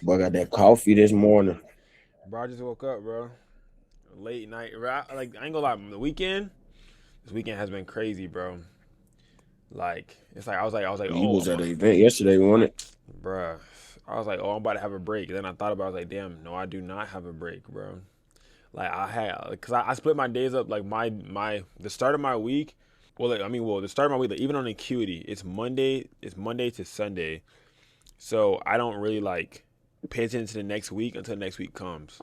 Boy, I got that coffee this morning. Bro, I just woke up, bro. Late night. Like, I ain't gonna lie. This weekend has been crazy, bro. Like, it's like I was like, You oh, was at an event yesterday, wasn't it? bruh. I was like, oh, I'm about to have a break. Then I thought about it. I was like, damn, no, I do not have a break, bro. Like, cause I split my days up. Like, the start of my week. Well, like, the start of my week, like, even on Acuity, It's Monday to Sunday. So I don't really like pay attention to the next week until the next week comes.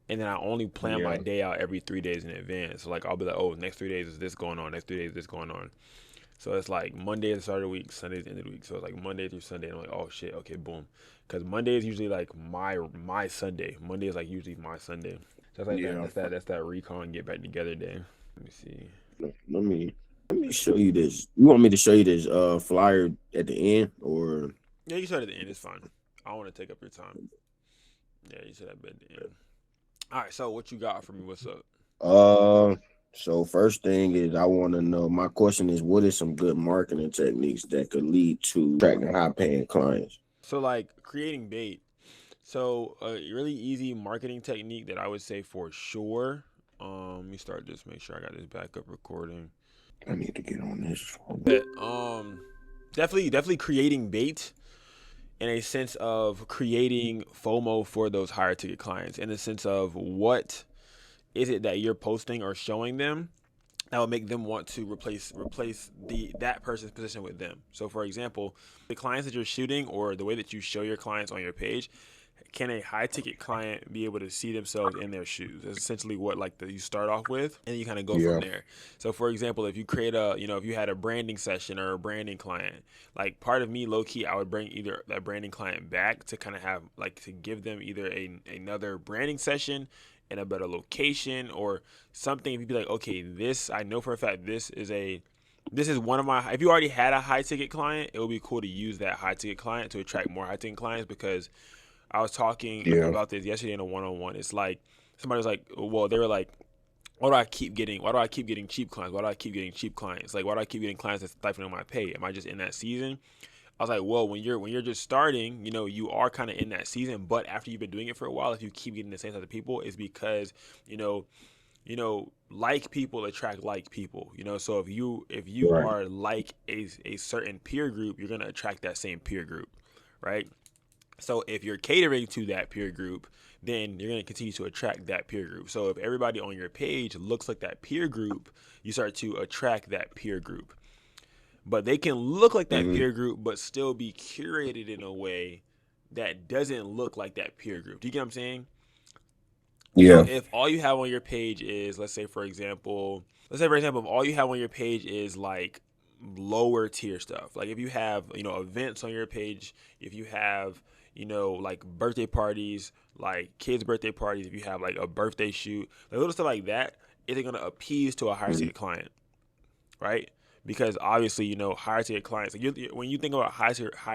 And then I only plan my Yeah. day out every 3 days in advance. So like I'll be like, oh, next 3 days is this going on, next 3 days is this going on. So it's like Monday is the start of the week, Sunday is the end of the week. So it's like Monday through Sunday. And I'm like, oh shit, okay, boom. Because Monday is usually like my Sunday. Monday is like usually my Sunday. So it's like that. Yeah. That's that recon get back together day. Let me see. Let me show you this. You want me to show you this flyer at the end or Yeah, you start at the end. It's fine. I don't want to take up your time. Yeah, you said that at the end. All right. So what you got for me? What's up? uh so first thing is I want to know, my question is, what is some good marketing techniques that could lead to attracting high paying clients? So like creating bait. So a really easy marketing technique that I would say for sure. Let me start this. Make sure I got this backup recording. I need to get on this. But definitely creating bait in a sense of creating FOMO for those higher ticket clients. In the sense of what is it that you're posting or showing them that will make them want to replace that person's position with them. So for example, the clients that you're shooting or the way that you show your clients on your page, can a high ticket client be able to see themselves in their shoes? That's essentially what you start off with, and you kind of go from Yeah. there. So for example, if you create a, if you had a branding session or a branding client, like part of me low key, I would bring either that branding client back to kind of have like to give them either another branding session in a better location or something. If you'd be like, okay, this I know for a fact this is one of my. If you already had a high ticket client, it would be cool to use that high ticket client to attract more high ticket clients because I was talking Yeah. about this yesterday in a one on one. It's like somebody was like, well, they were like, why do I keep getting cheap clients? Why do I keep getting cheap clients? Like, why do I keep getting clients that's stifling my pay? Am I just in that season? I was like, well, when you're just starting, you are kind of in that season. But after you've been doing it for a while, if you keep getting the same type of people, it's because you know like people attract like people. So if you Right. are like a certain peer group, you're gonna attract that same peer group, right? So if you're catering to that peer group, then you're going to continue to attract that peer group. So if everybody on your page looks like that peer group, you start to attract that peer group. But they can look like that Hmm. peer group, but still be curated in a way that doesn't look like that peer group. Do you get what I'm saying? So Yeah. if all you have on your page is, let's say for example, if all you have on your page is like lower tier stuff, like if you have events on your page, if you have like birthday parties, like kids' birthday parties, if you have like a birthday shoot, like little stuff like that, isn't gonna appease to a higher Mhm. ticket client, right? Because obviously, higher ticket clients. Like when you think about high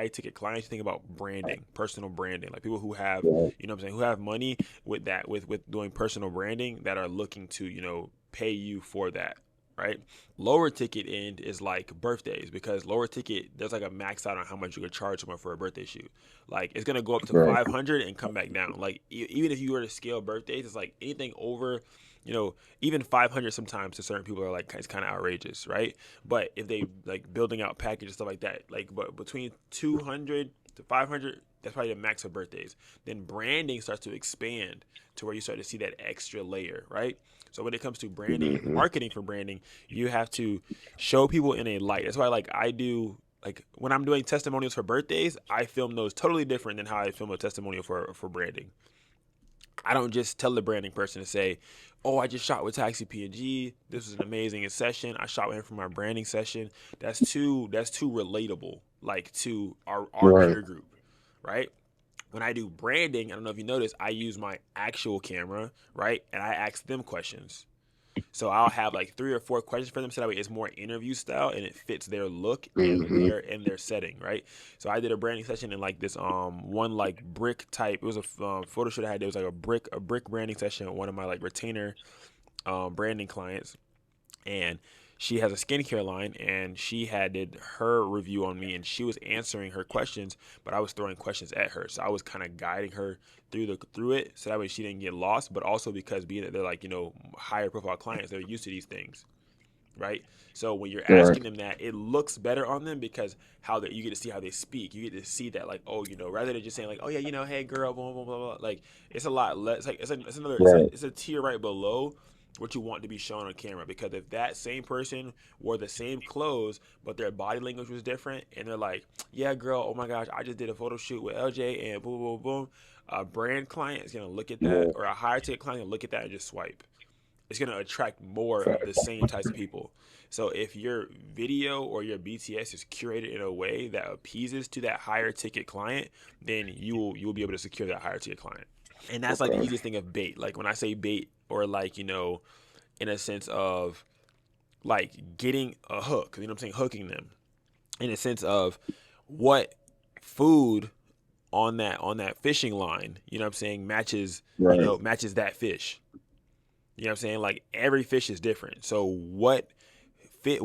ticket clients, you think about branding, personal branding, like people who have, Right. what I'm saying, who have money with that, with doing personal branding that are looking to, pay you for that, right? Lower ticket end is like birthdays because lower ticket there's like a max out on how much you can charge someone for a birthday shoot. Like it's gonna go up to Right. 500 and come back down. Like even if you were to scale birthdays, it's like anything over you know, even 500 sometimes to certain people are like it's kind of outrageous, right? But if they like building out packages stuff like that, like but between 200 to 500, that's probably the max of birthdays. Then branding starts to expand to where you start to see that extra layer, right? So when it comes to branding and Hmm. marketing for branding, you have to show people in a light. That's why like I do like when I'm doing testimonials for birthdays, I film those totally different than how I film a testimonial for branding. I don't just tell the branding person to say, "Oh, I just shot with Taxi PNG. This was an amazing session. I shot with him for my branding session." That's too relatable, like to our Right. peer group, right? When I do branding, I don't know if you notice, I use my actual camera, right? And I ask them questions. So I'll have like 3 or 4 questions for them, so that way it's more interview style and it fits their look and Hmm. their setting, right? So I did a branding session in like this one like brick type. It was a photo shoot I had. It was like a brick branding session with one of my like retainer branding clients, and she has a skincare line, and she had did her review on me, and she was answering her questions, but I was throwing questions at her, so I was kind of guiding her through it, so that way she didn't get lost. But also because being that they're like, higher profile clients, they're used to these things, right? So when you're Right. asking them that, it looks better on them because you get to see how they speak. You get to see that, like, oh, rather than just saying like, oh yeah, hey girl, blah blah blah blah. Like, it's a lot less. Like, Right. it's a tier right below what you want to be shown on camera. Because if that same person wore the same clothes but their body language was different, and they're like, yeah girl, oh my gosh, I just did a photo shoot with LJ and boom boom boom, a brand client is gonna look at that, Yeah. or a higher ticket client will look at that and just swipe. It's going to attract more of the Facts. same types of people. So if your video or your BTS is curated in a way that appeases to that higher ticket client, then you will be able to secure that higher ticket client. And that's like the Okay. easiest thing of bait. Like when I say bait, or like, in a sense of like getting a hook, you know what I'm saying, hooking them in a sense of what food on that fishing line, you know what I'm saying, Right. matches that fish. You know what I'm saying? Like every fish is different. So what bait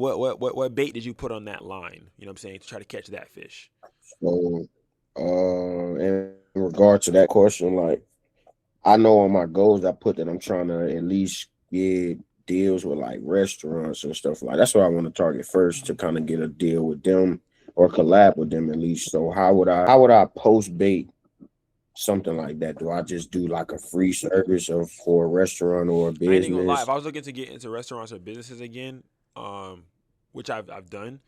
did you put on that line? You know what I'm saying? To try to catch that fish. So, in regard to that question, like I know on my goals, I put that I'm trying to at least get deals with like restaurants and stuff like. That's what I want to target first to kind of get a deal with them or collab with them at least. So how would I post bait something like that? Do I just do like a free service of for a restaurant or a I ain't even gonna lie. If business? I was looking to get into restaurants or businesses again, um, which I've done,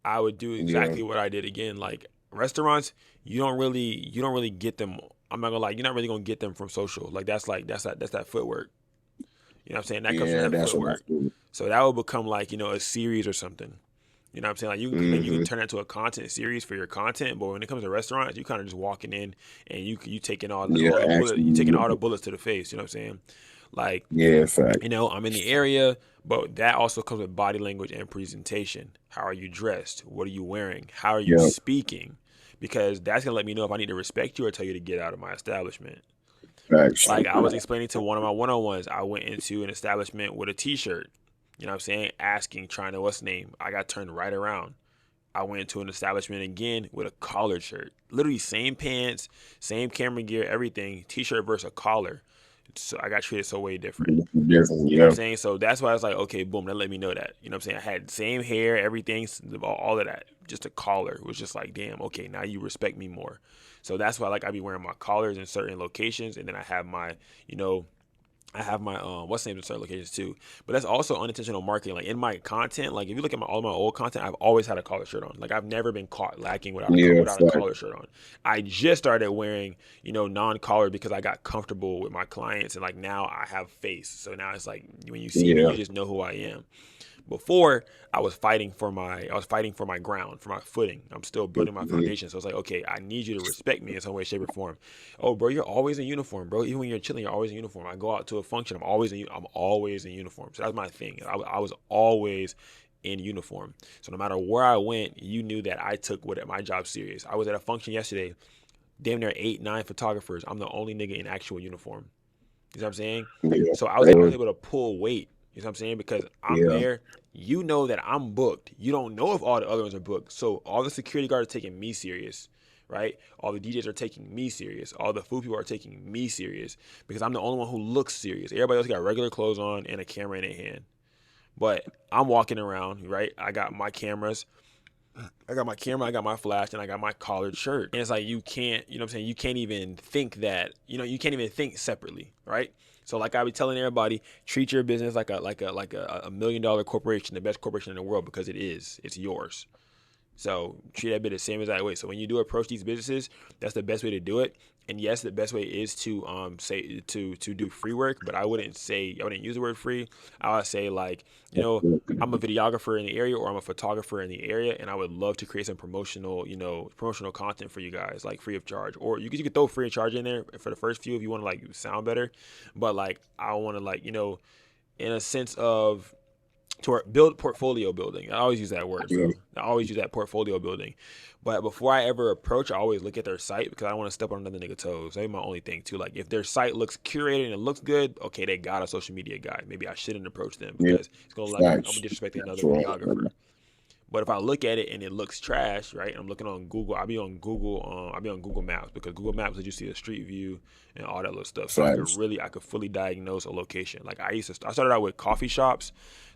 I would do Yeah, exactly what I did again. Like restaurants, you don't really get them. I'm not gonna lie, you're not really gonna get them from social. Like that's that footwork. You know what I'm saying? That comes from yeah, that that's what I footwork. feel. So that will become like, a series or something. You know what I'm saying? Like you can Hmm. turn that into a content series for your content, but when it comes to restaurants, you kind of just walking in and you taking Yeah, you taking actually, all the bullets to the face. You know what I'm saying? Like, yeah, fact. I'm in the area, but that also comes with body language and presentation. How are you dressed? What are you wearing? How are you Yeah, speaking? Because that's gonna let me know if I need to respect you or tell you to get out of my establishment. facts. Like I was explaining to one of my one-on-ones, I went into an establishment with a T-shirt. You know what I'm saying? Asking, trying to what's the name? I got turned right around. I went into an establishment again with a collared shirt. Literally same pants, same camera gear, everything. T-shirt versus a collar. So I got treated so way different. Different. You know what I'm Yeah, saying? So that's why I was like, okay, boom, that let me know that. You know what I'm saying? I had same hair, everything, all of that. Just a collar was just like, damn, okay, now you respect me more. So that's why, like, I be wearing my collars in certain locations, and then you know, I have my what's the name in certain locations too. But that's also unintentional marketing. Like in my content, like if you look at all my old content, I've always had a collar shirt on. Like I've never been caught lacking yeah, without a fact. collar shirt on. I just started wearing, non-collar because I got comfortable with my clients, and like now I have face. So now it's like when you see me, Yeah. you just know who I am. Before I was fighting for my ground, for my footing. I'm still building my Mhm. foundation. So it's like, okay, I need you to respect me in some way, shape, or form. Oh, bro, you're always in uniform, bro. Even when you're chilling, you're always in uniform. I go out to a function, I'm always in uniform. So that's my thing. I was always in uniform. So no matter where I went, you knew that I took my job serious. I was at a function yesterday, damn near 8, 9 photographers. I'm the only nigga in actual uniform. You know what I'm saying? Yeah. So I was able to pull weight. You know what I'm saying? Because I'm Yeah. there. You know that I'm booked. You don't know if all the other ones are booked. So all the security guards are taking me serious, right? All the DJs are taking me serious. All the food people are taking me serious because I'm the only one who looks serious. Everybody else got regular clothes on and a camera in their hand. But I'm walking around, right? I got my cameras. I got my camera, I got my flash, and I got my collared shirt. And it's like you can't, you know what I'm saying? You can't even think that, you can't even think separately, right? So like I be telling everybody, treat your business like a $1 million corporation, the best corporation in the world, because it is. It's yours. So treat that bit the same as that way. So when you do approach these businesses, that's the best way to do it. And yes, the best way is to say to do free work, but I wouldn't use the word free. I would say like, I'm a videographer in the area or I'm a photographer in the area, and I would love to create some promotional content for you guys, like free of charge. Or you could throw free of charge in there for the first few if you want to like sound better. But like I want to like, in a sense of to build portfolio building. I always use that word, Yeah. bro. I always use that portfolio building. But before I ever approach, I always look at their site because I don't want to step on another nigga toes. That's my only thing too. Like if their site looks curated and it looks good, okay, they got a social media guy. Maybe I shouldn't approach them Yeah. because it's gonna like I'm Facts. disrespecting That's another right. videographer. But if I look at it and it looks trash, right? I'm looking on Google. I'll be on Google. I'll be on Google Maps because Google Maps lets you see the street view and all that little stuff. So Facts. I could fully diagnose a location. Like I started out with coffee shops.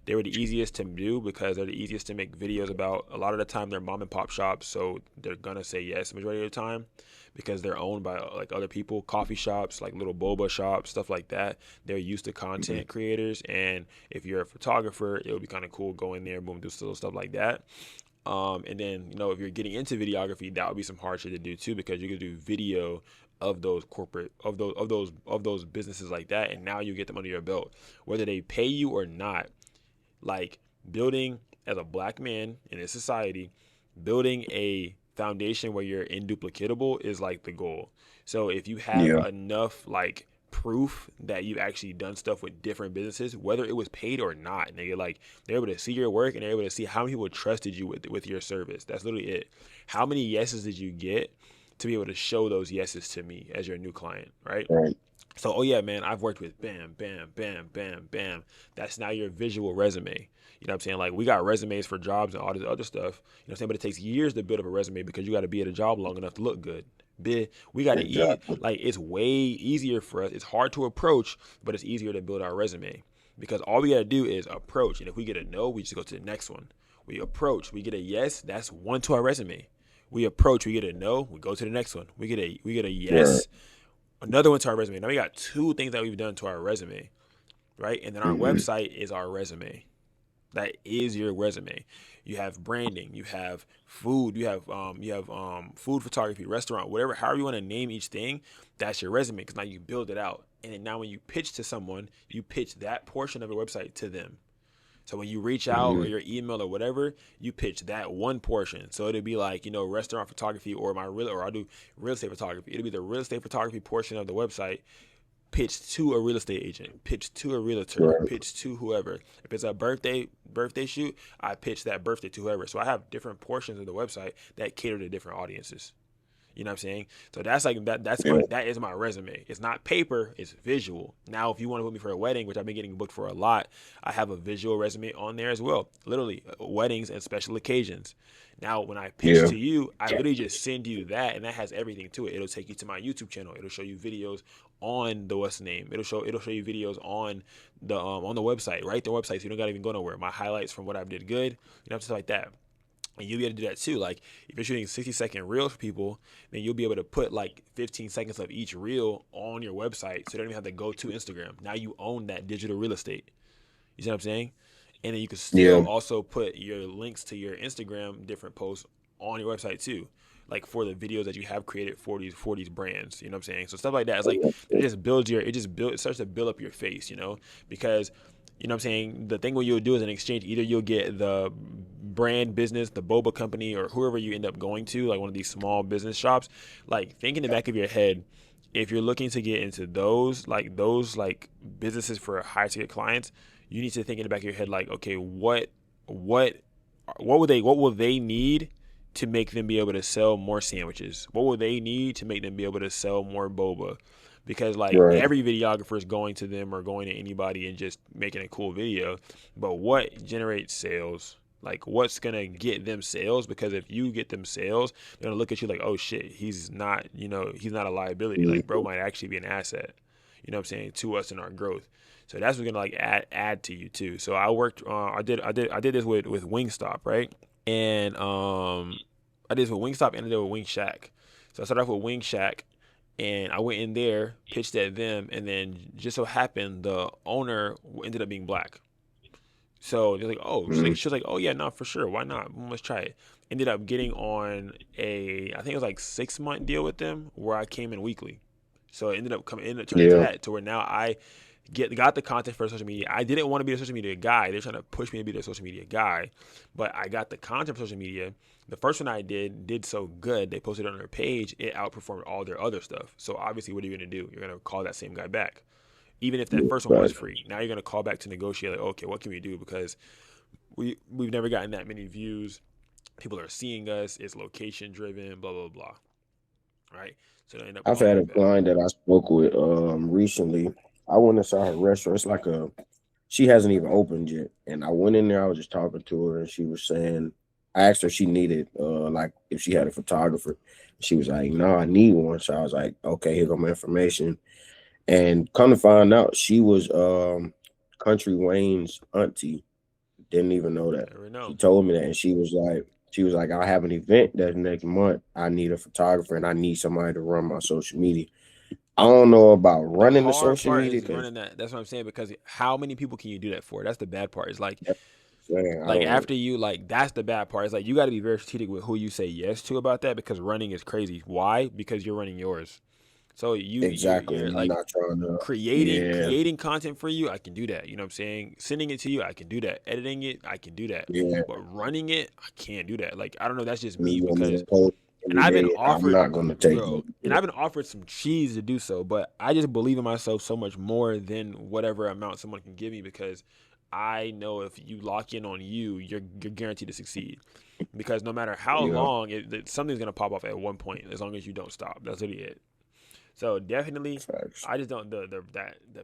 They were the easiest to do because they're the easiest to make videos about. A lot of the time, they're mom and pop shops, so they're gonna say yes the majority of the time because they're owned by like other people. Coffee shops, like little boba shops, stuff like that. They're used to Mhm. content creators, and if you're a photographer, it would be kind of cool go in there, boom, do little stuff like that. And then if you're getting into videography, that would be some hard shit to do too because you could do video of those corporate of those businesses like that, and now you get them under your belt, whether they pay you or not. Like building as a black man in this society, building a foundation where you're induplicatable is like the goal. So if you have Yeah. enough like proof that you've actually done stuff with different businesses, whether it was paid or not, nigga, like they're able to see your work and they're able to see how many people trusted you with your service. That's literally it. How many yeses did you get to be able to show those yeses to me as your new client, right? Right. So, oh yeah, man, I've worked with bam, bam, bam, bam, bam. That's now your visual resume. You know what I'm saying? Like we got resumes for jobs and all this other stuff. You know what I'm saying? But it takes years to build up a resume because you got to be at a job long enough to look good. We got to eat Exactly. like it's way easier for us. It's hard to approach, but it's easier to build our resume because all we got to do is approach. And if we get a no, we just go to the next one. We approach, we get a yes, that's one to our resume. We approach, we get a no, we go to the next one. We get a Right. yes, another one to our resume. Now we got two things that we've done to our resume, right? And then our Hmm. website is our resume. That is your resume. You have branding, you have food, you have food photography, restaurant, whatever, however you want to name each thing. That's your resume because now you build it out, and then now when you pitch to someone, you pitch that portion of your website to them. So when you reach out or Hmm. your email or whatever, you pitch that one portion. So it'd be like, restaurant photography or I'll do real estate photography. It'll be the real estate photography portion of the website pitched to a real estate agent, pitched to a realtor, Right. pitched to whoever. If it's a birthday shoot, I pitch that birthday to whoever. So I have different portions of the website that cater to different audiences. You know what I'm saying? So that's like that. Yeah. That is my resume. It's not paper. It's visual. Now, if you want to put me for a wedding, which I've been getting booked for a lot, I have a visual resume on there as well. Literally, weddings and special occasions. Now, when I pitch Yeah. to you, I literally just send you that, and that has everything to it. It'll take you to my YouTube channel. It'll show you videos on the what's the name. It'll show you videos on the website, right? The website, so you don't gotta even go nowhere. My highlights from what I did good, stuff like that. And you'll be able to do that too. Like if you're shooting 60-second reels for people, then you'll be able to put like 15 seconds of each reel on your website, so they don't even have to go to Instagram. Now you own that digital real estate. You see what I'm saying? And then you can still Yeah. also put your links to your Instagram different posts on your website too, like for the videos that you have created for these brands. You know what I'm saying? So stuff like that. It's like it starts to build up your face. Because you know what I'm saying? The thing what you'll do is an exchange. Either you'll get the brand business, the boba company, or whoever you end up going to, like one of these small business shops. Like think in the back of your head, if you're looking to get into those businesses for high ticket clients, you need to think in the back of your head like, okay, what what will they need to make them be able to sell more sandwiches? What will they need to make them be able to sell more boba? Because like Right. every videographer is going to them or going to anybody and just making a cool video, but what generates sales? Like what's gonna get them sales? Because if you get them sales, they're gonna look at you like, oh shit, he's not a liability. Like bro Mhm. might actually be an asset. You know what I'm saying, to us in our growth. So that's what's gonna like add to you too. So I worked. I did this with Wingstop, right? And I did this with Wingstop and I did it with Wing Shack. So I started off with Wing Shack, and I went in there, pitched at them, and then just so happened the owner ended up being black. So they're like, oh, Mhm. she was like, oh yeah, no, for sure, why not? Let's try it. Ended up getting on I think it was like 6 month deal with them where I came in weekly. So it ended up turning into Yeah. that to where now I got the content for social media. I didn't want to be a social media guy. They're trying to push me to be the social media guy, but I got the content for social media. The first one I did so good. They posted it on their page. It outperformed all their other stuff. So obviously, what are you gonna do? You're gonna call that same guy back, even if that Yeah. first one was Right. free. Now you're gonna call back to negotiate. Like, okay, what can we do? Because we've never gotten that many views. People are seeing us. It's location driven. Blah blah blah. Right. So they end up I've calling had you a back. client that I spoke with recently. I went inside her restaurant. It's like a she hasn't even opened yet. And I went in there, I was just talking to her and she was saying I asked her if she needed like if she had a photographer. She was like, no, I need one. So I was like, okay, here go my information. And come to find out, she was Country Wayne's auntie. Didn't even know that. Never She know. told me that, and she was like, I have an event that next month. I need a photographer, and I need somebody to run my social media. I don't know about The running the hard social part media is because running that. That's what I'm saying, because how many people can you do that for? That's the bad part. It's I like don't. after you, like, that's the bad part. It's like you got to be very strategic with who you say yes to about that, because running is crazy. Why? Because you're running yours. So Exactly, you're and I'm like not trying to. Yeah, creating content for you. I can do that. You know what I'm saying? Sending it to you, I can do that. Editing it, I can do that. yeah. But running it, I can't do that. Like, I don't know. That's just And me you want me to because, post and every I've been day? I'm offered, not going to take bro, it. and I've been offered some cheese to do so, but I just believe in myself so much more than whatever amount someone can give me, because I know if you lock in on you, you're guaranteed to succeed. Because no matter how Yeah, long, something's gonna pop off at one point, as long as you don't stop. That's really it. So definitely, facts. I just don't the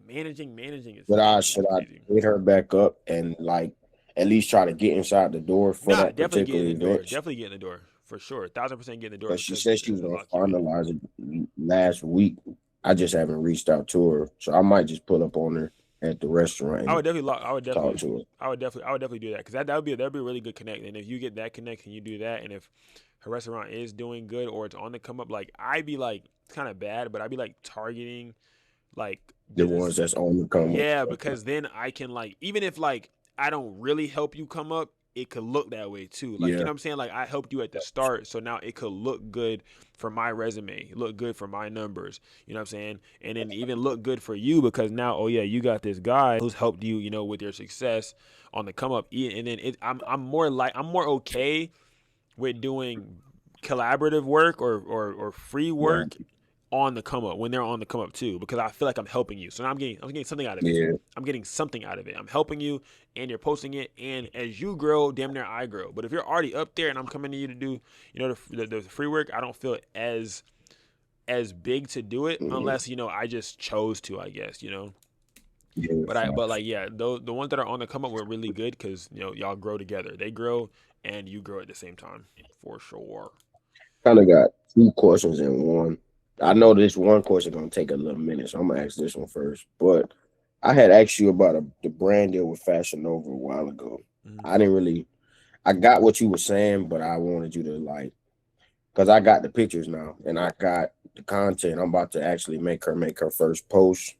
managing is But I managing is should I crazy. hit her back up and like at least try to get inside the door for Nah, that definitely get particular in the door. event. Definitely get in the door for sure. 1,000% get in the door Because she because said she was it'll gonna lock you in. finalize it last week. I just haven't reached out to her, so I might just pull up on her at the restaurant I and would definitely lock. talk to her. I would definitely do that, because that would be a really good connect. And if you get that connect and you do that, and if her restaurant is doing good or it's on the come up, like, I'd be like, it's kind of bad, but I'd be like targeting like The ones business. that's on the come up. Yeah, because then I can, like, even if like I don't really help you come up, it could look that way too. Like, you Yeah, know what I'm saying? Like, I helped you at the start, so now it could look good for my resume, look good for my numbers. You know what I'm saying? And then even look good for you, because now, oh yeah, you got this guy who's helped you, with your success on the come up. And then I'm more okay with doing collaborative work or free yeah, work on the come up, when they're on the come up too, because I feel like I'm helping you. So now I'm getting something out of it. yeah, I'm getting something out of it. I'm helping you, and you're posting it, and as you grow, damn near I grow. But if you're already up there and I'm coming to you to do, the free work, I don't feel it as big to do it, hmm unless I just chose to, I guess. yeah. But like, yeah, the ones that are on the come up were really good, because y'all grow together. They grow and you grow at the same time, for sure. Kind of got two questions in one. I know this one question gonna take a little minute, so I'm gonna ask this one first. But I had asked you about the brand deal with Fashion Nova a while ago. Mhm. I didn't really. I got what you were saying, but I wanted you to like because I got the pictures now and I got the content. I'm about to actually make her first post.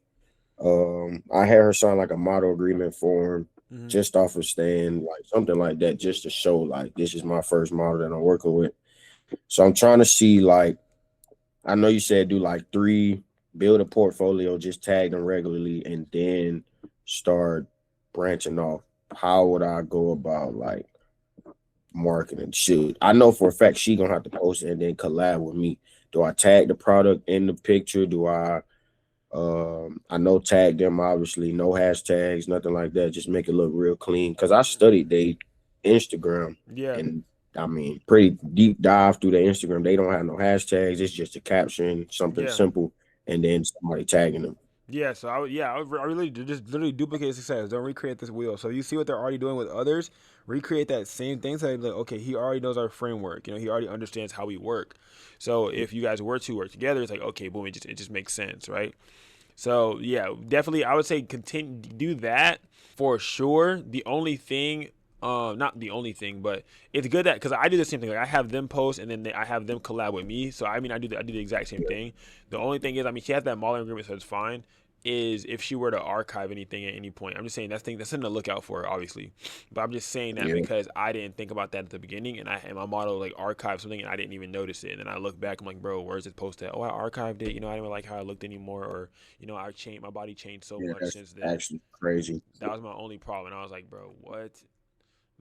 I had her sign like a model agreement form Mhm. just off of stand, like something like that, just to show like this is my first model that I'm working with. So I'm trying to see like I know you said do like three, build a portfolio, just tag them regularly, and then start branching off. How would I go about like marketing? Shoot, I know for a fact she gonna have to post it and then collab with me. Do I tag the product in the picture? Do I know tag them obviously, no hashtags, nothing like that. Just make it look real clean. Cause I studied they Instagram Yeah. and I mean pretty deep dive through their Instagram. They don't have no hashtags. It's just a caption, something Yeah. simple, and then somebody tagging them. Yeah, so I really just literally duplicate success. Don't recreate this wheel. So you see what they're already doing with others, recreate that same thing. So like, okay, he already knows our framework. He already understands how we work. So if you guys were to work together, it's like, okay, boom, it just makes sense, right? So yeah, definitely, I would say continue do that for sure. The only thing, not the only thing, but it's good that, because I do the same thing. Like, I have them post, and then I have them collab with me. So I mean, I do the exact same thing. The only thing is, I mean, she has that modeling agreement, so it's fine. Is if she were to archive anything at any point, I'm just saying that's something to look out for, obviously. But I'm just saying that Yeah, because I didn't think about that at the beginning, and my model like archived something and I didn't even notice it, and then I look back, I'm like, bro, where's it posted? Oh, I archived it. I didn't like how I looked anymore, or my body changed so yeah, much that's since then. actually crazy. That was my only problem. And I was like, bro, what?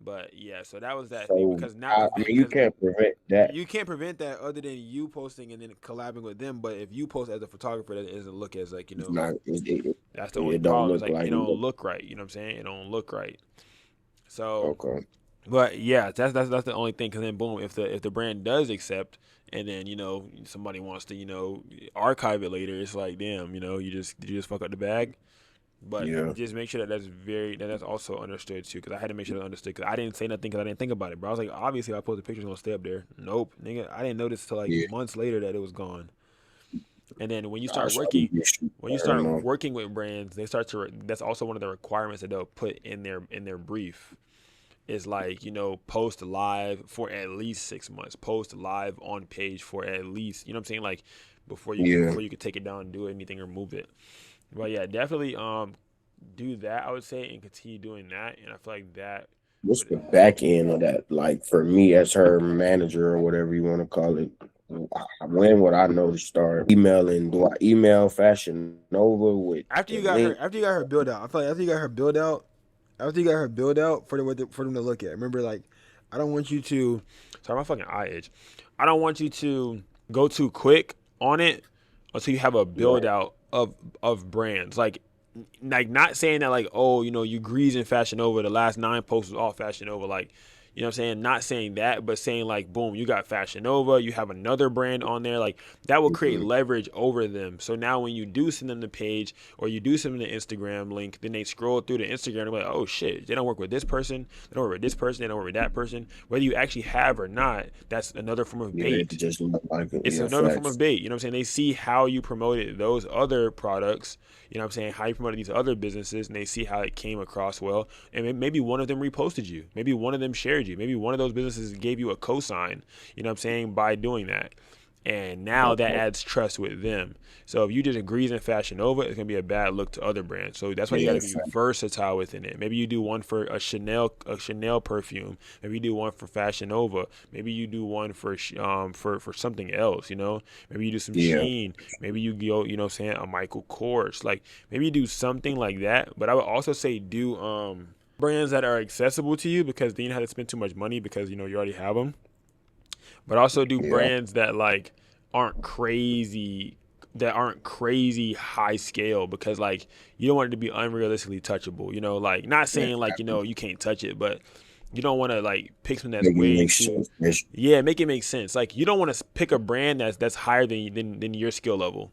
But yeah, so that was that thing, So because now, I mean you because can't prevent that. you can't prevent that other than you posting and then collabing with them. But if you post as a photographer, that doesn't look as, like, It's not that's the only it don't problem. It's look like, like it don't look right. You know what I'm saying? It don't look right. So, Okay. but yeah, that's the only thing. Cause then boom, if the brand does accept, and then somebody wants to archive it later, it's like damn, you just fuck up the bag. But Yeah. just make sure that that's also understood too, because I had to make sure that understood. Because I didn't say nothing because I didn't think about it, bro. I was like, obviously, if I post the pictures gonna stay up there. Nope, nigga, I didn't notice till like Yeah. months later that it was gone. And then Gosh, I need to when you learn start more. working with brands, they start to. That's also one of the requirements that they'll put in their brief. Is like post live for at least 6 months. Post live on page for at least what I'm saying, like Yeah. before you could take it down and do anything or move it. But yeah, definitely do that, I would say, and continue doing that. And I feel like that What's would the back end of that? Like for me as her manager or whatever you want to call it, when would I know to start emailing? Do I email Fashion Nova with the link? after you got her build out, I feel like after you got her build out for them to look at. Remember, like, I don't want you to. sorry, my fucking eye itch. I don't want you to go too quick on it until you have a build Right. out of brands. Like not saying that like, oh, you greasing Fashion Nova, the last 9 posts was all Fashion Nova, like, what I'm saying? Not saying that, but saying like, boom, you got Fashion Nova, you have another brand on there, like that will create Mhm. leverage over them. So now when you do send them the page or you do send them the Instagram link, then they scroll through the Instagram and be like, oh shit, they don't work with this person, they don't work with this person, they don't work with that person. Whether you actually have or not, that's another form of Yeah, it bait. just look like it. It's Yeah, another form of facts. bait. You know what I'm saying? They see how you promoted those other products, you know what I'm saying, how you promoted these other businesses, and they see how it came across well. And maybe one of them reposted you. Maybe one of them shared you. Maybe one of those businesses gave you a cosign, you know what I'm saying, by doing that. And now that Okay. adds trust with them. So if you just agrees in Fashion Nova, it's gonna be a bad look to other brands. So that's why you got Yeah, to be versatile within it. Maybe you do one for a Chanel perfume. Maybe you do one for Fashion Nova. Maybe you do one for something else. Maybe you do some yeah, Sheen. Maybe you go, what I'm saying, a Michael Kors. Like maybe you do something like that. But I would also say do brands that are accessible to you, because then you don't have to spend too much money because you already have them. But also do yeah, brands that like aren't crazy aren't crazy high scale, because like you don't want it to be unrealistically touchable, like not yeah. saying like you can't touch it, but you don't want to like pick something that's Make it way make too. sense. Yes. Yeah, make it make sense. Like you don't want to pick a brand that's higher than your skill level,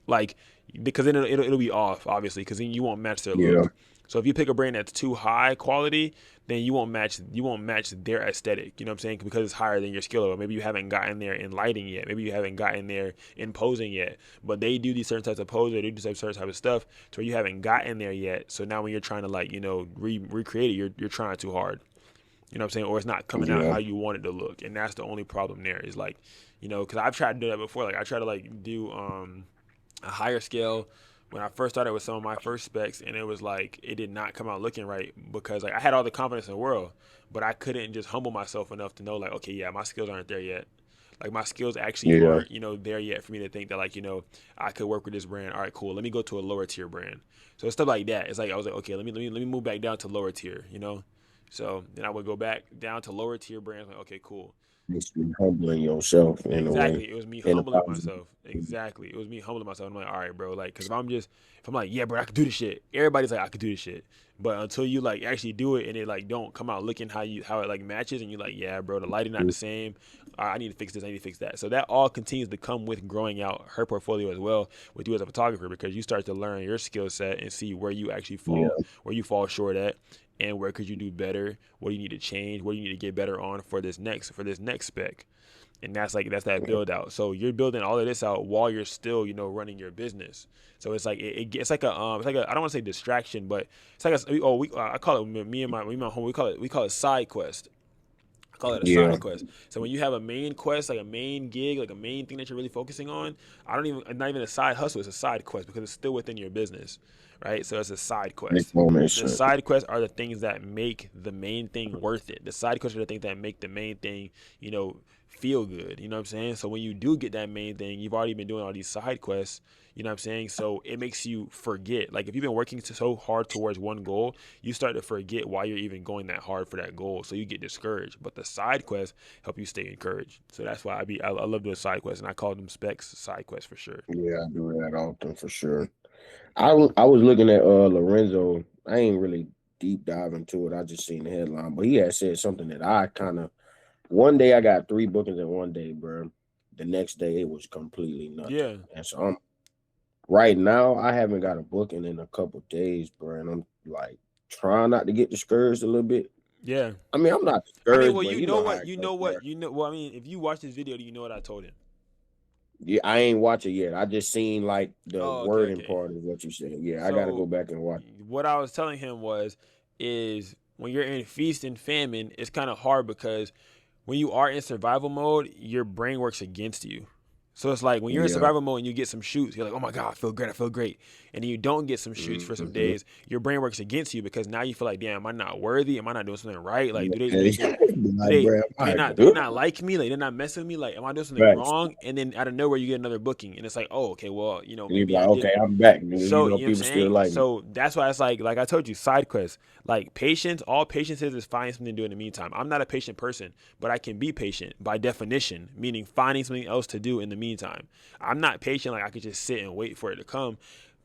like because then it'll be off, obviously, because then you won't match their Yeah, look. So if you pick a brand that's too high quality, then you won't match their aesthetic. You know what I'm saying? Because it's higher than your skill level. Maybe you haven't gotten there in lighting yet. Maybe you haven't gotten there in posing yet. But they do these certain types of poses. They do certain type of stuff to where you haven't gotten there yet. So now when you're trying to like recreate it, you're trying too hard. You know what I'm saying? Or it's not coming out yeah, how you want it to look, and that's the only problem there. Is like, because I've tried to do that before. Like I try to like do a higher scale when I first started with some of my first specs, and it was like it did not come out looking right because like I had all the confidence in the world, but I couldn't just humble myself enough to know like, okay, yeah, my skills aren't there yet. Like my skills actually yeah. aren't there yet for me to think that like I could work with this brand. All right, cool. Let me go to a lower tier brand. So stuff like that. It's like I was like, okay, let me move back down to lower tier. So then I would go back down to lower tier brands. Like, okay, cool. It's been humbling yourself in a way, Exactly. It was me in a humbling positive. myself. Exactly. It was me humbling myself. I'm like, all right, bro. Like, cause if I'm like, yeah, bro, I could do this shit. Everybody's like, I could do this shit. But until you like actually do it and it like don't come out looking how it like matches, and you're like, yeah, bro, the lighting not the same. I need to fix this. I need to fix that. So that all continues to come with growing out her portfolio as well with you as a photographer, because you start to learn your skill set and see where you actually Yeah, where you fall short at, and where could you do better. What do you need to change? What do you need to get better on for this next spec? And that's that build out. So you're building all of this out while you're still running your business. So it's like it's like a I don't want to say distraction, but it's like I call it me and my home, we call it side quest. I call it a yeah, side quest. So when you have a main quest, like a main gig, like a main thing that you're really focusing on, not even a side hustle, it's a side quest because it's still within your business, right? So it's a side make quest. more make The sense. side quests are the things that make the main thing worth it. The side quests are the things that make the main thing, feel good. You know what I'm saying? So when you do get that main thing, you've already been doing all these side quests. You know what I'm saying? So it makes you forget. Like if you've been working so hard towards one goal, you start to forget why you're even going that hard for that goal. So you get discouraged. But the side quests help you stay encouraged. So that's why I love doing side quests, and I call them specs side quests for sure. Yeah, I do that often for sure. I was looking at Lorenzo. I ain't really. deep dive into it. I just seen the headline, but he had said something that I kind of. One day I got 3 bookings in one day, bro. The next day it was completely nothing, Yeah. and so I'm right now. I haven't got a booking in a couple days, bro, and I'm like trying not to get discouraged a little bit. Yeah. I mean, I'm not I mean, discouraged, well, but you you know know how what? it You goes, know bro. what? You know. Well, I mean, if you watch this video, do you know what I told him? Yeah, I ain't watch it yet. I just seen like the Oh, okay, wording okay. part of what you said. Yeah, I gotta go So back and watch. what I was telling him is when you're in feast and famine, it's kind of hard because when you are in survival mode, your brain works against you. So it's like when you're in Yeah. survival mode and you get some shoots, you're like, oh my God, I feel great. And then you don't get some shoots for some Mm-hmm. days, your brain works against you because now you feel like, damn, am I not worthy? Am I not doing something right? Like, Yeah. do Like, bro, I'm do they good. not like me? Like they're not messing with me? Like, am I doing something Facts. wrong? And then out of nowhere you get another booking. And it's like, oh, okay, well, And you be maybe I like, did. okay, I'm back. Man. You So, know, you know what I'm people still saying? like me. So that's why it's like I told you, side quest. Like patience, all patience is finding something to do in the meantime. I'm not a patient person, but I can be patient by definition, meaning finding something else to do in the meantime. I'm not patient like I could just sit and wait for it to come.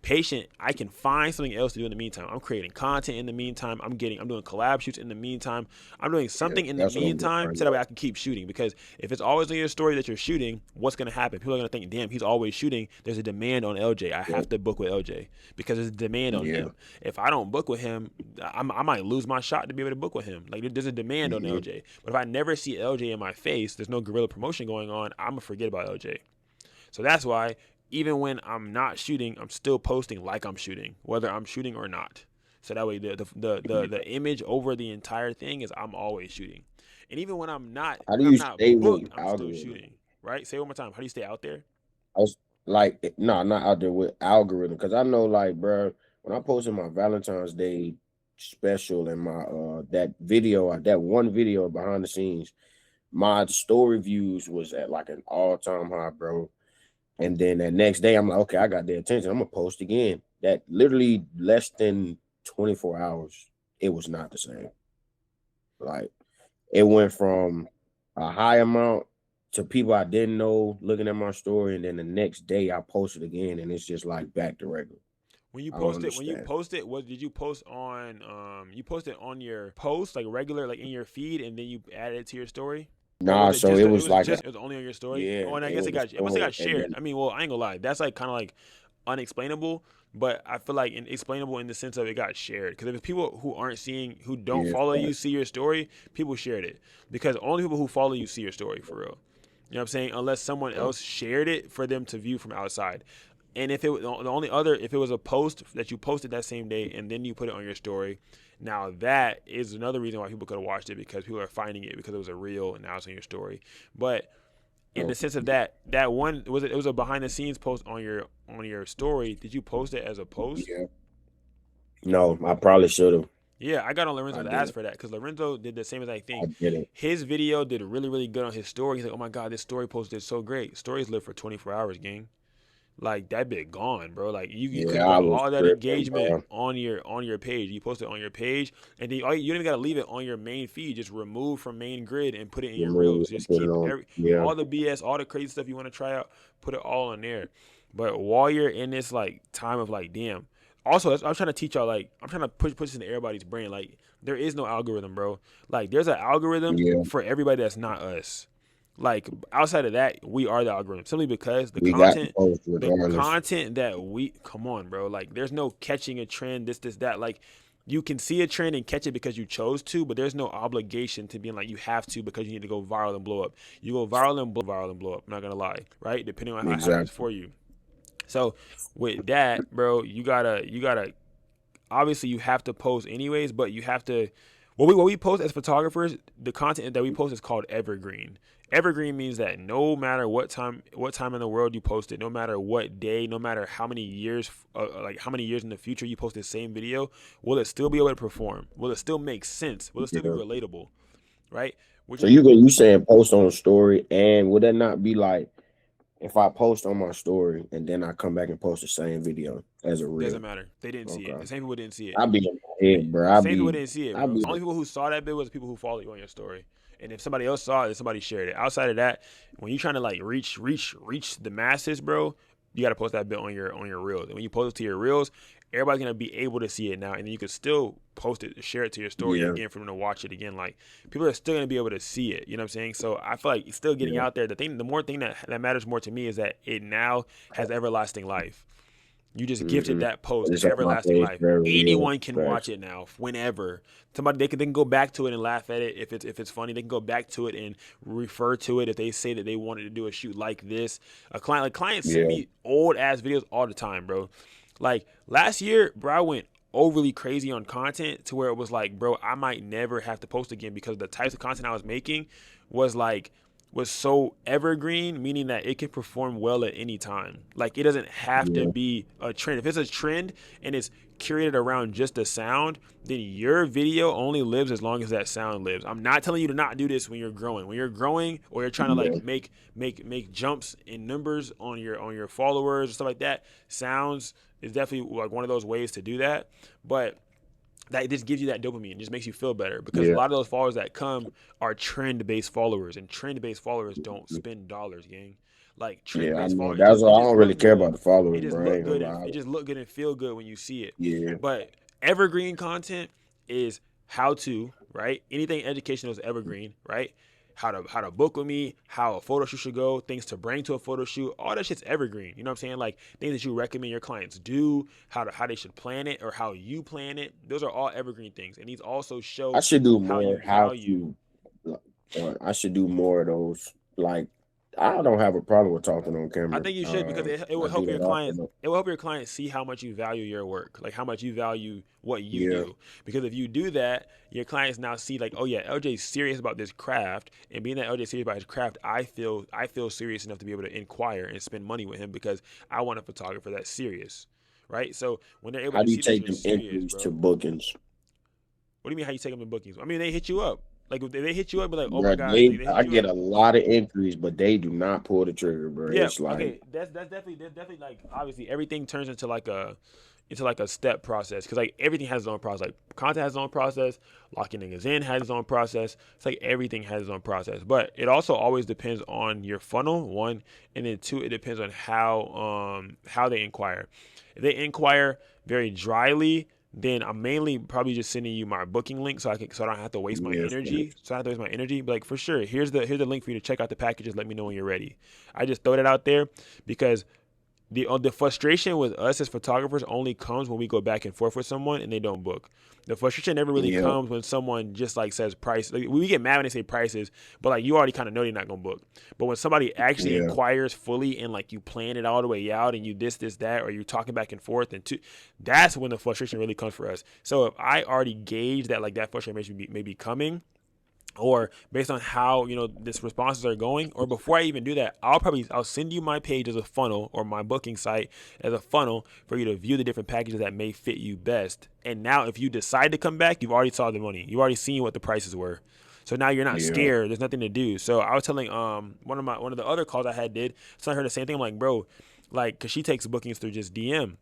Patient, I can find something else to do in the meantime. I'm creating content in the meantime. I'm doing collab shoots in the meantime. I'm doing Yeah, something in the that's what I'm doing meantime right so that way now. I can keep shooting. Because if it's always on your story that you're shooting, what's gonna happen? People are gonna think, damn, he's always shooting. There's a demand on LJ. I Yeah. have to book with LJ because there's a demand on Yeah. him. If I don't book with him, I might lose my shot to be able to book with him. Like there's a demand on Mm-hmm. LJ. But if I never see LJ in my face, there's no guerrilla promotion going on. I'm gonna forget about LJ. So that's why even when I'm not shooting, I'm still posting like I'm shooting, whether I'm shooting or not. So that way the image over the entire thing is I'm always shooting. And even How do when I'm you not stay with booked, I'm still algorithm? shooting. Right? Say it one more time. How do you stay out there? I was like, no, not out there with algorithm, because I know, like, bro, when I posted my Valentine's Day special and my that one video behind the scenes, my story views was at like an all-time high, bro. And then that next day, I'm like, okay, I got their attention. I'm gonna post again. That literally less than 24 hours, it was not the same. Like it went from a high amount to people I didn't know looking at my story, and then the next day I posted again, and it's just like back to regular. I don't When you understand. post it, what did you post on you posted on your post like regular like in your feed and then you added it to your story? Or Nah, was it so it was like it was only on your story? yeah, Oh, and I it guess was a it must have story, got and shared. then I mean, well, I ain't gonna lie. That's like kind of like unexplainable, but I feel like explainable in the sense of it got shared. Because if it's people who don't yeah, follow you facts. see your story, people shared it. Because only people who follow you see your story for real. You know what I'm saying? Unless someone Yeah. else shared it for them to view from outside. And if it was the only other, if it was a post that you posted that same day and then you put it on your story, now that is another reason why people could have watched it because people are finding it because it was a reel and now it's on your story. But in the Oh, sense of that one it was a behind the scenes post on your story. Did you post it as a post? yeah. No, I probably should have. Yeah, I got on I Lorenzo's ass didn't. for that because Lorenzo did the same exact I thing. didn't. His video did really, really good on his story. He's like, oh my God, this story post did so great. Stories live for 24 hours, gang. Like that bit gone, bro. Like you could Yeah, have I got was all that tripping, engagement bro. on your page. You post it on your page, and then you don't even gotta leave it on your main feed. Just remove from main grid and put it in your Remove reels. it and Just put it keep on. Yeah. all the BS, all the crazy stuff you want to try out, put it all in there. But while you're in this like time of like, damn. Also, I'm trying to teach y'all like I'm trying to push this into everybody's brain. Like there is no algorithm, bro. Like there's an algorithm Yeah. for everybody that's not us. Like outside of that, we are the algorithm simply because We got to post regardless. that we come on, bro. Like there's no catching a trend, this, that. Like you can see a trend and catch it because you chose to, but there's no obligation to being like you have to because you need to go viral and blow up. You go viral and blow up. I'm not gonna lie, right? Depending on how it happens Exactly. for you. So with that, bro, you gotta obviously you have to post anyways, but you have to what we post as photographers, the content that we post is called evergreen. Evergreen means that no matter what time in the world you post it, no matter what day, no matter how many years like how many years in the future you post the same video, will it still be able to perform? Will it still make sense? Will it still be Yeah. relatable? Right? Which So is you saying post on a story, and would that not be like if I post on my story and then I come back and post the same video as a doesn't reel? matter. They didn't see it. Okay. The same people didn't see it. I be in my head, bro. The same people didn't see it, I bro. be The only people who saw that bit was the people who follow you on your story. And if somebody else saw it, then somebody shared it. Outside of that, when you're trying to like reach the masses, bro, you got to post that bit on your reels. And when you post it to your reels, everybody's gonna be able to see it now, and then you can still post it, share it to your story Yeah, again for them to watch it again. Like people are still gonna be able to see it. You know what I'm saying? So I feel like it's still getting yeah, out there. The more thing that matters more to me is that it now has everlasting life. You just gifted mm-hmm. that post It's on my everlasting page life. forever. Yeah, Anyone can watch facts. it now, whenever. Somebody they can go back to it and laugh at it if it's funny. They can go back to it and refer to it if they say that they wanted to do a shoot like this. Clients send Yeah, me old ass videos all the time, bro. Like last year, bro, I went overly crazy on content to where it was like, bro, I might never have to post again because the types of content I was making was like was so evergreen, meaning that it can perform well at any time. Like it doesn't have to yeah. be a trend. If it's a trend and it's curated around just the sound, then your video only lives as long as that sound lives. I'm not telling you to not do this when you're growing. When you're growing or you're trying to Yeah. like make jumps in numbers on your followers or stuff like that, sounds is definitely like one of those ways to do that. But that just gives you that dopamine, just makes you feel better because a Yeah, lot of those followers that come are trend-based followers, and trend-based followers don't spend dollars, gang. Like yeah. I trend-based know. followers, That's it why I just don't really look care good. about the followers, It just bro. I look ain't gonna good and lie. it just look good and feel good when you see it. Yeah, But evergreen content is how to, right? Anything educational is evergreen, right? How to book with me, how a photo shoot should go, things to bring to a photo shoot, all that shit's evergreen. You know what I'm saying? Like things that you recommend your clients do, how they should plan it or how you plan it. Those are all evergreen things. And these also I show should do how more. you How value. to? I should do more of those. Like, I don't have a problem with talking on I camera. think you should because it will I do help that your clients. often. It will help your clients see how much you value your work, like how much you value what you Yeah, do. Because if you do that, your clients now see like, oh yeah, LJ's serious about this craft, and being that LJ's serious about his craft, I feel serious enough to be able to inquire and spend money with him because I want a photographer that's serious, right? So when they're able how to do you see that take you're them serious, inquiries to bro. bookings? What do you mean how you take them in bookings? I mean they hit you up. Like if they hit you up, be like, oh my Bro, gosh, they I hit you get up. a lot of inquiries, but they do not pull the trigger, bro. Yeah, It's like, okay. That's definitely like obviously everything turns into like a step process because like everything has its own process. Like content has its own process, locking niggas in has its own process. It's like everything has its own process. But it also always depends on your funnel, one, and then two, it depends on how they inquire. If they inquire very dryly, then I'm mainly probably just sending you my booking link so I don't have to waste my yes, energy. So I don't have to waste my energy. But like for sure, here's the link for you to check out the packages. Let me know when you're ready. I just throw that out there because the frustration with us as photographers only comes when we go back and forth with someone and they don't book. The frustration never really yeah, comes when someone just like says price. Like, we get mad when they say prices, but like you already kind of know they're not gonna book. But when somebody actually yeah. inquires fully and like you plan it all the way out and you this that or you're talking back and forth that's when the frustration really comes for us. So if I already gauge that like that frustration may be coming, or based on how this responses are going, or before I even do that, I'll send you my page as a funnel or my booking site as a funnel for you to view the different packages that may fit you best. And now if you decide to come back, you've already saw the money, you've already seen what the prices were, so now you're not Yeah. scared. There's nothing to do. So I was telling one of the other calls I had did, so I heard the same thing. I'm like, bro, like, cause she takes bookings through just DM.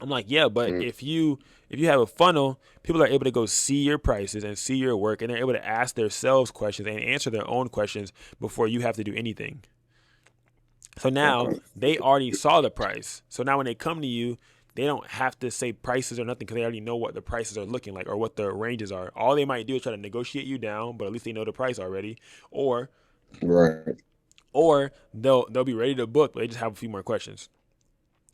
I'm like, yeah, but Mm, if you have a funnel, people are able to go see your prices and see your work, and they're able to ask themselves questions and answer their own questions before you have to do anything. So now okay. they already saw the price. So now when they come to you, they don't have to say prices or nothing because they already know what the prices are looking like or what the ranges are. All they might do is try to negotiate you down, but at least they know the price already, or Right. they'll be ready to book, but they just have a few more questions.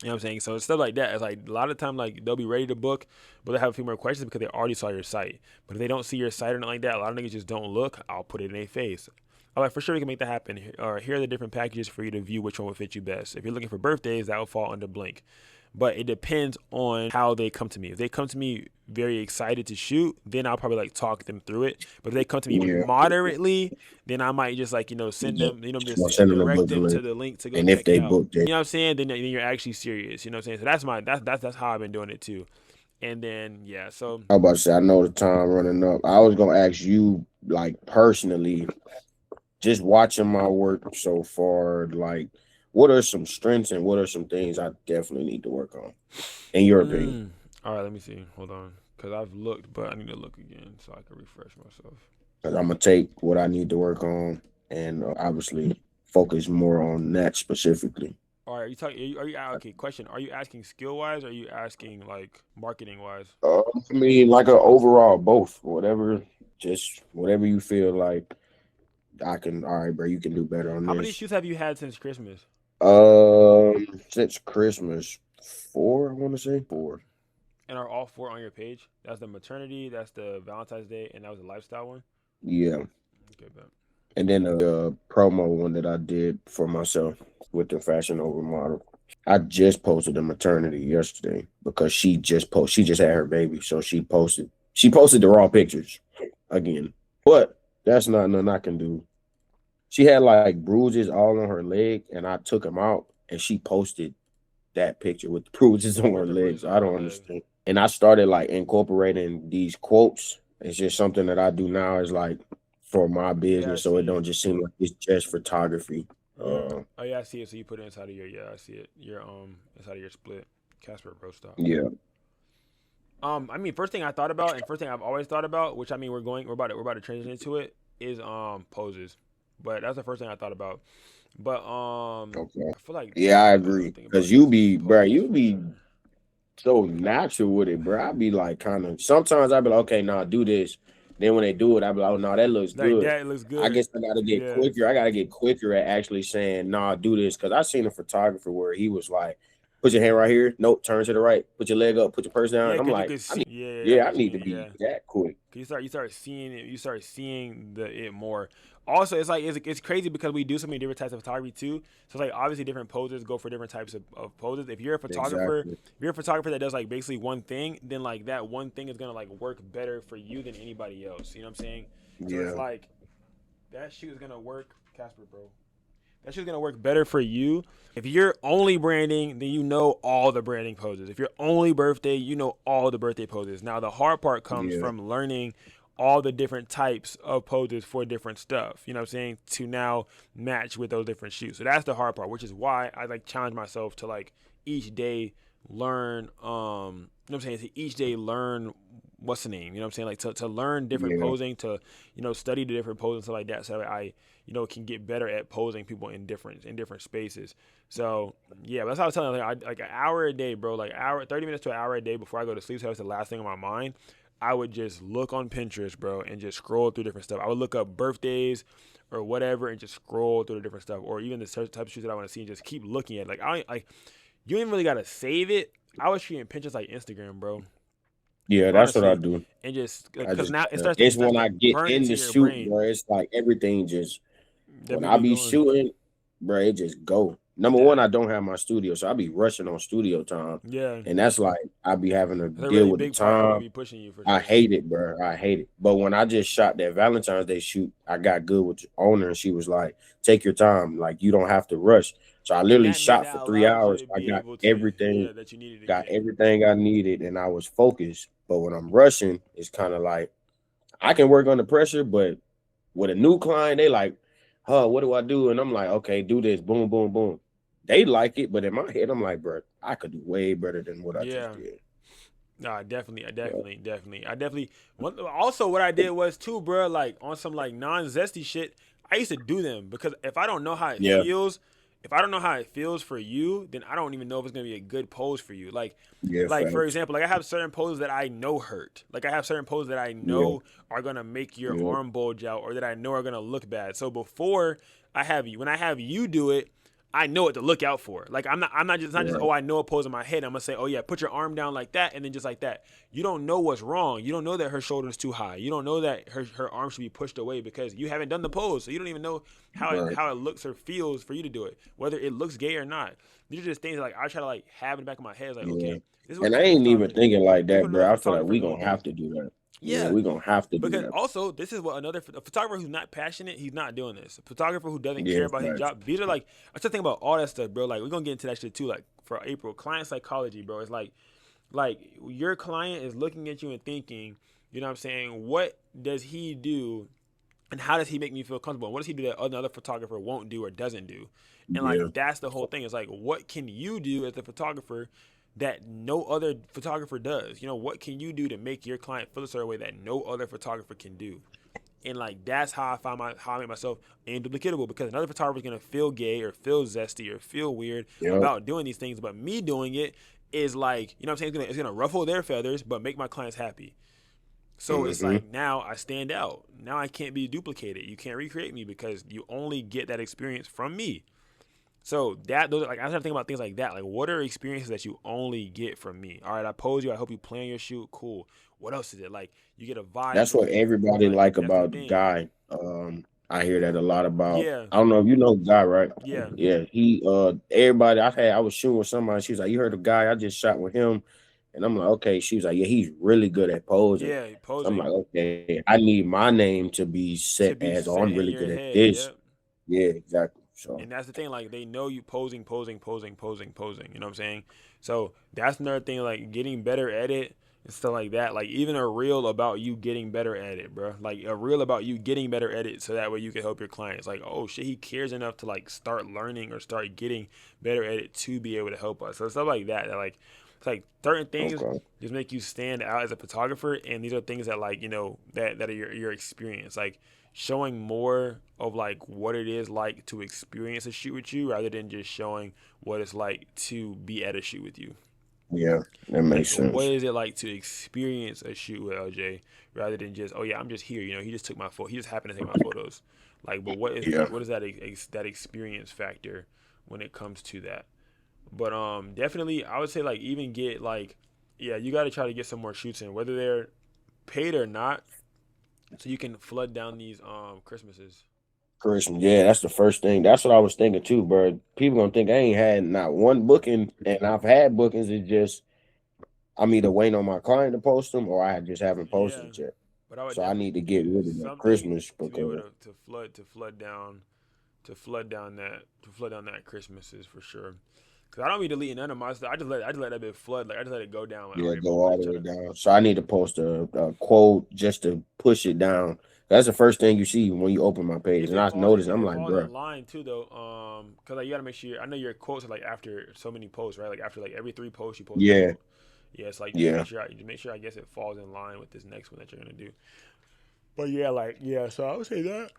You know what I'm saying? So stuff like that. It's like a lot of time, like they'll be ready to book, but they have a few more questions because they already saw your site. But if they don't see your site or nothing like that, a lot of niggas just don't look. I'll put it in their face. I'm like, for sure we can make that happen. Or here are the different packages for you to view which one will fit you best. If you're looking for birthdays, that will fall under blank. But it depends on how they come to me. If they come to me very excited to shoot, then I'll probably like talk them through it. But if they come to me Yeah. moderately, then I might just like send Just, them, I'll just send them the direct booking them to link. the link to go And if check it they out. book, they You know what I'm saying? Then you're actually serious. You know what I'm saying? So that's how I've been doing it too. And then yeah, so I about to say, I know the time running up. I was gonna ask you, like, personally, just watching my work so far, like, what are some strengths and what are some things I definitely need to work on, in your opinion? all right, let me see. Hold on, because I've looked, but I need to look again so I can refresh myself. 'Cause I'm gonna take what I need to work on and obviously focus more on that specifically. All right, are you talking? Are you okay? Question: Are you asking skill wise, or are you asking like marketing wise? I mean, like a overall both, whatever, just whatever you feel like I can. All right, bro, you can do better on How many this. shoots have you had since Christmas? Since Christmas, 4, I want to say 4. And are all 4 on your page? That's the maternity, that's the Valentine's Day, and that was the lifestyle one. Yeah, Okay, bet. and then a promo one that I did for myself with the fashion over model. I just posted a maternity yesterday because she just had her baby, so she posted the raw pictures again. But that's not nothing I can do. She had like bruises all on her leg, and I took them out, and she posted that picture with the bruises on her With the legs. bruises on I her don't leg. understand. And I started like incorporating these quotes. It's just something that I do now is like for my Yeah, I business, so it see. don't just seem like it's just photography. Oh yeah, I see it. So you put it inside of your I see it. Your inside of your split. Casper, bro, stop. Yeah, I mean, first thing I thought about, and first thing I've always thought about, which I mean, we're about to transition into it, is poses. But that's the first thing I thought about. But okay. I feel like Yeah, I I feel like I'm agree. thinking Cause about you using be, bro, poses you for be sure. so natural with it, bro. I be like kind of sometimes I be like, okay, nah, do this. Then when they do it, I be like, oh no, that looks Like good. that looks I good. guess I gotta get Yeah. quicker. I gotta get quicker at actually saying, nah, do this. Cause I seen a photographer where he was like, put your hand right here, nope, turn to the right, put your leg up, put your purse down. Yeah, And I'm cause you like, could I see. need, Yeah, I yeah, know I what you need to mean. be Yeah. that quick. You start seeing it. You start seeing it more. Also, it's like it's crazy because we do so many different types of photography too. So it's like obviously different poses go for different types of poses. Exactly. If you're a photographer that does like basically one thing, then like that one thing is gonna like work better for you than anybody else. You know what I'm saying? So it's Yeah. like that shoot is gonna work, Casper, bro. That shit's gonna work better for you. If you're only branding, then you know all the branding poses. If you're only birthday, you know all the birthday poses. Now the hard part comes Yeah. from learning all the different types of poses for different stuff. You know what I'm saying? To now match with those different shoots. So that's the hard part, which is why I like challenge myself to like each day learn you know what I'm saying, to each day learn what's the name, you know what I'm saying, like to learn different Yeah. posing, to study the different poses and stuff like that, so that I can get better at posing people in different spaces. So yeah, that's how I was telling you, like an hour a day, bro, like 30 minutes to an hour a day before I go to sleep. So that's the last thing on my mind. I would just look on Pinterest, bro, and just scroll through different stuff. I would look up birthdays or whatever and just scroll through the different stuff, or even the type of shoes that I want to see, and just keep looking at it. Like I don't, like you ain't really gotta save it. I was treating Pinterest like Instagram, bro, Yeah, that's what I honestly, do. and just I because just now it's it starts when to I get burn in into the your shoot, brain. bro. It's like everything just That when be I be going. shooting, bro, it just go. Number one, That I don't have my studio, so I be rushing on studio time, yeah, and that's like I be having to that's a deal really with the big part of what time. be pushing you for I sure. hate it, bro. I hate it. But when I just shot that Valentine's Day shoot, I got good with the owner, and she was like, "Take your time, like you don't have to rush." So I And literally shot that for three allows you hours. to I be got able to, everything, yeah, that you needed to got get. everything I needed, and I was focused. But when I'm rushing, it's kind of like I can work under pressure, but with a new client, they like, huh, what do I do? And I'm like, okay, do this, boom, boom, boom. They like it, but in my head, I'm like, bro, I could do way better than what I just Yeah. did. Nah, definitely, Yeah. I definitely. Also, what I did was too, bro. Like on some like non-zesty shit, I used to do them because if I don't know how it Yeah. feels, if I don't know how it feels for you, then I don't even know if it's gonna be a good pose for you. Yeah. Like for Facts. example, like I have certain poses that I know hurt. Like I have certain poses that I Yeah. know are gonna make your Yeah. arm bulge out, or that I know are gonna look bad. So before I have you, when I have you do it, I know what to look out for. Like I'm not just, it's not just, Right. oh, I know a pose in my head. I'm gonna say, oh yeah, put your arm down like that, and then just like that. You don't know what's wrong. You don't know that her shoulder's too high. You don't know that her arm should be pushed away because you haven't done the pose, so you don't even know Right. how it looks or feels for you to do it, whether it looks gay or not. These are just things like I try to like have in the back of my head. It's like, Yeah. okay, this is what And I another ain't even photographer, thinking like this is what that, another bro. I feel like photographer we will gonna do. have to do that. Yeah, Yeah, we gonna have to do because that. also this is what a photographer who's not passionate, he's not doing this. A photographer who doesn't care Yeah. about his Facts. job. These are like I just think about all that stuff, bro. Like we're gonna get into that shit too. Like for April, client psychology, bro. It's like your client is looking at you and thinking, you know what I'm saying, what does he do and how does he make me feel comfortable? And what does he do that another photographer won't do or doesn't do? And Yeah. like that's the whole thing. It's like what can you do as a photographer that no other photographer does? You know, what can you do to make your client feel a certain way that no other photographer can do? And like that's how I make myself induplicatable, because another photographer is gonna feel gay or feel zesty or feel weird Yep. about doing these things, but me doing it is like, you know what I'm saying, it's gonna ruffle their feathers but make my clients happy. So it's Mm-hmm. like now I stand out. Now I can't be duplicated. You can't recreate me because you only get that experience from me. So those are, like, I was trying to think about things like that. Like, what are experiences that you only get from me? All right, I pose you. I hope you plan your shoot. Cool. What else is it? Like, you get a vibe That's what from me. everybody Like, like that's the about thing. Guy. I hear that a lot about. Yeah, I don't know if you know Guy, right? yeah, Yeah, he everybody I was shooting with somebody. She was like, "You heard of Guy? I just shot with him," and I'm like, "Okay." She was like, "Yeah, he's really good at posing." yeah. So I'm like, Posing "Okay, I need my name to be to set be as, oh, set I'm in really your good at head. this." Yep. Yeah, exactly. So And that's the thing, like they know you posing, posing, posing, posing, posing. You know what I'm saying? So that's another thing, like getting better at it and stuff like that. Like even a reel about you getting better at it, bro. Like a reel about you getting better at it, so that way you can help your clients. Like, oh shit, he cares enough to like start learning or start getting better at it to be able to help us. So stuff like that. That like it's like certain things okay, just make you stand out as a photographer, and these are things that like that are your experience. Like showing more of like what it is like to experience a shoot with you rather than just showing what it's like to be at a shoot with you. yeah, that Like makes what sense. is it like to experience a shoot with LJ rather than just, oh yeah, I'm just here, he just took my photo, he just happened to take my photos. Like, but Yeah, what is that experience factor when it comes to that? But definitely I would say like even get like, yeah, you got to try to get some more shoots in, whether they're paid or not, so you can flood down these Christmases. Christmas. Yeah, that's the first thing. That's what I was thinking too, bro. People gonna think I ain't had not one booking, and I've had bookings. It's just I'm either waiting on my client to post them or I just haven't posted Yeah, it yet. but I would So I definitely need to get do rid of that something Christmas to be able because to flood down that Christmases for sure. Cause I don't be deleting none of my stuff. I just let that bit flood. Like I just let it go down. Like, yeah, okay, go boom. I all just the try way to. down. So I need to post a quote just to push it down. That's the first thing you see when you open my page, and I notice If I'm it like, falls bro, in line too though, cause like you gotta make sure. I know your quotes are like after so many posts, right? Like after like every 3 posts you post a yeah, quote. Yeah, it's like yeah, just make sure I guess it falls in line with this next one that you're gonna do. But yeah, like yeah. So I would say that.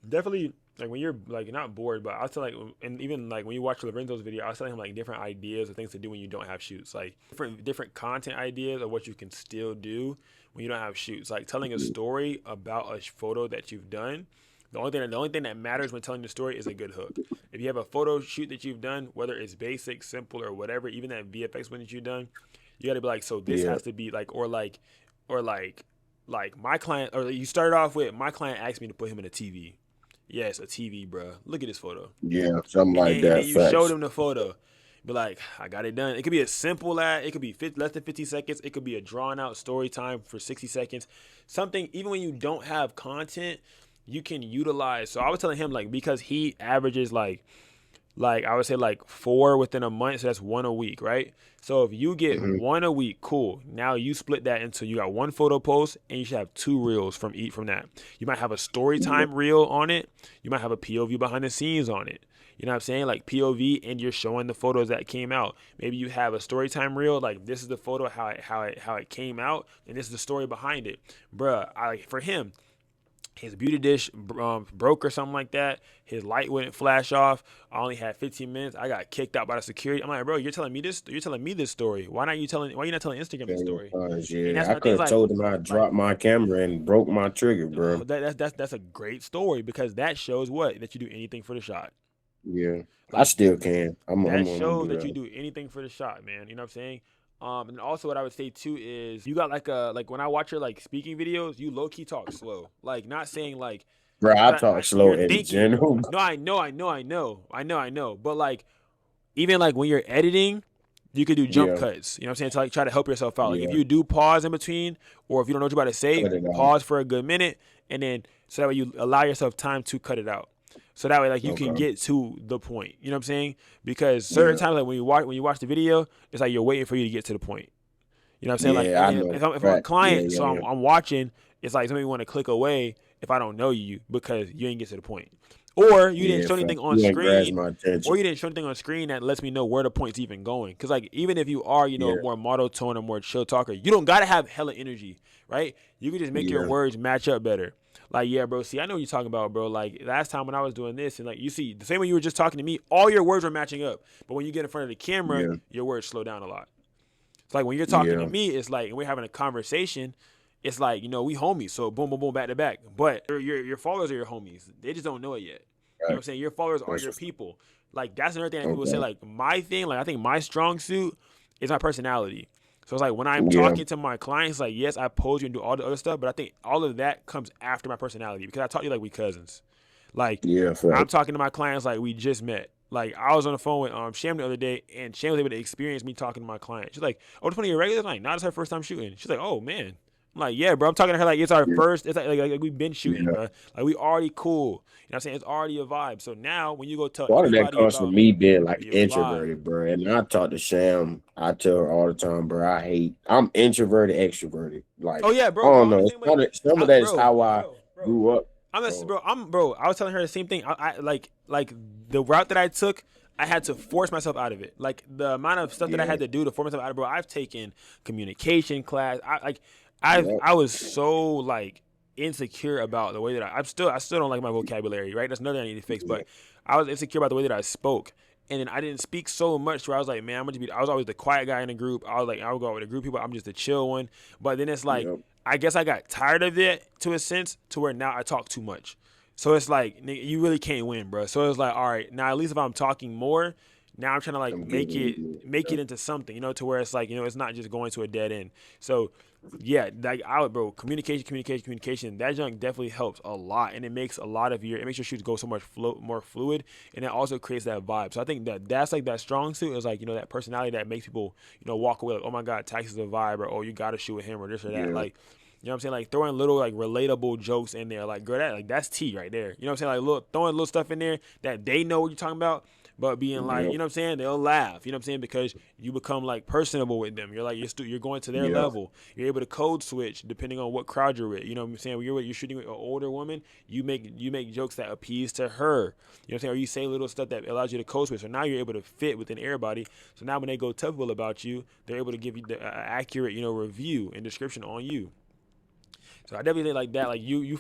Definitely, like when you're like not bored, but I'll tell like, and even like when you watch Lorenzo's video, I was telling him like different ideas of things to do when you don't have shoots, like different content ideas of what you can still do when you don't have shoots, like telling a story about a photo that you've done. The only thing that matters when telling the story is a good hook. If you have a photo shoot that you've done, whether it's basic, simple, or whatever, even that VFX one that you've done, you got to be like, so this yeah, has to be like, or like my client, or you started off with my client asked me to put him in a TV. Yes, a TV, bro. Look at this photo. yeah, something like And then that. you show Facts. them the photo. Be like, I got it done. It could be a simple ad. It could be less than 50 seconds. It could be a drawn out story time for 60 seconds. Something, even when you don't have content, you can utilize. So I was telling him, like, because he averages like I would say like 4 within a month, so that's 1 a week, right? So if you get Hmm. 1 a week, cool. Now you split that into, you got 1 photo post and you should have 2 reels from that. You might have a story Yeah, time reel on it. You might have a POV behind the scenes on it. You know what I'm saying? Like POV, and you're showing the photos that came out. Maybe you have a story time reel, like this is the photo how it came out, and this is the story behind it, bruh. For him, his beauty dish broke or something like that. His light wouldn't flash off. I only had 15 minutes. I got kicked out by the security. I'm like, bro, you're telling me this. You're telling me this story. Why you not telling Instagram this story? And yeah. that's I my could thing. have told him I Like dropped my camera and broke my trigger, bro. that's a great story, because that shows what, that you do anything for the shot. Yeah, I Like still can. I'm that gonna shows do that you that. do anything for the shot, man. You know what I'm saying? And also what I would say too is you got like when I watch your like speaking videos, you low key talk slow. Like not saying like, Bro, I because talk slow you're in thinking. general. No, I know. But like even like when you're editing, you could do jump Yeah, cuts. You know what I'm saying? To like try to help yourself out. Like if yeah. you do pause in between, or if you don't know what you're about to say, Cut it out. pause for a good minute, and then so that way you allow yourself time to cut it out. So that way, like you can Okay. get to the point. You know what I'm saying? Because certain Yeah, times, like when you watch the video, it's like you're waiting for you to get to the point. You know what I'm saying? Like, yeah. I and know. if I'm a Right. Yeah, client, yeah, so yeah. I'm watching, it's like somebody want to click away if I don't know you because you ain't get to the point. or you didn't Yeah, show fuck, anything on you ain't grasp screen, my or attention. you didn't show anything on screen that lets me know where the point's even going. Because like even if you are, a Yeah, more monotone or more chill talker, you don't gotta have hella energy, right? You can just make your yeah, words match up better. Like, yeah, bro. See, I know what you're talking about, bro. Like last time when I was doing this, and like you see, the same way you were just talking to me, all your words were matching up. But when you get in front of the camera, yeah, your words slow down a lot. It's like when you're talking to yeah. me, it's like and we're having a conversation. It's like we homies, so boom, boom, boom, back to back. But your followers are your homies. They just don't know it yet. You know what Right. I'm saying? Your followers are That's your what's people. Like that's another thing that people say. okay. Like my thing, like I think my strong suit is my personality. So it's like when I'm Yeah, talking to my clients, like yes, I pose you and do all the other stuff, but I think all of that comes after my personality because I talk to you like we cousins. Like yeah, I'm fact. talking to my clients like we just met. Like I was on the phone with Sham the other day, and Sham was able to experience me talking to my client. She's like, "Oh, this one of your regulars?" I'm like, "Not, it's her first time shooting." She's like, "Oh man." I'm like, "Yeah, bro." I'm talking to her like it's our Yeah, first. It's like we've been shooting, yeah. bro. Like we already cool. You know what I'm saying? It's already a vibe. So now when you go tell Part of that anybody comes from about me being like your vibe, introverted, bro. And I talk to Sham. I tell her all the time, bro. I'm introverted, extroverted. Like oh yeah, I bro, don't I'm the know. same way. Some of that is Bro, how I grew up. So bro. I was telling her the same thing. I like the route that I took. I had to force myself out of it. Like the amount of stuff that I yeah, had to do to force myself out of it, bro. I've taken communication class. yeah, I was so like insecure about the way that I still don't like my vocabulary. Right, that's another thing I need to fix. yeah, But I was insecure about the way that I spoke. And then I didn't speak so much where I was like, man, I'm gonna be. I was always the quiet guy in the group. I was like, I would go out with a group of people. I'm just the chill one. But then it's like, yeah, I guess I got tired of it to a sense to where now I talk too much. So it's like, nigga, you really can't win, bro. So it's like, all right, now at least if I'm talking more, now I'm trying to like I'm make giving it you. make it into something, to where it's like, it's not just going to a dead end. So yeah, like bro, communication. That junk definitely helps a lot, and it makes it makes your shoots go so much more fluid, and it also creates that vibe. So I think that's like that strong suit is like that personality that makes people walk away like, oh my god, Tax is a vibe, or oh you got to shoot with him or this or that. Yeah, Like you know what I'm saying? Like throwing little like relatable jokes in there, like girl, that's tea right there. You know what I'm saying? Like throwing little stuff in there that they know what you're talking about, but being like, yeah, you know what I'm saying? They'll laugh. You know what I'm saying? Because you become like personable with them. You're like you're going to their yeah, level. You're able to code switch depending on what crowd you're with. You know what I'm saying? When you're shooting with an older woman, you make jokes that appease to her. You know what I'm saying? Or you say little stuff that allows you to code switch. So now you're able to fit within everybody. So now when they go tell people about you, they're able to give you the accurate review and description on you. So I definitely think like that. Like you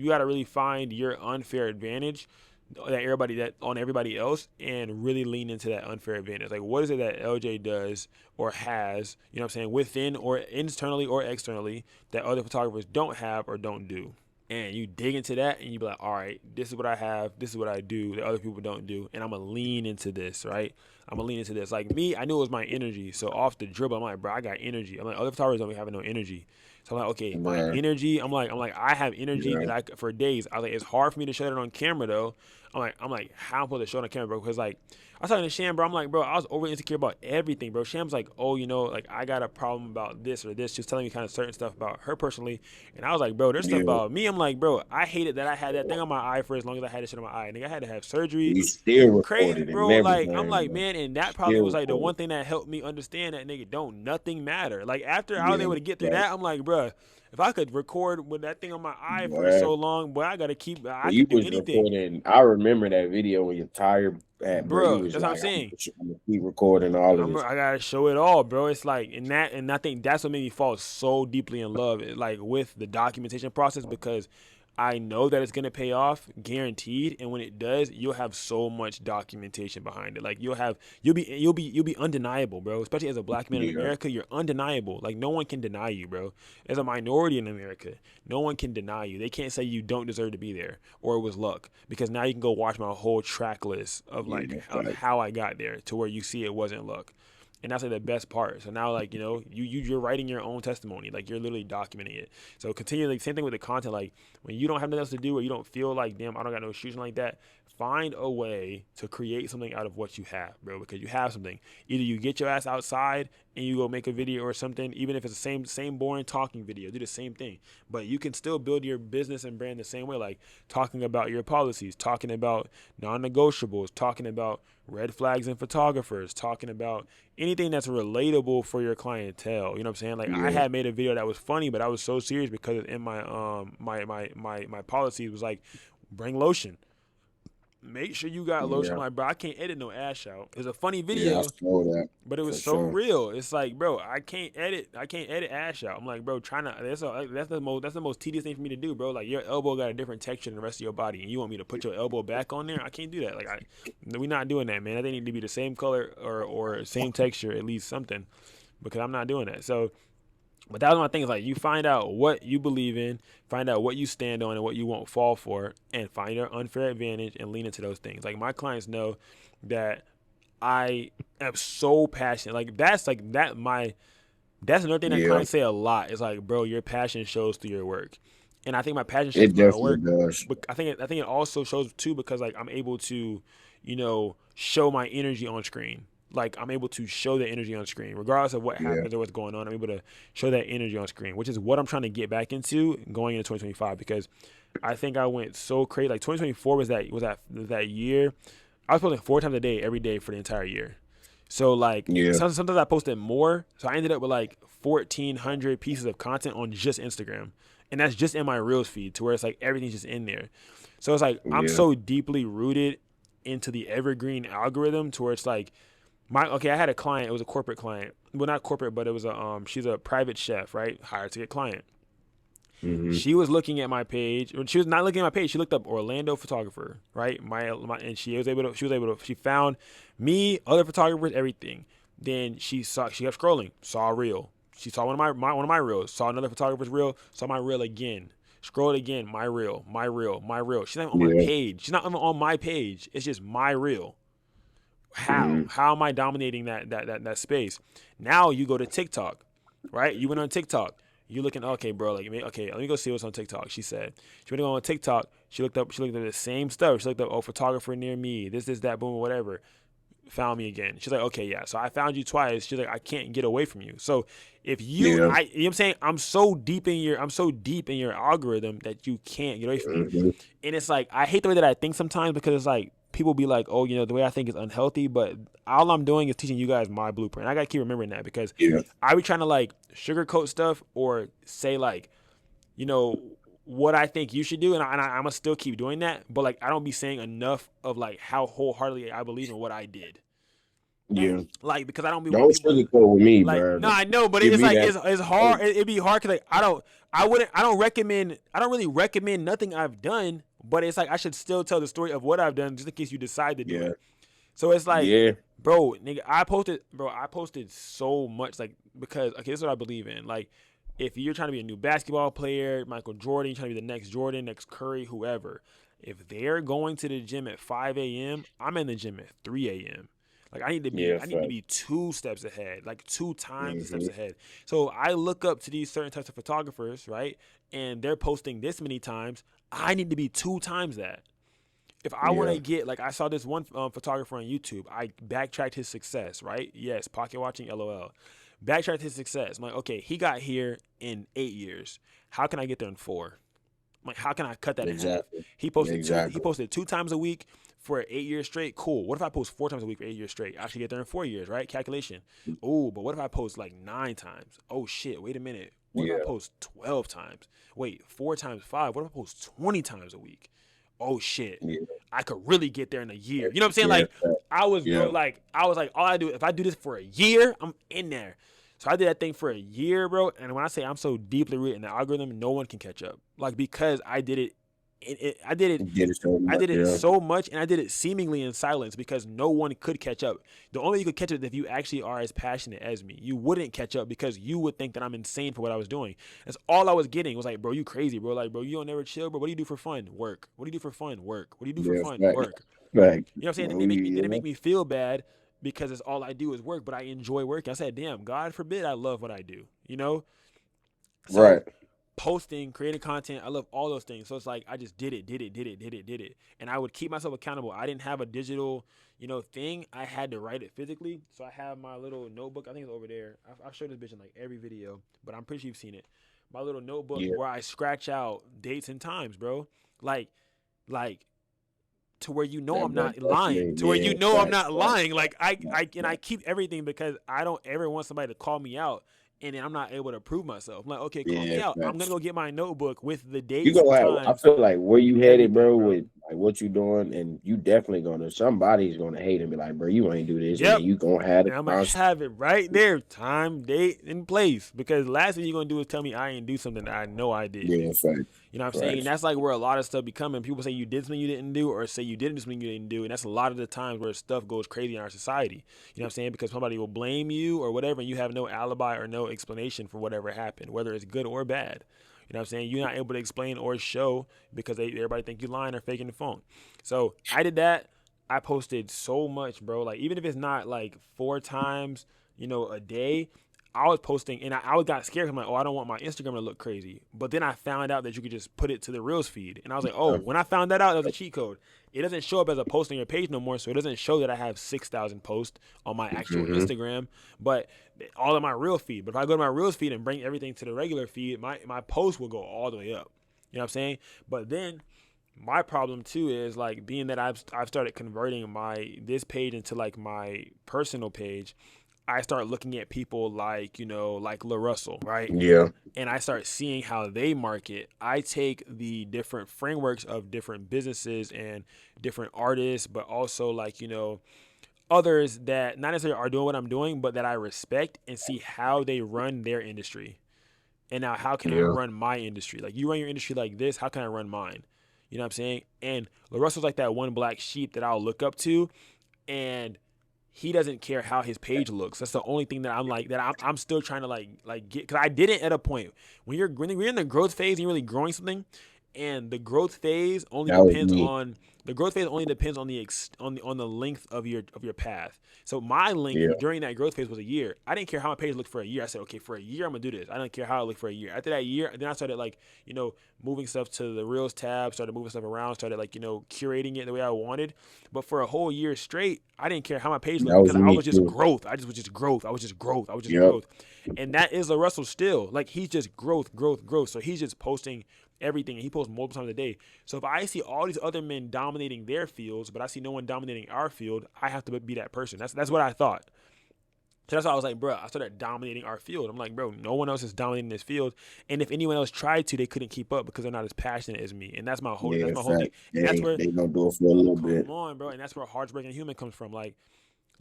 got to really find your unfair advantage that on everybody else and really lean into that unfair advantage. Like what is it that LJ does or has, what I'm saying, within or internally or externally that other photographers don't have or don't do. And you dig into that and you be like, all right, this is what I have, this is what I do that other people don't do, and I'm gonna lean into this, right? I'm gonna lean into this. Like me, I knew it was my energy. So off the dribble, I'm like, bro, I got energy. I'm like, other photographers don't be having no energy. So I'm like, okay, my right, energy. I'm like, I have energy yeah. that for days. I was like, it's hard for me to show it on camera though. I'm like, how am I supposed to show it on camera, bro? Because like, I was talking to Sham, bro. I'm like, bro, I was over insecure about everything, bro. Sham's like, oh, like I got a problem about this or this. She was telling me kind of certain stuff about her personally, and I was like, bro, there's stuff Yeah. about me. I'm like, bro, I hated that I had that thing on my eye for as long as I had this shit on my eye. Nigga, I had to have surgery. You still Crazy, recorded and bro. Like, I'm everything, like, bro. man, and that probably Still was like the recorded. one thing that helped me understand that nigga don't nothing matter. Like after I was Yeah, able to get through right. that, I'm like, bro, if I could record with that thing on my eye for Boy, so long, boy, I you could do was anything. recording. I remember that video when your tire at, bro. You Bro, was that's what I'm like, saying. I'm gonna keep recording all of this. I gotta show it all, bro. It's like and I think that's what made me fall so deeply in love, like with the documentation process because I know that it's gonna pay off, guaranteed. And when it does, you'll have so much documentation behind it. Like you'll be undeniable, bro. Especially as a black man in Yeah, America, you're undeniable. Like no one can deny you, bro. As a minority in America, no one can deny you. They can't say you don't deserve to be there or it was luck because now you can go watch my whole track list of yeah, like that's of right. how I got there to where you see it wasn't luck. And that's like the best part. So now, like you're writing your own testimony, like you're literally documenting it. So continually, same thing with the content. Like when you don't have nothing else to do, or you don't feel like, damn, I don't got no shooting like that. Find a way to create something out of what you have, bro. Because you have something. Either you get your ass outside and you go make a video or something, even if it's the same boring talking video, do the same thing. But you can still build your business and brand the same way, like talking about your policies, talking about non-negotiables, talking about red flags and photographers, talking about anything that's relatable for your clientele. You know what I'm saying? Like I Yeah, had made a video that was funny, but I was so serious because in my my policies was like bring lotion. make sure you got lotion. I'm like, bro, I can't edit no ass out. It was a funny Yeah, I video, saw that but it for was so sure. real. It's like, bro, I can't edit ash out. I'm like, bro, that's the most tedious thing for me to do, bro. Like, your elbow got a different texture than the rest of your body, and you want me to put your elbow back on there? I can't do that. Like, we're not doing that, man. They need to be the same color or same texture, at least something, because I'm not doing that. So, but that was my thing. Is like, you find out what you believe in, find out what you stand on and what you won't fall for, and find your unfair advantage and lean into those things. Like, my clients know that I am so passionate. That's another thing that Yeah, clients say a lot. It's like, bro, your passion shows through your work, and I think my passion shows it through my definitely work. does. But I think it also shows too because like I'm able to, show my energy on screen. Like, I'm able to show the energy on screen, regardless of what Yeah, happens or what's going on. I'm able to show that energy on screen, which is what I'm trying to get back into going into 2025. Because I think I went so crazy. Like, 2024 was that year. I was posting 4 times a day, every day for the entire year. So like yeah, sometimes I posted more. So I ended up with like 1,400 pieces of content on just Instagram, and that's just in my Reels feed, to where it's like everything's just in there. So it's like I'm yeah, so deeply rooted into the evergreen algorithm, to where it's like I had a client. It was a corporate client. Well, not corporate, but it was she's a private chef, right? Hired to get client. hmm, She was looking at my page. She was not looking at my page. She looked up Orlando photographer, right? And she found me, other photographers, everything. Then she kept scrolling, saw a reel. She saw one of my reels, saw another photographer's reel, saw my reel again. Scrolled again, my reel, my reel, my reel. She's not on my yeah, page. She's not even on my page. It's just my reel. How? hmm, How am I dominating that space? Now you go to TikTok, right? You went on TikTok. You looking, okay, bro? Like, okay, let me go see what's on TikTok. She said she went to go on TikTok. She looked up the same stuff. She looked up, photographer near me. This, that, boom, whatever. Found me again. She's like, okay, yeah. So I found you twice. She's like, I can't get away from you. So if you, yeah, you know what I'm saying, I'm so deep in your algorithm that you can't get away from me. hmm, And it's like, I hate the way that I think sometimes, because it's like people be like, oh, the way I think is unhealthy, but all I'm doing is teaching you guys my blueprint. I gotta keep remembering that, because yeah, I be trying to like sugarcoat stuff or say like, you know, what I think you should do, and I'm gonna still keep doing that. But like, I don't be saying enough of like how wholeheartedly I believe in what I did. yeah. Like, because I don't be want Don't people sugarcoat with me, like, bro. no, I know, but Give it's me like that. it's hard. It'd be hard because like I don't really recommend nothing I've done, but it's like I should still tell the story of what I've done just in case you decide to do Yeah, it. So it's like, yeah, bro, nigga, I posted so much, like, because okay, this is what I believe in. Like, if you're trying to be a new basketball player, Michael Jordan, you're trying to be the next Jordan, next Curry, whoever, if they're going to the gym at 5 a.m., I'm in the gym at 3 a.m. Like, yeah. I need to Fact. be 2 steps ahead, like 2 times the steps Hmm. ahead. So I look up to these certain types of photographers, right? And they're posting this many times. I need to be 2 times that. If I want Yeah, to get, like, I saw this one photographer on YouTube. I backtracked his success, right? Yes, pocket watching, LOL. Backtracked his success. I'm like, okay, he got here in 8 years. How can I get there in 4? I'm like, how can I cut that in half? exactly, He posted two. He exactly. posted 2 times a week for 8 years straight. Cool. What if I post 4 times a week for 8 years straight? I should get there in 4 years, right? Calculation. Oh, but what if I post like 9 times? Oh shit. Wait a minute. What if I Yeah, post 12 times? Wait, 4 times 5. What if I post 20 times a week? Oh shit. yeah, I could really get there in a year. You know what I'm saying? yeah, Like, I was, bro, yeah, like, all I do, if I do this for a year, I'm in there. So I did that thing for a year, bro. And when I say I'm so deeply rooted in the algorithm, no one can catch up. Like, because I did it, I did it get it so I much. did it Yeah, so much, and I did it seemingly in silence, because no one could catch up. The only way you could catch up is if you actually are as passionate as me. You wouldn't catch up because you would think that I'm insane for what I was doing. That's all I was getting was like, bro, you crazy, bro. Like, bro, you don't never chill, bro. What do you do for fun? Work. What do you do for fun? Work. What do you do for yeah, fun? fact, Work. fact. You know what I'm saying? And Oh they yeah, make me feel bad because it's all I do is work, but I enjoy working. I said, damn, God forbid I love what I do. You know? right. So posting, creating content, I love all those things. So it's like I just did it. And I would keep myself accountable. I didn't have a digital, thing. I had to write it physically. So I have my little notebook. I think it's over there. I've showed this bitch in like every video, but I'm pretty sure you've seen it. My little notebook Yeah, where I scratch out dates and times, bro. Like to where I'm that not lying. definitely, To where yeah, I'm fact, not fact, lying. Like I keep everything because I don't ever want somebody to call me out and then I'm not able to prove myself. I'm like, okay, call me yeah, out. I'm gonna facts. go get my notebook with the You dates gonna and have. I times feel like where you and headed, everything, bro, bro. with like what you doing, and you definitely somebody's gonna hate and be like, bro, you ain't do this, and then Yep. you gonna have the And I'm gonna constant. have it right there, time, date, and place. Because last thing you're gonna do is tell me I ain't do something that I know I didn't Yeah, do. fact, You know what I'm saying? And facts. that's like where a lot of stuff be coming. People say you did something you didn't do, or say you didn't do something you didn't do. And that's a lot of the times where stuff goes crazy in our society. You know what I'm saying? Because somebody will blame you or whatever, and you have no alibi or no explanation for whatever happened, whether it's good or bad. You know what I'm saying? You're not able to explain or show because everybody think you lying or faking the phone. So I did that. I posted so much, bro. Like even if it's not like 4 times, a day, I was posting, and I got scared. I'm like, oh, I don't want my Instagram to look crazy. But then I found out that you could just put it to the Reels feed, and I was like, oh, Yeah. when I found that out, that was a cheat code. It doesn't show up as a post on your page no more, so it doesn't show that I have 6,000 posts on my actual Hmm. Instagram, but all of my Reel feed. But if I go to my Reels feed and bring everything to the regular feed, my post will go all the way up. You know what I'm saying? But then my problem too is like being that I've started converting this page into like my personal page. I start looking at people like, like La Russell, right? Yeah. And I start seeing how they market. I take the different frameworks of different businesses and different artists, but also like, others that not necessarily are doing what I'm doing, but that I respect and see how they run their industry. And now how can I Yeah. run my industry? Like you run your industry like this, how can I run mine? You know what I'm saying? And La Russell's like that one black sheep that I'll look up to, and he doesn't care how his page looks. That's the only thing that I'm like that I'm still trying to like get, because I didn't at a point when you're in the growth phase and you're really growing something, and That was me. the growth phase only depends on on the length of your path. So my length Yeah. during that growth phase was a year. I didn't care how my page looked for a year. I said, okay, for a year I'm gonna do this. I didn't care how it looked for a year. After that year, then I started like moving stuff to the Reels tab, started moving stuff around, started like curating it the way I wanted. But for a whole year straight, I didn't care how my page looked That was because I me was just too. growth. I just was just growth. I was just growth. I was just Yep. growth. And that is a Russell still. Like he's just growth, growth, growth. So he's just posting everything, and he posts multiple times a day. So if I see all these other men dominating their fields, but I see no one dominating our field, I have to be that person. That's what I thought. So that's why I was like, bro, I started dominating our field. I'm like, bro, no one else is dominating this field. And if anyone else tried to, they couldn't keep up because they're not as passionate as me. And Yeah, that's my whole thing. fact. And that's They where, they gonna do it for a little come bit. on, bro. And that's where Heartbreaking Human comes from. Like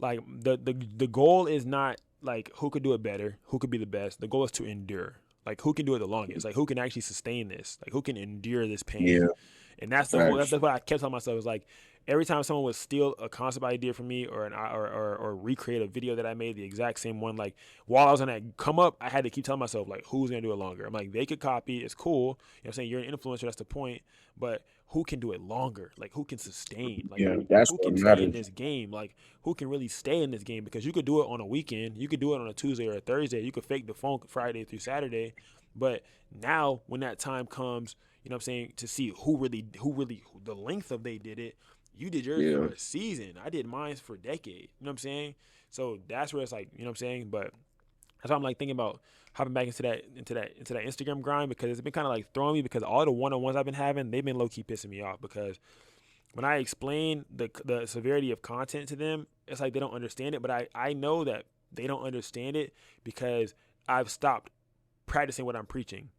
the goal is not like who could do it better, who could be the best. The goal is to endure. Like who can do it the longest? Like who can actually sustain this? Like who can endure this pain? Yeah, And that's the whole. facts. That's what I kept telling myself. Is like every time someone would steal a concept idea from me or recreate a video that I made, the exact same one. Like while I was on that come up, I had to keep telling myself like, who's gonna do it longer? I'm like, they could copy. It's cool. You know what I'm saying? You're an influencer. That's the point. But who can do it longer? Like who can sustain? Like Yeah, that's who what can stay in matters. this game? Like who can really stay in this game? Because you could do it on a weekend. You could do it on a Tuesday or a Thursday. You could fake the phone Friday through Saturday. But now when that time comes, you know what I'm saying, to see who the length of they did it. You did yours for Yeah, a season. I did mine for a decade. You know what I'm saying? So that's where it's like, you know what I'm saying? But that's why I'm like thinking about hopping back into that Instagram grind, because it's been kind of like throwing me, because all the one-on-ones I've been having, they've been low key pissing me off, because when I explain the severity of content to them, it's like they don't understand it. But I know that they don't understand it because I've stopped practicing what I'm preaching.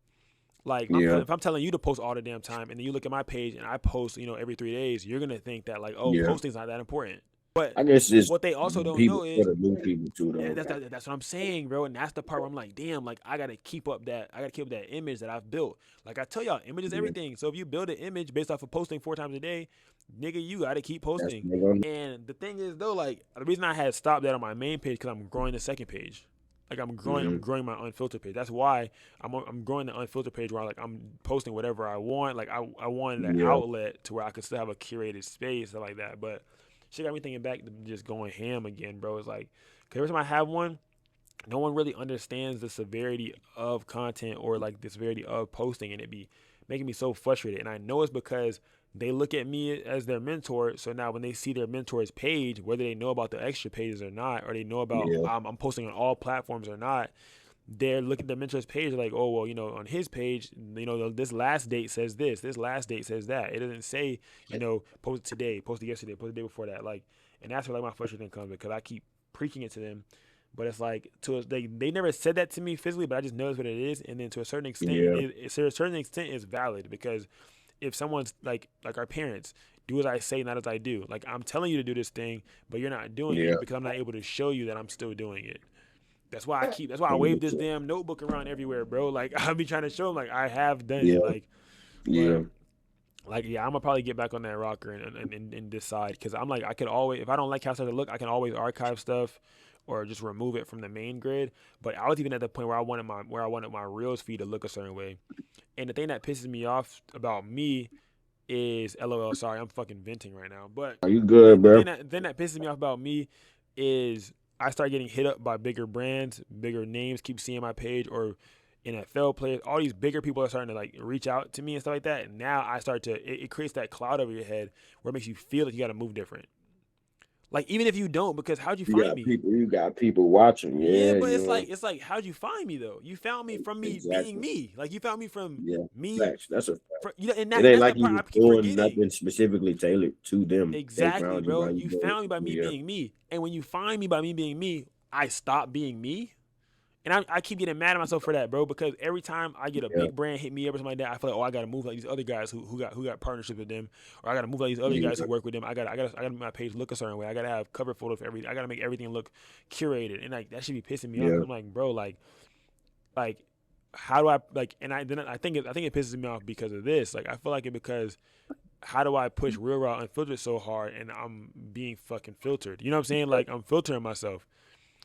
Like yeah, if I'm telling you to post all the damn time, and then you look at my page and I post, every 3 days, you're gonna think that like, oh, yeah. posting's not that important. But I guess it's what they also don't people know for is the new people too, yeah, though. that's what I'm saying, bro. And that's the part where I'm like, damn, like I gotta keep up that image that I've built. Like I tell y'all, image is Yeah, everything. So if you build an image based off of posting 4 times a day, nigga, you gotta keep that's posting. what they're gonna. And the thing is though, like the reason I had stopped that on my main page because I'm growing the second page. Like I'm Mhm. growing my unfiltered page. That's why I'm growing the unfiltered page where like I'm posting whatever I want. Like I wanted an Yeah, outlet to where I could still have a curated space, stuff like that. But shit got me thinking back to just going ham again, bro. It's like, 'cause every time I have one, no one really understands the severity of content or like the severity of posting, and it be making me so frustrated. And I know it's because they look at me as their mentor. So now when they see their mentor's page, whether they know about the extra pages or not, or they know about yeah, I'm posting on all platforms or not, they're looking at their mentor's page like, oh well, on his page, this last date says this last date says that. It doesn't say, post today, post it yesterday, post the day before that. Like, and that's where like my frustration comes, because I keep preaching it to them, but it's like they never said that to me physically, but I just notice what it is, and then to a certain extent, yeah, to a certain extent, it's valid, because if someone's like our parents, do as I say, not as I do. Like I'm telling you to do this thing, but you're not doing Yeah. it because I'm not able to show you that I'm still doing it. That's why I wave this 100%. damn notebook around everywhere, bro. Like I'll be trying to show them like I have done it. Yeah. But Yeah. yeah, I'm gonna probably get back on that rocker and decide because I'm like I could always if I don't like how stuff look, I can always archive stuff or just remove it from the main grid. But I was even at the point where I wanted my reels feed to look a certain way. And the thing that pisses me off about me is LOL. Sorry, I'm fucking venting right now. But Are you good, bro? the thing that pisses me off about me is I start getting hit up by bigger brands, bigger names, keep seeing my page or NFL players, all these bigger people are starting to like reach out to me and stuff like that. And now I start to it creates that cloud over your head where it makes you feel like you got to move different. Like even if you don't, because how'd you find me? You got people watching. Yeah, Yeah, but you know. it's like how'd you find me though? You found me from me being Exactly. me. Like you found me from Yeah. me. Facts. That's a You know, It and ain't that's the like you part was I keep doing forgetting. nothing specifically tailored to them. They Exactly, found you bro. by you You doing found me by me yeah. being me, and when you find me by me being me, I stop being me. And I keep getting mad at myself for that, bro, because every time I get a Yeah. big brand hit me up or something like that, I feel like, oh, I gotta move like these other guys who got partnerships with them, or I gotta move like these other guys Yeah. who work with them. I gotta make my page look a certain way. I gotta have cover photos for everything. I gotta make everything look curated, and like that should be pissing me off Yeah. because I'm like, bro, like how do I like? And I think it pisses me off because of this. Like I feel like it because how do I push real raw unfiltered so hard and I'm being fucking filtered? You know what I'm saying? Like I'm filtering myself.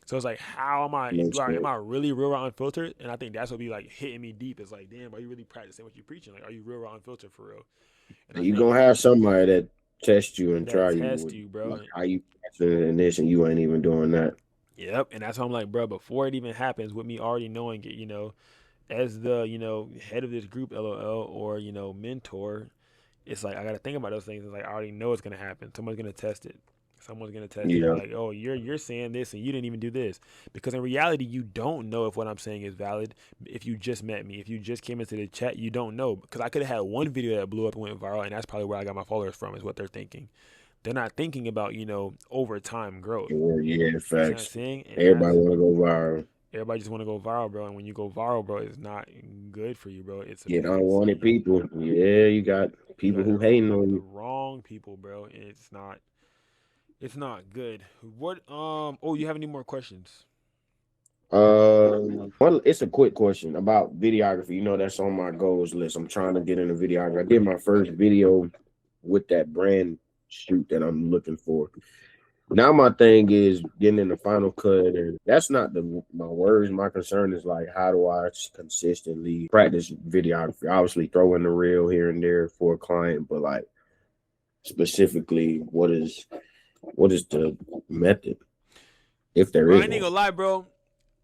So it's like, how am I? Makes Am sense. I really real raw unfiltered? And I think that's what be like hitting me deep. It's like, damn, are you really practicing what you're preaching? Like, are you real raw unfiltered for real? And I And you think gonna have somebody that test you and that try you test with you, bro. like how you and this and you ain't even doing that. Yep. And that's why I'm like, bro, before it even happens, with me already knowing it, as the head of this group, LOL, or mentor, it's like I got to think about those things. It's like I already know it's gonna happen. Someone's gonna test it. Someone's gonna test it and be Yeah. like, "Oh, you're saying this and you didn't even do this," because in reality, you don't know if what I'm saying is valid. If you just met me, if you just came into the chat, you don't know because I could have had one video that blew up and went viral, and that's probably where I got my followers from. Is what they're thinking. They're not thinking about over time growth. Yeah, You see what I'm facts. saying? And Everybody that's wanna go viral. everybody just want to go viral, bro. And when you go viral, bro, it's not good for you, bro. It's a Get bad unwanted scene. people. Yeah, you got You people got who hating on the you. wrong people, bro. And it's not good. What oh, you have any more questions? Well, it's a quick question about videography. You know, that's on my goals list. I'm trying to get into videography. I did my first video with that brand shoot that I'm looking for. Now my thing is getting in the final cut, and that's not my worries. My concern is like, how do I consistently practice videography? Obviously, throw in the reel here and there for a client, but like specifically, what is the method if there Bro, I is ain't one? gonna lie, bro.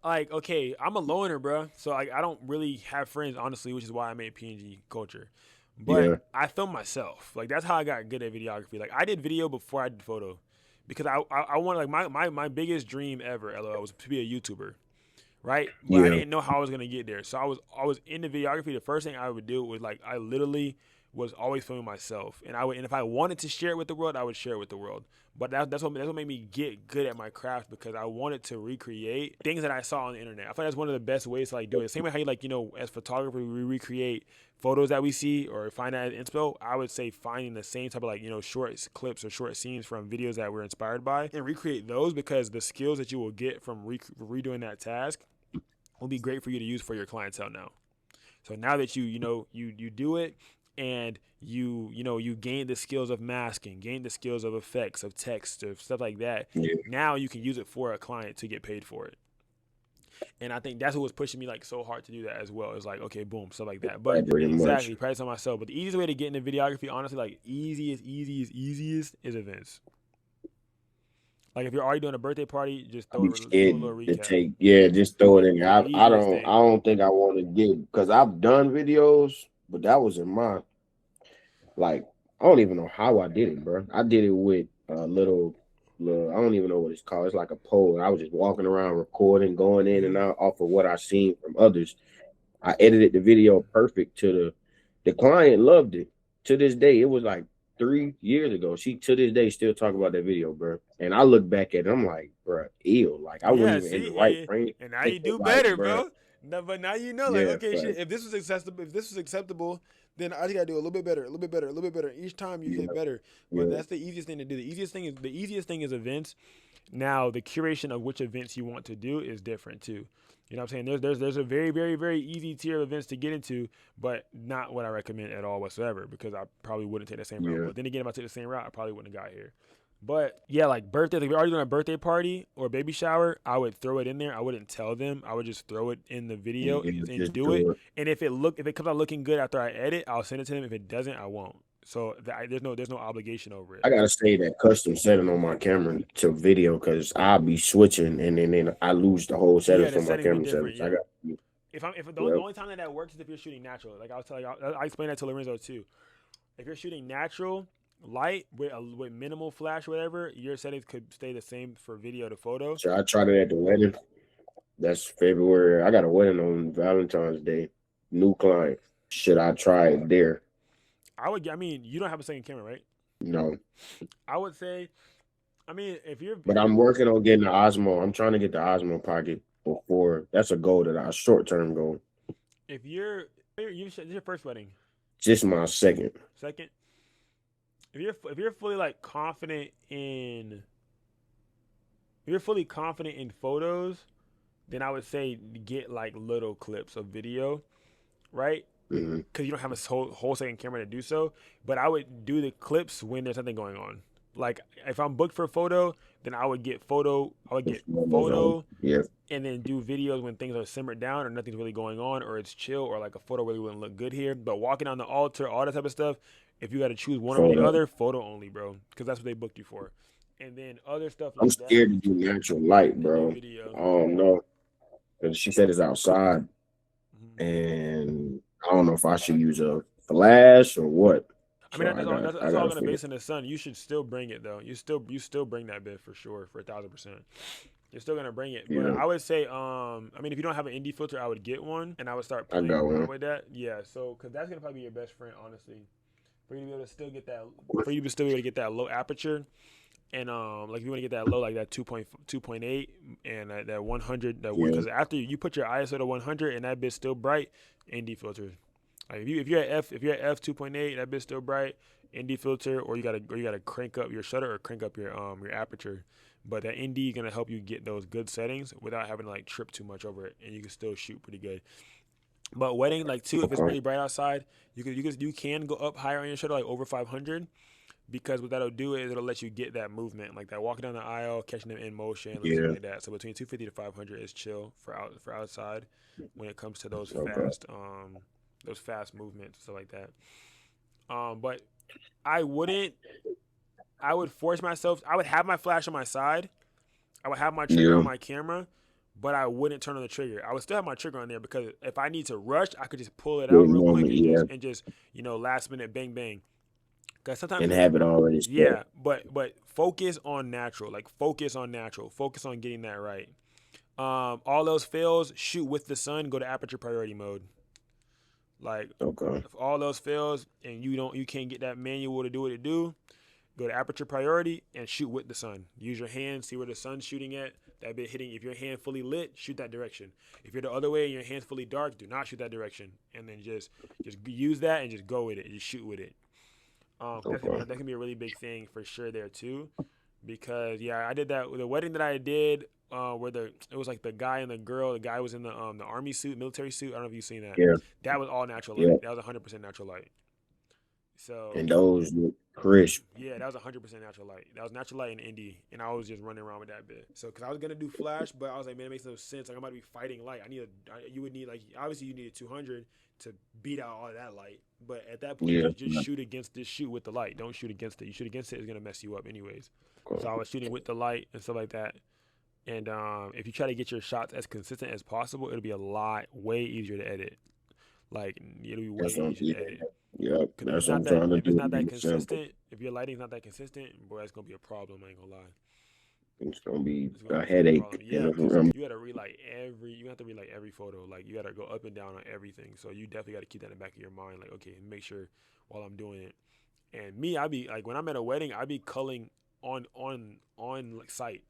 Like, okay, I'm a loner, bro. So like I don't really have friends, honestly, which is why I made PNG culture. But Yeah, I film myself. Like that's how I got good at videography. Like I did video before I did photo. Because I wanted like my biggest dream ever, LOL, was to be a YouTuber. Right? But I yeah, didn't know how I was gonna get there. So I was into videography. The first thing I would do was like I literally was always filming myself, and if I wanted to share it with the world, I would share it with the world. But that's what made me get good at my craft because I wanted to recreate things that I saw on the internet. I thought that's one of the best ways to like do it. Same way how you like as photographers we recreate photos that we see or find that at inspo. I would say finding the same type of like short clips or short scenes from videos that we're inspired by and recreate those because the skills that you will get from redoing that task will be great for you to use for your clientele now. So now that you do it and you gain the skills of masking, gain the skills of effects, of text, of stuff like that, yeah. now you can use it for a client to get paid for it. And I think that's what was pushing me like so hard to do that as well. It's like, okay, boom, stuff like that. But Pretty much. exactly, practice on myself. But the easiest way to get into videography, honestly, like easiest is events. Like if you're already doing a birthday party, just I be do a scared little to recap. take, yeah, just throw it in there. The easiest I thing. don't think I want to get because I've done videos, but that was in my like I don't even know how I did it, bro. I did it with a little I don't even know what it's called. It's like a pole. I was just walking around recording, going in and Mm-hmm. out off of what I seen from others. I edited the video perfect to the client loved it. To this day, it was like 3 years ago. She to this day still talk about that video, bro. And I look back at it, I'm like, bro, ew. Like I wasn't Yeah, even in the see, right frame. and now you do Like, better, bro, bro. No, but now you know, like, Yeah, okay, shit. but If this was acceptable, then I just gotta do a little bit better, a little bit better, a little bit better. Each time you yeah, get better. But yeah, that's the easiest thing to do. The easiest thing is events. Now the curation of which events you want to do is different too. You know what I'm saying? There's a very, very, very easy tier of events to get into, but not what I recommend at all whatsoever, because I probably wouldn't take the same route. yeah. But then again, if I took the same route, I probably wouldn't have got here. But yeah, like birthdays, if you're already doing a birthday party or baby shower, I would throw it in there. I wouldn't tell them. I would just throw it in the video Yeah, and just do it. do it. And if it comes out looking good after I edit, I'll send it to them. If it doesn't, I won't. So there's no obligation over it. I gotta say that custom setting on my camera to video because I'll be switching and then I lose the whole Yeah, settings the for my settings be camera different. settings. I Yeah. got If the yeah, only time that works is if you're shooting natural. Like I was telling you, I explained that to Lorenzo too. If you're shooting natural light with minimal flash, or whatever, your settings could stay the same for video to photo. so I tried it at the wedding. That's February. I got a wedding on Valentine's Day. New client. Should I try it there? I mean, you don't have a second camera, right? No. I would say, I mean, if you're But if you're I'm working on getting the Osmo. I'm trying to get the Osmo pocket before. That's a goal that I short term goal. if you're this is your first wedding, Just my second. second. If you're fully like confident in if you're fully confident in photos, then I would say get like little clips of video, right? Hmm. Because you don't have a whole second camera to do so. But I would do the clips when there's something going on. Like if I'm booked for photo, then I would get photo. I would get photo, Yeah. and then do videos when things are simmered down or nothing's really going on or it's chill or like a photo really wouldn't look good here. But walking on the altar, all that type of stuff. If you got to choose one over the Photo. other, photo only, bro, because that's what they booked you for. And then other stuff I'm like that, scared to do natural light, then do bro. video. I don't know. Because she said it's outside. Mhm. And I don't know if I should use a flash or what. I mean, So I that's all gotta gonna figure. base in the sun. You should still bring it though. You still bring that bit for sure for 1,000%. You're still gonna bring it, but Yeah, I would say, I mean, if you don't have an indie filter, I would get one, and I would start I playing got around one. with that. Yeah, so because that's gonna probably be your best friend, honestly, for you to be able to still get that, for you to still be able to get that low aperture, and like if you want to get that low, like that 2.8 and that 100, that one, Yeah, because after you put your ISO to 100 and that bit's still bright, indie filter. Like if you're at f 2.8, that bit's still bright. ND filter, or you gotta crank up your shutter or crank up your aperture. But that ND is gonna help you get those good settings without having to like trip too much over it, and you can still shoot pretty good. But wedding like too, if it's okay. really bright outside, you can go up higher on your shutter like over 500, because what that'll do is it'll let you get that movement, like that walking down the aisle, catching them in motion, like something Yeah, like that. So between 250 to 500 is chill for outside when it comes to okay. those fast movements, stuff like that. But I wouldn't. I would force myself. I would have my flash on my side. I would have my trigger Yeah, on my camera, but I wouldn't turn on the trigger. I would still have my trigger on there because if I need to rush, I could just pull it good out real quick moment. and Yeah, just last minute bang bang. Because sometimes and have it already set. yeah, but focus on natural. Like focus on natural. Focus on getting that right. All those fails, shoot with the sun. Go to aperture priority mode. Like Okay. if all those fails and you can't get that manual to do what it do, go to aperture priority and shoot with the sun. Use your hand, see where the sun's shooting at. That bit hitting. If your hand fully lit, shoot that direction. If you're the other way and your hand's fully dark, do not shoot that direction. And then just use that and just go with it. Just shoot with it. Okay. That can be a really big thing for sure there too, because yeah, I did that with the wedding that I did. Where it was like the guy and the girl. The guy was in the army suit, military suit. I don't know if you've seen that. Yeah, That was all natural yeah. light. That was 100% natural light. So And those look crisp. yeah, that was 100% natural light. That was natural light in Indy, and I was just running around with that bit. So, because I was gonna do flash, but I was like, man, it makes no sense. Like I'm about to be fighting light. You would need like obviously you needed 200 to beat out all of that light. But at that point, Yeah. just shoot against this. Shoot with the light. Don't shoot against it. You shoot against it, it's gonna mess you up anyways. So Okay. I was shooting with the light and stuff like that. And if you try to get your shots as consistent as possible, it'll be way easier to edit. Like it'll be way That's what I'm, easier yeah, to edit. yeah. Because That's what I'm trying to if it's do. not that Be simple. consistent, if your lighting's not that consistent, boy, it's gonna be a problem. I ain't gonna lie. It's gonna be It's a gonna be a headache. problem. Yeah, And because you gotta relight you have to relight every photo. Like you gotta go up and down on everything. So you definitely gotta keep that in the back of your mind. Like okay, make sure while I'm doing it. And me, I be like when I'm at a wedding, I be culling on like site.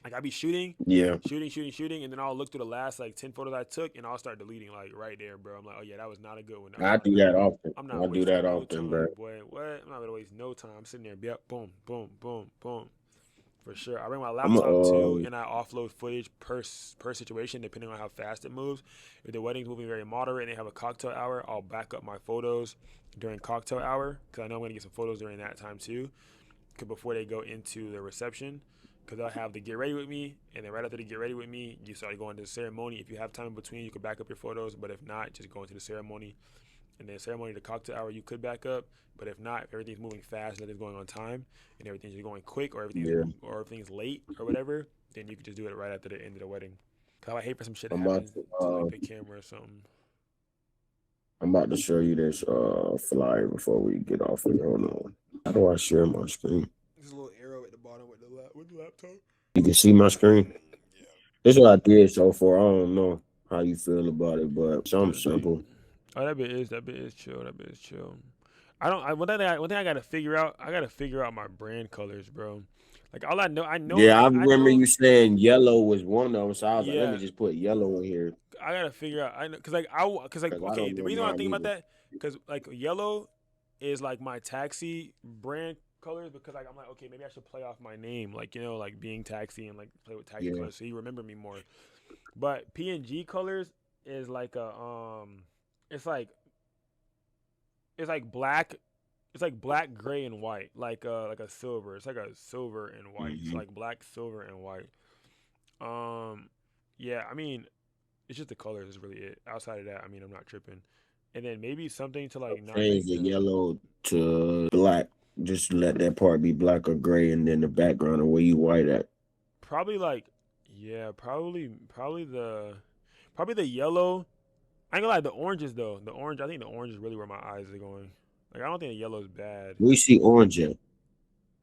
Like I be shooting, Yeah, and then I'll look through the last like 10 photos I took, and I'll start deleting like right there, bro. I'm like, oh yeah, that was not a good one. I do that often. I'm I not do that wasting no often, bro. time, boy. What? I'm not gonna waste no time. I'm sitting there, yep, boom, boom, boom, boom. For sure. I bring my I'm laptop too, and I offload footage per situation depending on how fast it moves. If the wedding's moving very moderate and they have a cocktail hour, I'll back up my photos during cocktail hour because I know I'm gonna get some photos during that time too. Cause before they go into the reception, because I'll have the get ready with me, and then right after the get ready with me, you start going to the ceremony. If you have time in between, you can back up your photos, but if not, just go into the ceremony. And then ceremony to cocktail hour, you could back up, but if not, if everything's moving fast, nothing's going on time, and everything's just going quick, or yeah. everything's late or whatever, then you can just do it right after the end of the wedding. Cause I hate for some shit to I'm about happen to to like the camera or something. I'm about to show you this flyer before we get off here. Hold on. How do I share my screen? There's a little arrow at the bottom with the laptop. You can see my screen. Yeah. This is what I did so far. I don't know how you feel about it, but something That's deep. simple. Oh, that bit is chill. That bit is chill. I don't. One thing I gotta figure out. I gotta figure out my brand colors, bro. Like all Yeah, I I remember know. you saying yellow was one of them, so I was like, let me Yeah, just put yellow in here I gotta figure out. I know, cause like because I okay. don't The know reason why I'm mine thinking about either. that, cause like yellow is like my taxi brand colors because like I'm like okay maybe I should play off my name like like being taxi and like play with taxi Yeah, colors so you remember me more. But PNG colors is like a it's like it's like black. It's like black, gray, and white, like a silver. It's like a silver and white. It's hmm like black, silver, and white. Um, yeah. I mean, it's just the colors is really it. Outside of that, I mean, I'm not tripping. And then maybe something to like not change make the the yellow to black. Just let that part be black or gray, and then the background of where you white at. probably like yeah, probably the yellow. I ain't gonna lie, the oranges though. The orange, I think the orange is really where my eyes are going. Like I don't think the yellow is bad. We see orange at.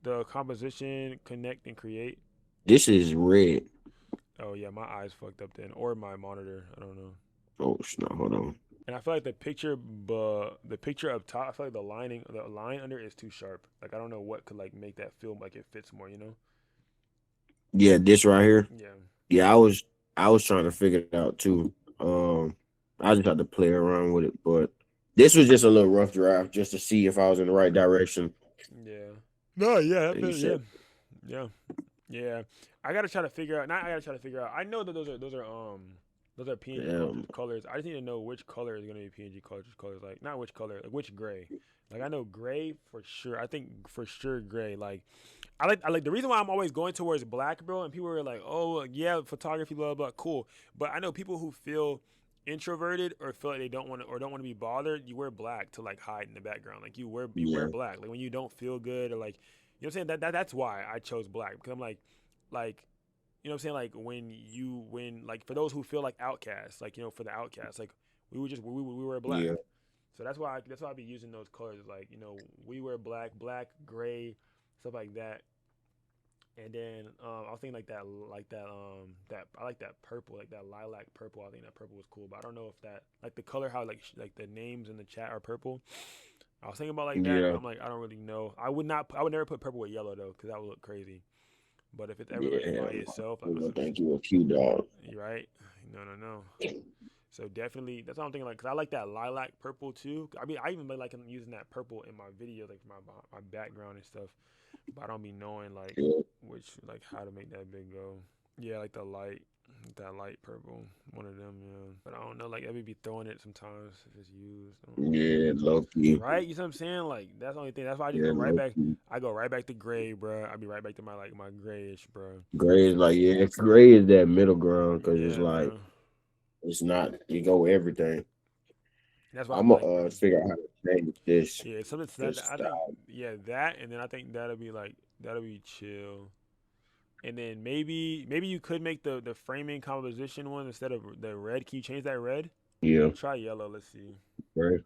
The composition, connect and create. This is red. Oh yeah, my eyes fucked up then, or my monitor. I don't know. Oh no, hold on. And I feel like the picture up top, I feel like the line under is too sharp. Like I don't know what could like make that feel like it fits more. Yeah, this right here. Yeah. Yeah, I was trying to figure it out too. I just had to play around with it, but this was just a little rough draft just to see if I was in the right direction. Yeah. No, yeah, And you yeah, said, yeah, yeah. I gotta try to figure out. Not I gotta try to figure out. I know that those are PNG damn, colors. I just need to know which color is gonna be PNG colors. Colors like not which color, like which gray. Like I know gray for sure. I think for sure gray. Like I like the reason why I'm always going towards black, bro. And people are like, oh yeah, photography, blah blah, cool. But I know people who feel introverted or feel like they don't want to be bothered. You wear black to like hide in the background. Like you wear yeah, black. Like when you don't feel good or like you know what I'm saying. That's why I chose black because I'm like you know what I'm saying. Like when like for those who feel like outcasts, like for the outcasts, like we wear black. yeah, So that's why I be using those colors. Like we wear black, gray, stuff like that. And then I was thinking that I like that purple, like that lilac purple. I think that purple was cool, but I don't know if that like the color how like the names in the chat are purple. I was thinking about like that, but yeah, I'm like I don't really know. I would never put purple with yellow though, because that would look crazy. But if it's ever yeah. like by itself, like with Well, some, thank you, a cute dog. you right? No. So definitely, that's what I'm thinking. Like, cause I like that lilac purple too. I mean, I even like using that purple in my videos, like my background and stuff. But I don't be knowing like Yeah, which like how to make that big go. Yeah, like that light purple, one of them. Yeah, but I don't know. Like, I be throwing it sometimes if it's used. I don't know. yeah, low key. Right? You know what I'm saying? Like that's the only thing. That's why I just Yeah, go right low back. key. I go right back to gray, bro. I be right back to my grayish, bro. Gray is like, yeah, gray is that middle ground because it's Yeah, like bro. it's not you go with everything. That's why I'm I'm gonna like, bro. figure out how to change this Yeah, something that this I think. style. Yeah, that, and then I think that'll be chill. And then maybe you could make the framing composition one instead of the red. Can you change that red? Yeah, Try yellow. Let's see. gray,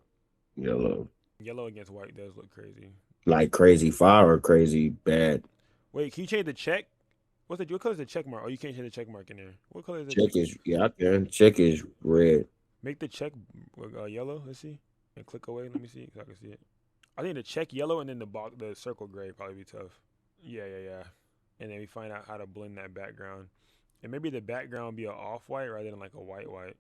yellow, Yellow against white does look crazy. like crazy fire or crazy bad. Wait, can you change the check? What color is the check mark? Oh, you can't change the check mark in there. What color is the check? Check is yeah, I can. Check is red. Make the check yellow. Let's see. And click away. Let me see so I can see it. I think the check yellow and then the circle gray probably be tough. Yeah. and then we find out how to blend that background. And maybe the background be a off white rather than like a white.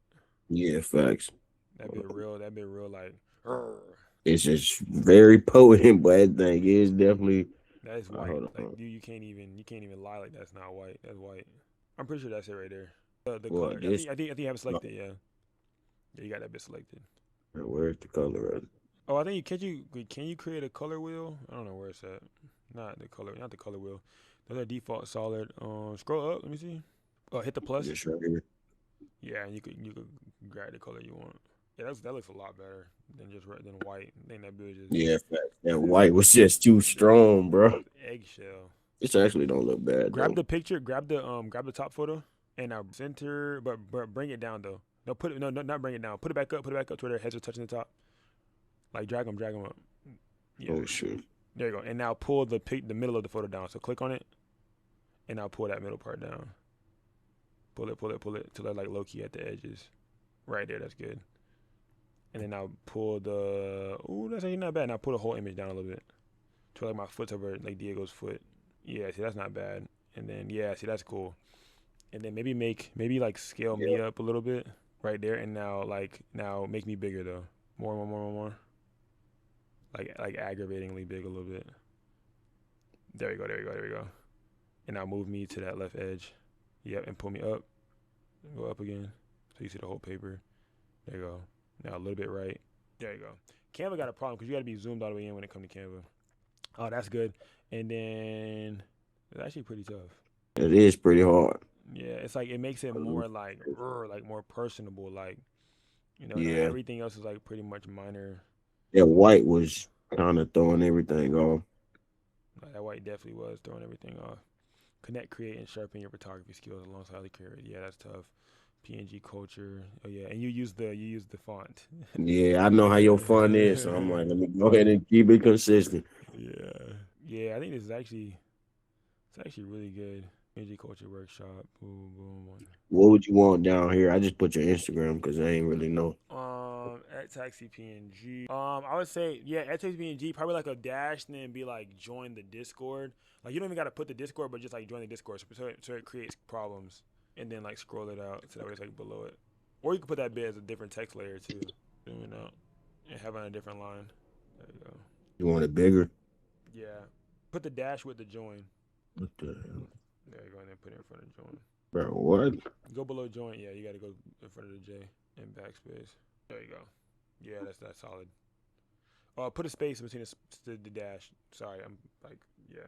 Yeah, facts. That'd be real like. "Rrr." It's just very potent, but that thing is definitely. That is white. Hold Like on. you can't even lie like that's not white. That's white. I'm pretty sure that's it right there. The color. What this? I think you have it No, selected. Yeah. Yeah, you got that bit selected. where's the color at? Oh, I think can you create a color wheel? I don't know where it's at. Not the color wheel. Those are default solid. Scroll up. Let me see. Oh, hit the plus. Just right here. Yeah, and you could grab the color you want. Yeah, that looks a lot better than white. I think that bit just Yeah, facts. That white was just too strong, bro. eggshell. This actually don't look bad Grab though. the picture. Grab the top photo, and now center, but bring it down though. No, not bring it down. Put it back up. Put it back up to where their heads are touching the top. Like drag them up. Yeah, Oh shit. there you go. And now pull the middle of the photo down. So click on it, and now pull that middle part down. Pull it till they're like low key at the edges. Right there, that's good. And then now pull the. Ooh, that's actually not bad. Now pull the whole image down a little bit. To like my foot's over like Diego's foot. Yeah, see that's not bad. And then yeah, see that's cool. And then maybe like scale me Yeah. up a little bit right there. And now make me bigger though. More. Like aggravatingly big a little bit. There we go. And now move me to that left edge. Yep, and pull me up. Go up again. So you see the whole paper. There you go. Now a little bit right. There you go. Canva got a problem because you got to be zoomed all the way in when it comes to Canva. Oh, that's good. And then it's actually pretty tough. It is pretty hard. Yeah, it's like it makes it more like more personable. Like now Yeah. everything else is like pretty much minor. That white was kind of throwing everything off. Like, that white definitely was throwing everything off. Connect, create, and sharpen your photography skills alongside the career. Yeah, that's tough. PNG culture. Oh yeah, and you use the font. Yeah, I know how your fun is, so I'm like, let me go ahead and keep it consistent. Yeah. I think this is actually really good. PNG culture workshop. Boom, boom. What would you want down here? I just put your Instagram because I ain't really know. At taxi PNG. I would say at taxi PNG probably like a dash and then be like join the Discord. Like you don't even got to put the Discord, but just like join the Discord so it creates problems. And then like scroll it out so that way it's like below it. Or you can put that bit as a different text layer too. Zoom out and have it on a different line. There you go. You want it bigger? Yeah. Put the dash with the join. What the hell? There you go, and then put it in front of join. Bro, what? Go below join. Yeah, you got to go in front of the J and backspace. There you go. Yeah, that's solid. Put a space between the dash. Sorry, I'm like, yeah.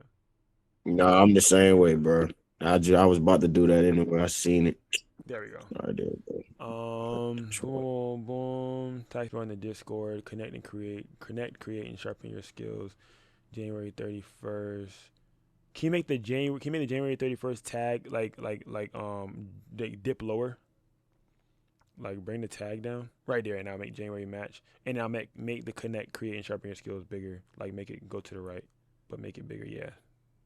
No, I'm the same way, bro. I was about to do that anyway. I seen it. There we go. All right, there we go. Boom. Type on the Discord. Connect, create, and sharpen your skills. January 31st. Can you make the January 31st tag dip lower? Like bring the tag down right there, and now make January match, and now make the connect, create, and sharpen your skills bigger. Like make it go to the right, but make it bigger.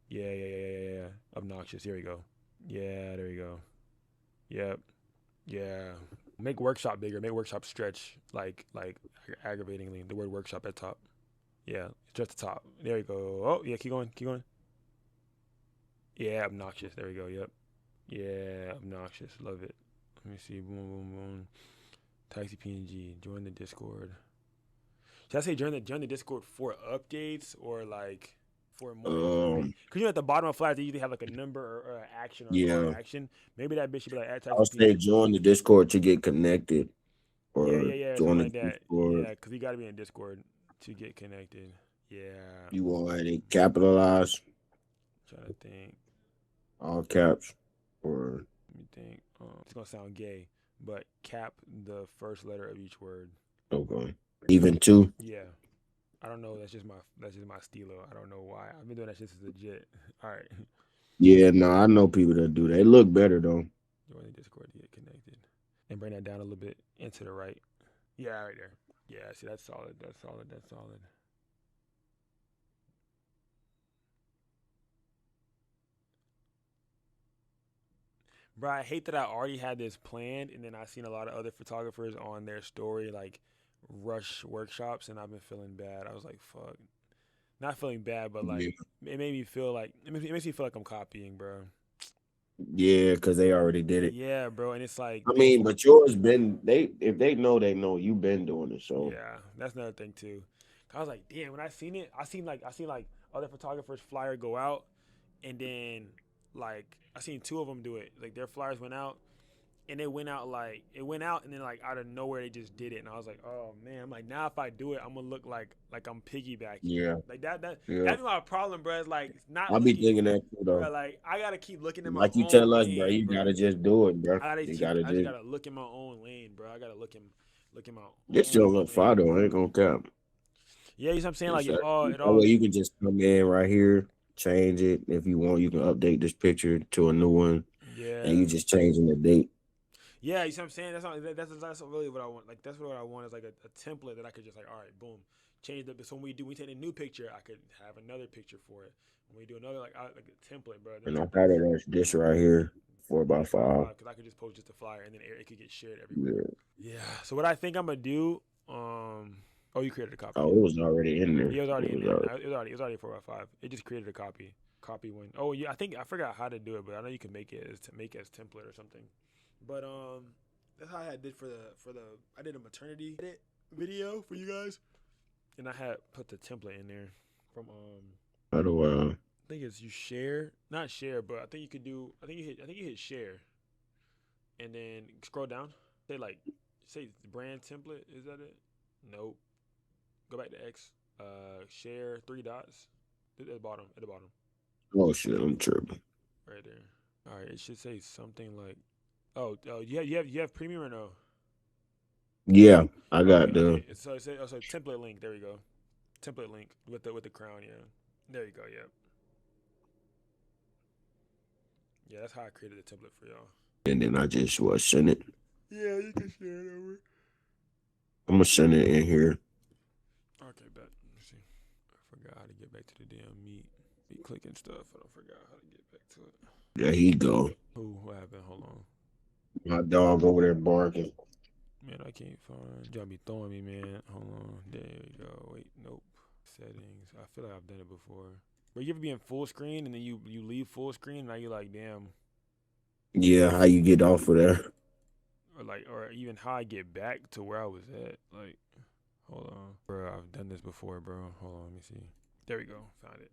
Yeah. Obnoxious. Here we go. Yeah, there you go. Yep. Yeah. Make workshop bigger. Make workshop stretch like aggravatingly. The word workshop at top. Yeah, stretch the top. There you go. Oh yeah, keep going. Yeah, obnoxious. There we go. Yep. Yeah, obnoxious. Love it. Let me see. Boom. Taxi PNG. Join the Discord. Should I say join the Discord for updates or like for more? Because at the bottom of flags they usually have like a number or an action or a call to action. Maybe that bitch should be like at Taxi I'll say PNG. join the Discord to get connected. Or Yeah. join Something the like that. Discord. Yeah, because you got to be in Discord to get connected. Yeah. You want it capitalized? Trying to think. All caps? Or Let me think. It's gonna sound gay, but cap the first letter of each word. okay. Even two? Yeah. I don't know. That's just my stilo. I don't know why. I've been doing that shit since legit. All right. Yeah, no, I know people that do that. They look better though. Join the Discord to get connected, and bring that down a little bit into the right. Yeah, right there. Yeah. See, that's solid. Bro, I hate that I already had this planned, and then I seen a lot of other photographers on their story like rush workshops, and I've been feeling bad. I was like, fuck. not feeling bad, but Yeah, like it made me feel like it makes me feel like I'm copying, bro. yeah, because they already did it. Yeah, bro, and it's like, I damn. mean, but yours been they if they know you've been doing it. So Yeah, that's another thing too. I was like, damn, when I seen it, I seen like other photographers flyer go out, and then like I seen two of them do it. Like their flyers went out, and it went out, and then like out of nowhere they just did it, and I was like, oh man, I'm like, now if I do it, I'm gonna look like I'm piggybacking. yeah, Like yeah. that'd be my problem, bro. It's like it's not I be looking, thinking that too, bro. though. Like I gotta keep looking in my Like you own tell us, bro, lane, you bro. gotta just do it, bro. You gotta I just just. gotta look in my own lane, bro. I gotta look in my This still own look fire lane, though. bro. I ain't gonna cap. Yeah, you know what I'm saying? Like That it way all. you can just come in right here, change it if you want. You can update this picture to a new one, and Yeah, you just changing the date. yeah. You see what I'm saying? That's really what I want. Like that's what I want is like a template that I could just like, all right, boom, change the. So when we take a new picture, I could have another picture for it. When we do another like a template, bro. And I had it as this right here, 4x5. Because I could just post just a flyer and then it could get shared everywhere. Yeah. Yeah. So what I think I'm gonna do, oh, you created a Oh, copy. it was already in there. Yeah, it was already It in was there. already, It was already 4x5. It just created a copy. Copy one. Oh yeah, I think I forgot how to do it, but I know you can make it as template or something. But that's how I did for the I did a maternity edit video for you guys, and I had put the template in there from how do I think it's you share, not share, but I think you could do. I think you hit share, and then scroll down. Say brand template. Is that it? Nope. Go back to X. Share three dots at the bottom. At the bottom, oh shit, I'm tripping. right there. All right. It should say something like, oh, you have premium or no? Yeah, I Okay, got the okay. So it says also template link. There we go. Template link with the crown. Yeah. There you go. Yeah. Yeah. That's how I created the template for y'all. and then I just send it. Yeah, you can share it over. I'm gonna send it in here. Okay, bet. Let me see. I forgot how to get back to the damn meet. Be clicking stuff. I don't forgot how to get back to it. There he go. Ooh, what happened? Hold on. My dog over there barking. Man, I can't find. Y'all be throwing me, man. Hold on. There we go. Wait, nope. Settings. I feel like I've done it before. But you ever be in full screen and then you leave full screen and now you're like, damn. Yeah, how you get off of there? Or even how I get back to where I was at. Like, hold on. Bro, I've done this before, bro. Hold on, let me see. There we go. Found it.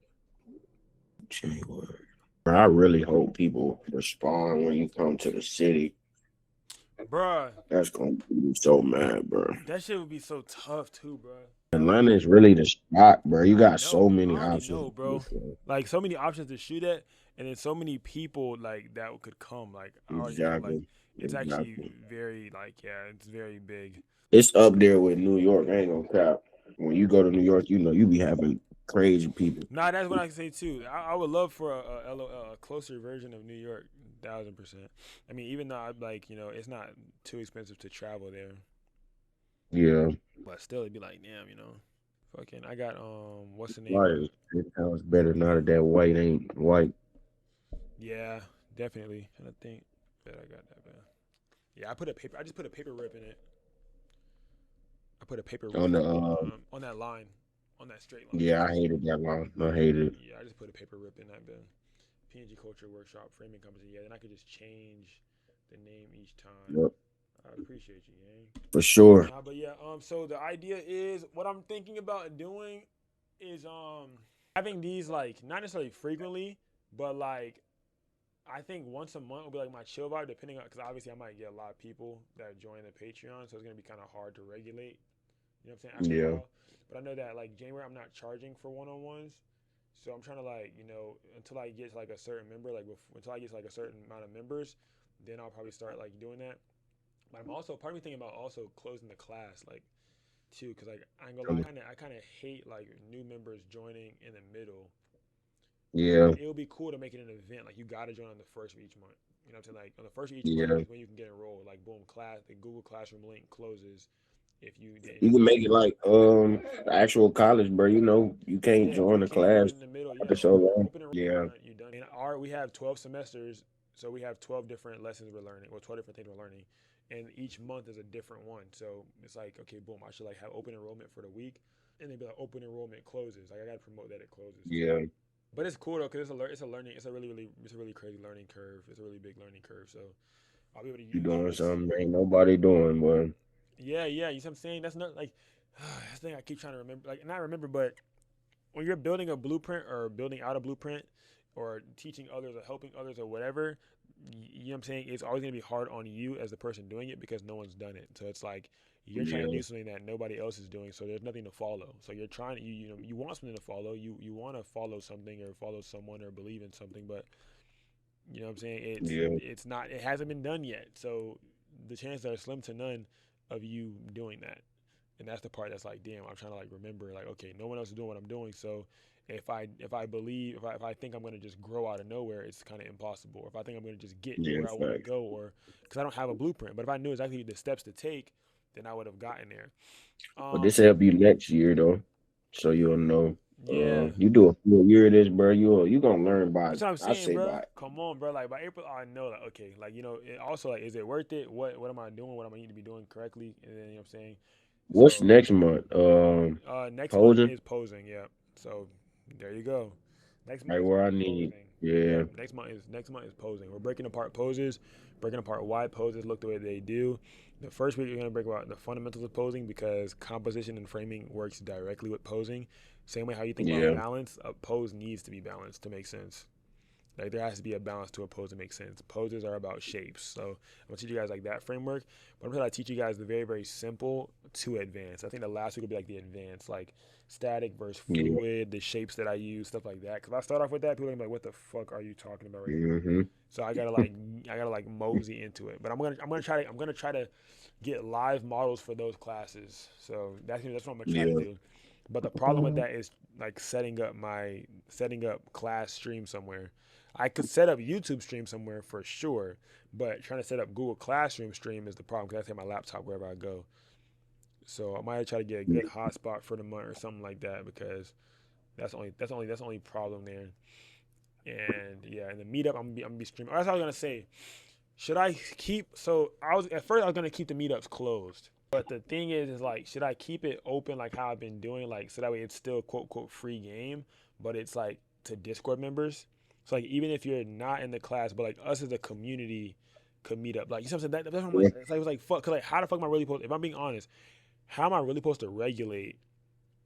January. I really hope people respond when you come to the city. Bruh, That's gonna be so mad, bro. that shit would be so tough too, bro. Atlanta is really the spot, bro. You I got so know. many I already options. know, bro. Like so many options to shoot at, and then so many people like that could come. Like I already know, like Exactly. it's actually Exactly. very like it's very big. It's up there with New York. I ain't gonna cap. When you go to New York, you know you be having crazy people. Nah, that's what I can say too. I would love for a closer version of New York, 1,000%. I mean, even though I like it's not too expensive to travel there, Yeah. but still it'd be like damn, fucking. I got what's the name? Right. It sounds better now that that white ain't white. Yeah, definitely. And I think that I got that man. Yeah, I just put a paper rip in it. I put a paper rip On the on that line, on that straight line. yeah, I hated that line. I hated it. Yeah, I just put a paper rip in that bin. PNG Culture Workshop Framing Company. Yeah, then I could just change the name each time. Yep. I appreciate you, gang. For sure. But yeah, so the idea is what I'm thinking about doing is having these like not necessarily frequently, but like I think once a month will be like my chill vibe, depending on because obviously I might get a lot of people that join the Patreon, so it's gonna be kind of hard to regulate. You know what I'm saying? After a Yeah. while. But I know that like January I'm not charging for one-on-ones. So I'm trying to like, until I get to like a certain member, until I get to like a certain amount of members, then I'll probably start like doing that. But I'm also part of me thinking about also closing the class like too, because like I ain't gonna lie, I kind of hate like new members joining in the middle. Yeah. It would be cool to make it an event. Like you gotta join on the first of each month. You know what I'm saying? Like on the first of each month Yeah. is when you can get enrolled. Like boom, the Google Classroom link closes if you didn't. You can make it like actual college, bro. You know, you can't Yeah, you join a can't join class in the middle. Yeah, after so long. open Yeah. enrollment, you done. And we have 12 semesters, so we have 12 different lessons we're learning, or 12 different things we're learning, and each month is a different one. So it's like, okay, boom, I should like have open enrollment for the week, and they'd be like open enrollment closes. Like I gotta promote that it closes. Yeah, But it's cool though because it's a learning. It's a really crazy learning curve. It's a really big learning curve. So I'll be able to you use doing this. something ain't nobody doing, boy. Yeah, yeah. You see what I'm saying? That's not like that's the thing I keep trying to remember. Like not remember, but when you're building a blueprint or building out a blueprint or teaching others or helping others or whatever, you know what I'm saying? It's always gonna be hard on you as the person doing it because no one's done it. So it's like you're trying to Yeah, do something that nobody else is doing, so there's nothing to follow. So you're trying to you know you want something to follow. You want to follow something or follow someone or believe in something, but you know what I'm saying? yeah, It's not it hasn't been done yet. So the chances are slim to none of you doing that. And that's the part that's like, damn, I'm trying to like remember like, okay, no one else is doing what I'm doing. So if I believe if I think I'm gonna just grow out of nowhere, it's kind of impossible. Or if I think I'm gonna just get yeah, where I want to fact. go, or because I don't have a blueprint. But if I knew exactly the steps to take, then I would have gotten there. But this will help you next year though, so you'll know. Yeah. You do a full year of this, bro. You gonna learn by That's what I'm I saying, say bro. by Come on, bro. Like by April, I know, like, okay, like also like, is it worth it? What am I doing? What am I need to be doing correctly? And then you know what I'm saying. what's So next month? next month Posing is posing. Yeah. So there you go. Next month right is where gonna I be need. posing. Yeah, Yep. Next month is posing. We're breaking apart poses, breaking apart why poses look the way they do. The first week you're gonna break apart the fundamentals of posing because composition and framing works directly with posing. Same way how you think about yeah, balance, a pose needs to be balanced to make sense. Like there has to be a balance to a pose to make sense. Poses are about shapes. So I'm gonna teach you guys like that framework. But I'm gonna teach you guys the very, very simple to advanced. I think the last week will be like the advanced, like static versus yeah. fluid, the shapes that I use, stuff like that. Cause if I start off with that, people are gonna be like, what the fuck are you talking about right now? Mm-hmm. So I gotta like mosey into it. But I'm gonna try to get live models for those classes. So that's what I'm gonna try to Yeah, do. But the problem with that is like setting up class stream somewhere. I could set up YouTube stream somewhere for sure, but trying to set up Google Classroom stream is the problem because I take my laptop wherever I go. So I might try to get a good hotspot for the month or something like that because that's the only problem there. And yeah, in the meetup I'm gonna be streaming. That's what I was gonna say. Should I keep? So I was at first I was gonna keep the meetups closed, but the thing is like, should I keep it open like how I've been doing, like so that way it's still quote unquote free game, but it's like to Discord members. So like even if you're not in the class, but like us as a community could meet up. Like you know what I'm saying? That's what I'm like. yeah, It's like fuck. Cause like how the fuck am I really supposed? If I'm being honest, how am I really supposed to regulate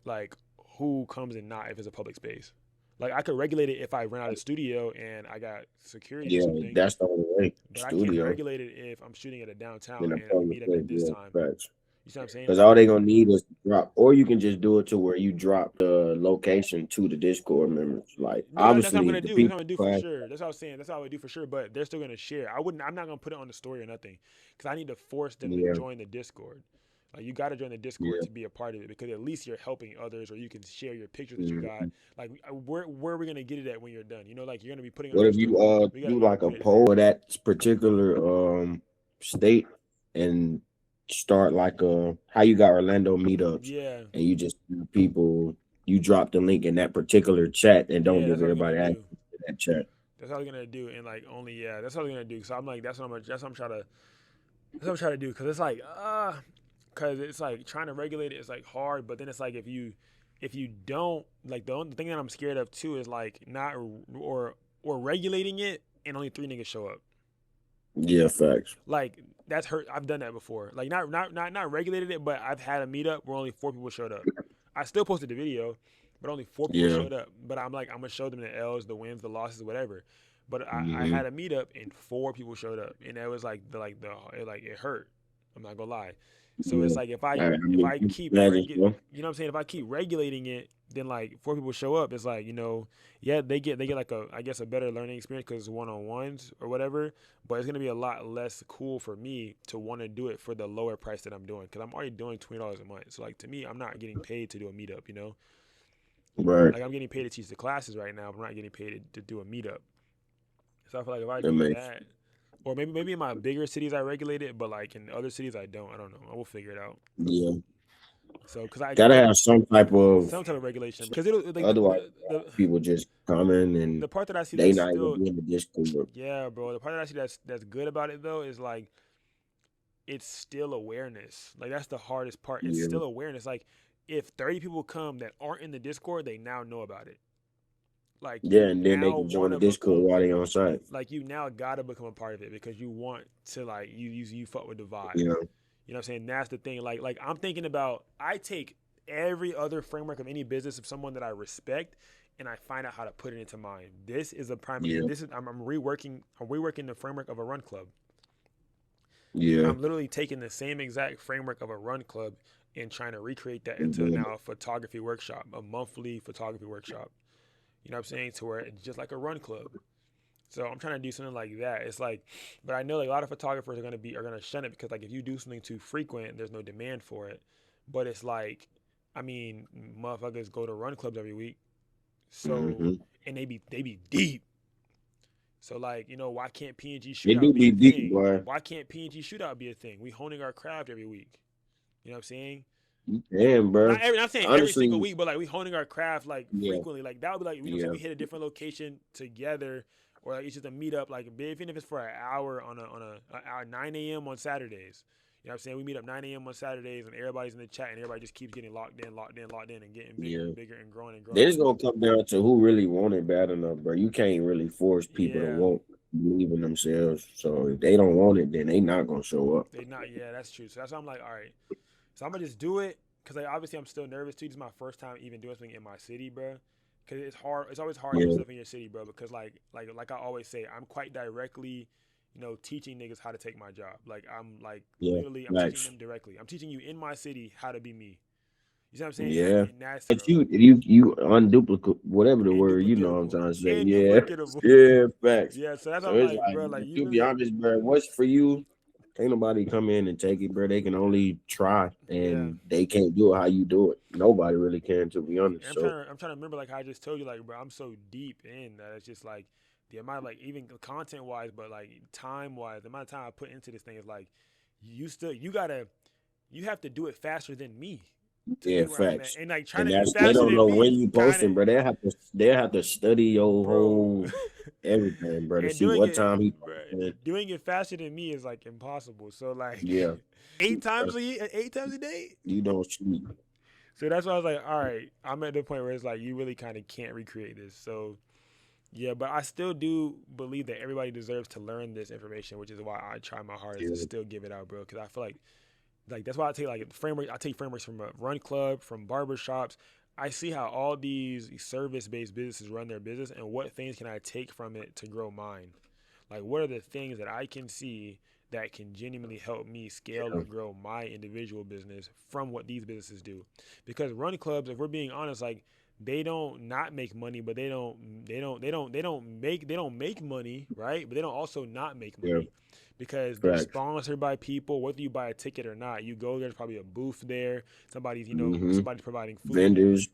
like who comes and not if it's a public space? Like I could regulate it if I rent out a studio and I got security or yeah. something, That's the only way. but I can't Studio regulate it if I'm shooting at a downtown in a and we public meet up place. at this Yeah, time. facts. You see what I'm saying? Because Like, all they gonna need is to drop, or you can just do it to where you drop the location to the Discord members. Like no, that's what I'm obviously gonna the do. That's what people I'm gonna do for class. sure. That's what I was saying. That's what I would do for sure. But they're still gonna share. I wouldn't. I'm not gonna put it on the story or nothing, because I need to force them to Yeah, join the Discord. Like you got to join the Discord yeah. to be a part of it because at least you're helping others, or you can share your pictures that you got. Mhm. Like where are we gonna get it at when you're done? You know, like you're gonna be putting on What your if story. you We do gotta like a put it there. poll of that particular state and start like how you got Orlando meetups Yeah, and you just people you drop the link in that particular chat and don't yeah. give That's what I was gonna everybody access do. to that chat. That's what I was gonna do, and like only yeah, that's what I was gonna do. So I'm like, that's what I'm trying to, that's what I'm trying to do, because it's like, because it's like trying to regulate it is like hard, but then it's like if you don't like the only thing that I'm scared of too is like not or regulating it and only three niggas show up. Yeah, facts. Like that's hurt. I've done that before. Like not regulated it, but I've had a meetup where only four people showed up. I still posted the video, but only four people Yeah. showed up. But I'm like, I'm gonna show them the L's, the wins, the losses, whatever. But I Hmm. had a meetup and four people showed up, and that was like it hurt. I'm not gonna lie. So Yeah. it's like I if mean, I keep imagine so. you know what I'm saying, if I keep regulating it, then like four people show up. It's like yeah, they get like a I guess a better learning experience because it's one on ones or whatever. But it's gonna be a lot less cool for me to want to do it for the lower price that I'm doing because I'm already doing $20 a month. So like to me, I'm not getting paid to do a meetup. You know, Right. like I'm getting paid to teach the classes right now, but I'm not getting paid to do a meetup. So I feel like if I That do makes that, or maybe in my bigger cities I regulate it, but like in other cities I don't. I don't know. I will figure it out. yeah. So Gotta have some type of some type of regulation because it'll like otherwise people just coming and the part that I see they that's not even still being the Discord. yeah, bro. The part that I see that's good about it though is like it's still awareness. Like that's the hardest part. It's Yeah. still awareness. Like if 30 people come that aren't in the Discord, they now know about it. Like Yeah, you and then they now can join want the to Discord become while they on site. like you now gotta become a part of it because you want to like you fuck with the vibe. Yeah, You know what I'm saying? That's the thing. Like I'm thinking about I take every other framework of any business of someone that I respect and I find out how to put it into mine. This is a prime yeah, this is I'm reworking the framework of a run club. yeah. I'm literally taking the same exact framework of a run club and trying to recreate that And into doing now a photography workshop, a monthly photography workshop. You know what I'm saying? To where it's just like a run club. So I'm trying to do something like that. It's like, but I know like a lot of photographers are gonna shun it because like if you do something too frequent, there's no demand for it. But it's like, I mean, motherfuckers go to run clubs every week, so hmm and they be deep. So like, why can't PNG They shootout do be a be deep, thing? boy. Why can't PNG shootout be a thing? We honing our craft every week. You know what I'm saying? Damn, bro. Not saying every single Honestly, week, but like we honing our craft like yeah, frequently. Like that would be like say yeah, we hit a different location together, or like it's just a meetup. Like even if it's for an hour on a 9 a.m. on Saturdays. You know what I'm saying? We meet up 9 a.m. on Saturdays and everybody's in the chat and everybody just keeps getting locked in, and getting bigger yeah. and bigger and growing and growing Then and it's gonna growing. come down to who really want it bad enough, bro. You can't really force people to Yeah, want believe in themselves. So if they don't want it, then they not gonna show up. they not. Yeah, that's true. So that's why I'm like, all right. So I'm gonna just do it because like, obviously I'm still nervous too. This is my first time even doing something in my city, bro. Because it's hard. It's always hard to do Yeah, stuff in your city, bro. Because like I always say, I'm quite directly, teaching niggas how to take my job. Like I'm like yeah, literally, I'm teaching facts. them directly. I'm teaching you in my city how to be me. You see what I'm saying? Yeah. And that's But you unduplicate whatever the word, you know what I'm induplicatable, trying to say. Yeah. induplicatable. Yeah, facts. Yeah. So that's why So I'm it's like, like, bro, like you to be really, honest, bro, what's for you, ain't nobody come in and take it, bro. They can only try yeah. and they can't do it how you do it. Nobody really can, to be And honest. So I'm trying to remember like how I just told you, like, bro, I'm so deep in that it's just like the amount of like even content wise, but like time wise, the amount of time I put into this thing is like you have to do it faster than me to yeah, be where I'm at. facts. And like trying And to be that's they faster don't than know me when is you kind of posting, bro. They have to study your bro. whole everything, bro, to And see what time he bruh, posting. doing it faster than me is like impossible. So like Yeah. eight times a day. You don't sleep. So that's why I was like, all right, I'm at the point where it's like you really kind of can't recreate this. So yeah, but I still do believe that everybody deserves to learn this information, which is why I try my hardest to Yeah. still give it out, bro. Because I feel like that's why I take like framework. I take frameworks from a run club, from barbershops. I see how all these service-based businesses run their business, and what things can I take from it to grow mine. Like, what are the things that I can see that can genuinely help me scale Yeah. or grow my individual business from what these businesses do? Because run clubs, if we're being honest, like they don't not make money, but they don't make money, right? But they don't also not make Yeah. money because they're Facts. sponsored by people. Whether you buy a ticket or not, you go. There's probably a booth there. Mm-hmm. Somebody's providing food, Vendors.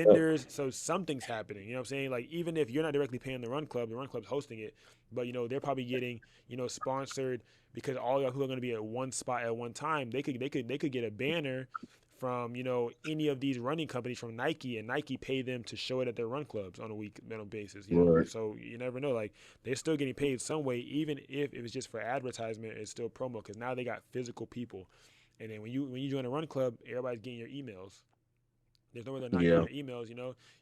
Yep. vendors. So something's happening. You know what I'm saying? Like even if you're not directly paying the run club's hosting it, but they're probably getting sponsored because all y'all who are going to be at one spot at one time, they could get a banner from any of these running companies from Nike, and Nike pay them to show it at their run clubs on a week basis. Right. So you never know. Like they're still getting paid some way, even if it was just for advertisement. It's still promo because now they got physical people, and then when you join a run club, everybody's getting your emails. There's no way they're not Yeah. getting your emails.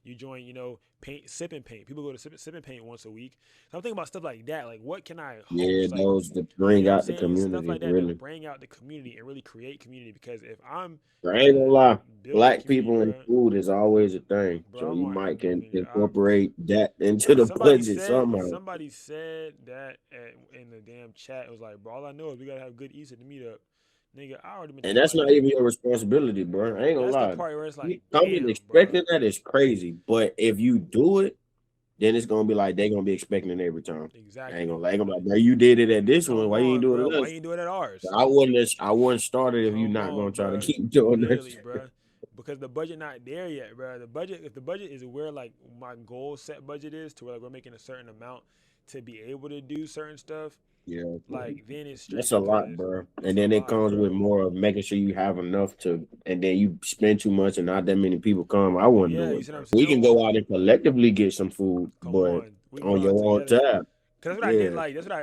You join. Paint, sip and paint. People go to sip and paint once a week. So I'm thinking about stuff like that. Like, what can I Yeah. host? Like, Those that you bring know what I'm out the saying? Stuff community, like that to really. bring out the community and really create community. Because if I'm I ain't gonna lie. building Black community, people in bro, food is always a thing. bro, So I you want might can everything. incorporate that into the budget somehow. Somebody said that in the damn chat. It was like, bro, all I know is we gotta have good eats at the meetup. Nigga, I already been And thinking that's about not that. even your responsibility, bro. I ain't gonna That's the lie. part where it's You like, coming damn, bro. expecting that is crazy. But if you do it, then it's gonna be like they're gonna be expecting it every time. I ain't Exactly. gonna lie. They gonna be like, bro, you did it at this one. Come Why you ain't on, do it bro. at Why us? you ain't doing it at ours? I wouldn't start it if you're Come not gonna on, try to bro. keep doing this. Literally, bro. Because the budget not there yet, bro. If the budget is where like my goal set budget is to where like we're making a certain amount to be able to do certain stuff, Yeah. like then it's straight That's a lot, because bro. it's And a then it lot, comes with bro. more of making sure you have enough to, and then you spend too much and not that many people come. I wouldn't Yeah, do you it, see what bro. I'm saying? We can go out and collectively get some food, Come but on. We can on go out your own together. time. Cause that's what I did. Yeah, Like that's what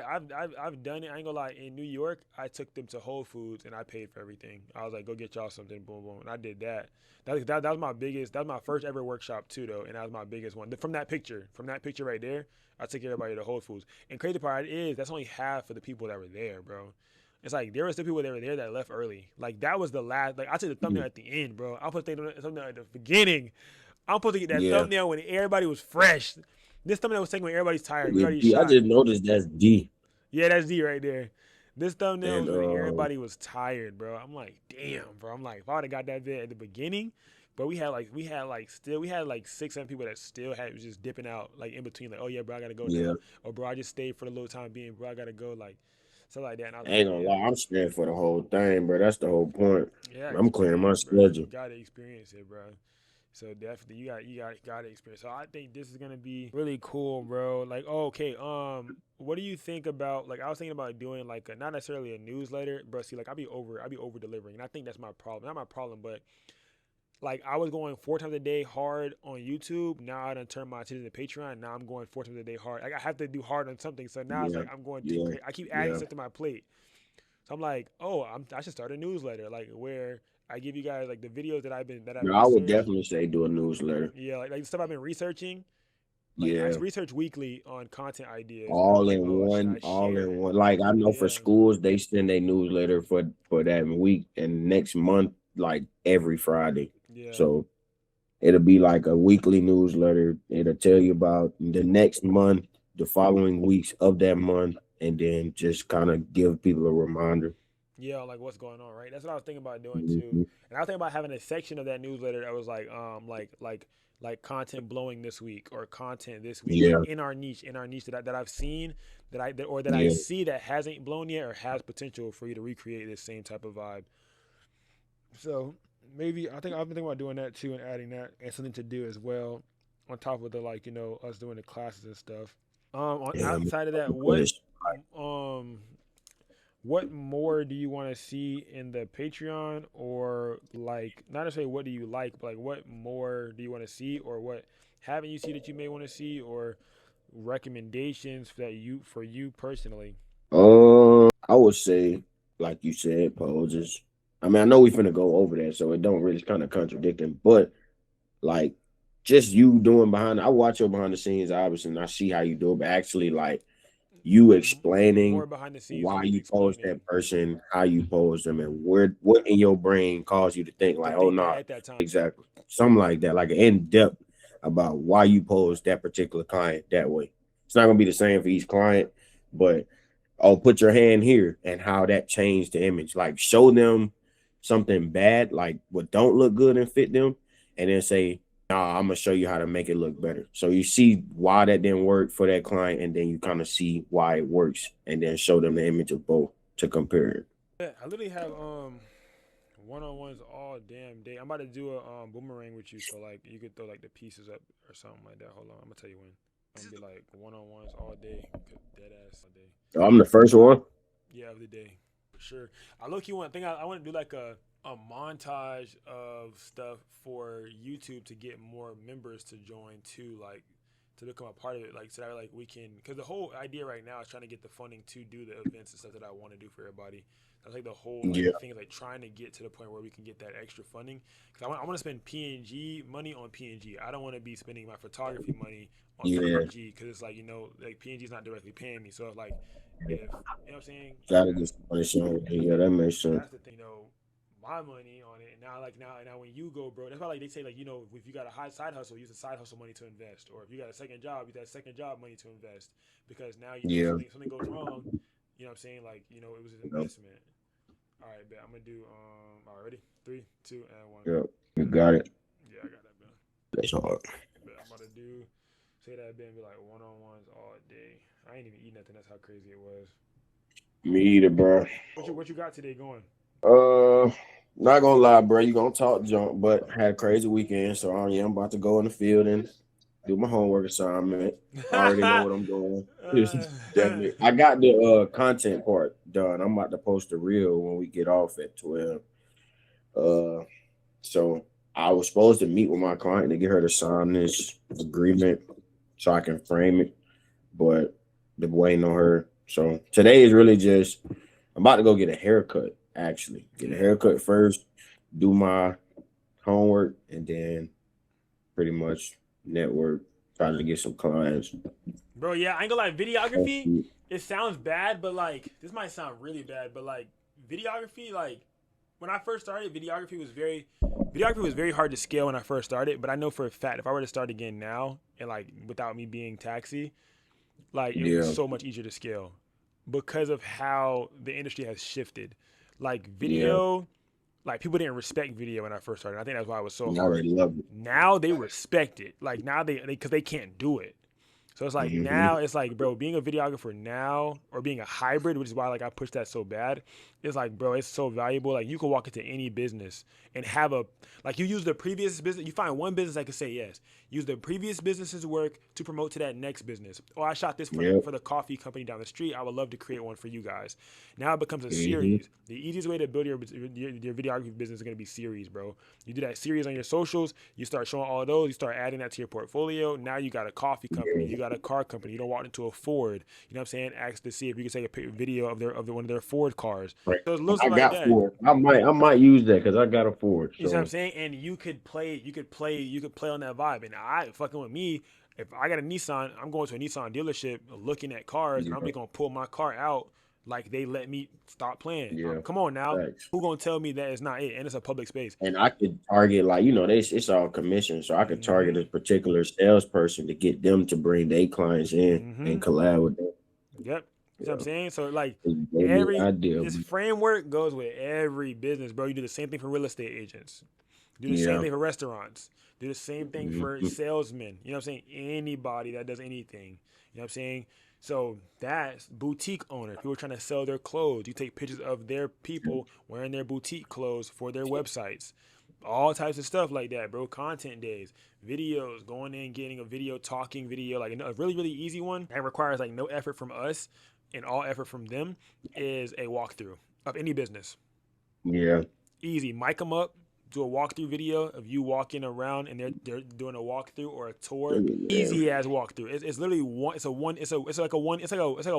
I've done it. I ain't gonna lie. In New York, I took them to Whole Foods and I paid for everything. I was like, go get y'all something. Boom, boom. And I did that. That was my biggest. That was my first ever workshop too, though, and that was my biggest one. From that picture, right there, I took everybody to Whole Foods. And crazy part is that's only half of the people that were there, bro. It's like there were still people that were there that left early. Like that was the last. Like I took the thumbnail at the end, bro. I put the thumbnail at the beginning. I'm supposed to get that yeah. thumbnail when everybody was fresh. This thumbnail was taken when everybody's tired. We Yeah, already D, I shot. just noticed that's D. Yeah, that's D right there. This thumbnail And was when everybody was tired, bro. I'm like, damn, bro. I'm like, if I would have got that vid at the beginning, but we had like 6, 7 people that still had was just dipping out like in between, like, oh yeah, bro, I gotta go yeah, now. Or bro, I just stayed for the little time being, bro, I gotta go, like stuff like that. And I was I like, ain't gonna man, lie, I'm scared for the whole thing, bro. That's the whole point. yeah, I'm clearing my experience, bro. You schedule. gotta experience it, bro. So definitely, you gotta experience. So I think this is gonna be really cool, bro. Like, oh, okay, what do you think about? Like, I was thinking about doing like not necessarily a newsletter, bro. See, like, I be over delivering, and I think that's my problem. Not my problem, but like I was going 4 times a day hard on YouTube. Now I done turned my attention to Patreon. Now I'm going 4 times a day hard. Like, I have to do hard on something. So now it's Yeah, like I'm going too yeah, crazy. I keep adding yeah. stuff to my plate. So I'm like, oh, I should start a newsletter, like where I give you guys like the videos that I've No, I would researched. definitely say do a newsletter. Yeah, like the stuff I've been researching. Like I Yeah, research weekly on content ideas, and I'm all like, in oh, should one, I all share in it? one. Like I know for Yeah, schools, they send a newsletter for that week and next month, like every Friday. yeah, So it'll be like a weekly newsletter. It'll tell you about the next month, the following weeks of that month, and then just kind of give people a reminder. yeah. Like what's going on, right? That's what I was thinking about doing too. Mhm. And I was thinking about having a section of that newsletter that was like content blowing this week or content this week, like Yeah, in our niche that I've seen that I yeah, see that hasn't blown yet or has potential for you to recreate this same type of vibe. So maybe I think I've been thinking about doing that too and adding that as something to do as well, on top of the like us doing the classes and stuff. On yeah. outside of that, Push. um what more do you want to see in the Patreon, or like not necessarily what do you like, but like what more do you want to see, or what haven't you seen that you may want to see, or recommendations for you personally? I would say, like you said, poses. I mean, I know we finna go over that, so it don't really kind of contradict them, but like just you doing behind. I watch your behind the scenes, obviously, and I see how you do it, but actually, like you More explaining behind the scenes why of me you pose explaining that person, how you pose them, and where what in your brain caused you to think to like, oh think that no, at that time. exactly, something like that, like in depth about why you pose that particular client that way. It's not gonna be the same for each client, but oh, put your hand here and how that changed the image. Like show them something bad, like what don't look good and fit them, and then say, nah, I'm gonna show you how to make it look better. So you see why that didn't work for that client, and then you kind of see why it works, and then show them the image of both to compare it. Yeah, I literally have one-on-ones all damn day. I'm about to do a boomerang with you, so like you could throw like the pieces up or something like that. Hold on, I'm gonna tell you when. I'm gonna be like one-on-ones all day, dead ass all day. So I'm the first one. Yeah, of the day for sure. I look you want think I want to do like a montage of stuff for YouTube to get more members to join too, like to become a part of it, like so that like we can, because the whole idea right now is trying to get the funding to do the events and stuff that I want to do for everybody. That's like the whole like Yeah, thing is like trying to get to the point where we can get that extra funding, because I want to spend PNG money on PNG. I don't want to be spending my photography money on yeah. PNG, because it's like like PNG is not directly paying me. So like if you know what I'm saying, Gotta get some money shown. Yeah, that makes sense. that's the thing, my money on it. And now when you go, bro, that's why like they say like if you got a high side hustle, use the side hustle money to invest, or if you got a second job, use that second job money to invest, because now Yeah, something goes wrong, you know what I'm saying, like it was an yep, investment. All right, bet I'm gonna do all right, ready, 3, 2, and 1. yep. You got it. Yeah, I got that, man. That's hard. Bet I'm about to do say that bet and be like one-on-ones all day. I ain't even eat nothing. That's how crazy it was. Me either, bro. What you got today going? Uh, not gonna lie, bro. You gonna talk junk, but had a crazy weekend, so I'm about to go in the field and do my homework assignment. I already know what I'm doing. Definitely. I got the content part done. I'm about to post a reel when we get off at 12. Uh, so I was supposed to meet with my client to get her to sign this agreement so I can frame it, but the waiting on her. So today is really just I'm about to go get a haircut. Actually, get a haircut first, do my homework, and then pretty much network. Try to get some clients. Bro, yeah, I ain't gonna lie, videography, it sounds bad, but like this might sound really bad, but like videography, like when I first started, videography was very hard to scale when I first started, but I know for a fact if I were to start again now and like without me being taxi, like it would be Yeah, so much easier to scale because of how the industry has shifted. Like yeah. video, like people didn't respect video when I first started. I think that's why it was so I hard. already love it. Now they respect it. Like now they because they can't do it. So it's like now Hmm. it's like, bro, being a videographer now or being a hybrid, which is why like I push that so bad. It's like, bro, it's so valuable. Like you can walk into any business and have a like you use the previous business. You find one business that can say yes. Use the previous business's work to promote to that next business. Oh, I shot this Yep. for the coffee company down the street. I would love to create one for you guys. Now it becomes a Hmm. series. The easiest way to build your videography business is going to be series, bro. You do that series on your socials. You start showing all of those. You start adding that to your portfolio. Now you got a coffee company. You got a car company. You don't walk into a Ford. You know what I'm saying? Ask to see if you can take a video of one of their Ford cars. Right. So it's little I stuff like got that. Ford. I might use that because I got a Ford. You see what I'm So saying? And you could play on that vibe. And I fucking with me, if I got a Nissan, I'm going to a Nissan dealership looking at cars, and I'm yeah, just gonna pull my car out like they let me stop playing. yeah. Come on now, Thanks. who gonna tell me that it's not it? And it's a public space. And I could target like it's all commission, so I could target Mm-hmm. a particular salesperson to get them to bring their clients in Mm-hmm. and collab with them. Yep. You know what I'm Yeah, saying? So like they gave me an idea. this framework goes with every business, bro. You do the same thing for real estate agents. Do the same Yeah. thing for restaurants. Do the same thing for Mhm. salesmen. You know what I'm saying? Anybody that does anything. You know what I'm saying? So that's boutique owners. People trying to sell their clothes. You take pictures of their people wearing their boutique clothes for their websites. All types of stuff like that, bro. Content days, videos, going in, getting a video, talking video, like a really, really easy one that requires like no effort from us and all effort from them is a walkthrough of any business. Yeah. Easy. Mic them up, do a walkthrough video of you walking around and they're doing a walkthrough or a tour. Yeah. Easy as walkthrough. It's literally one. It's like a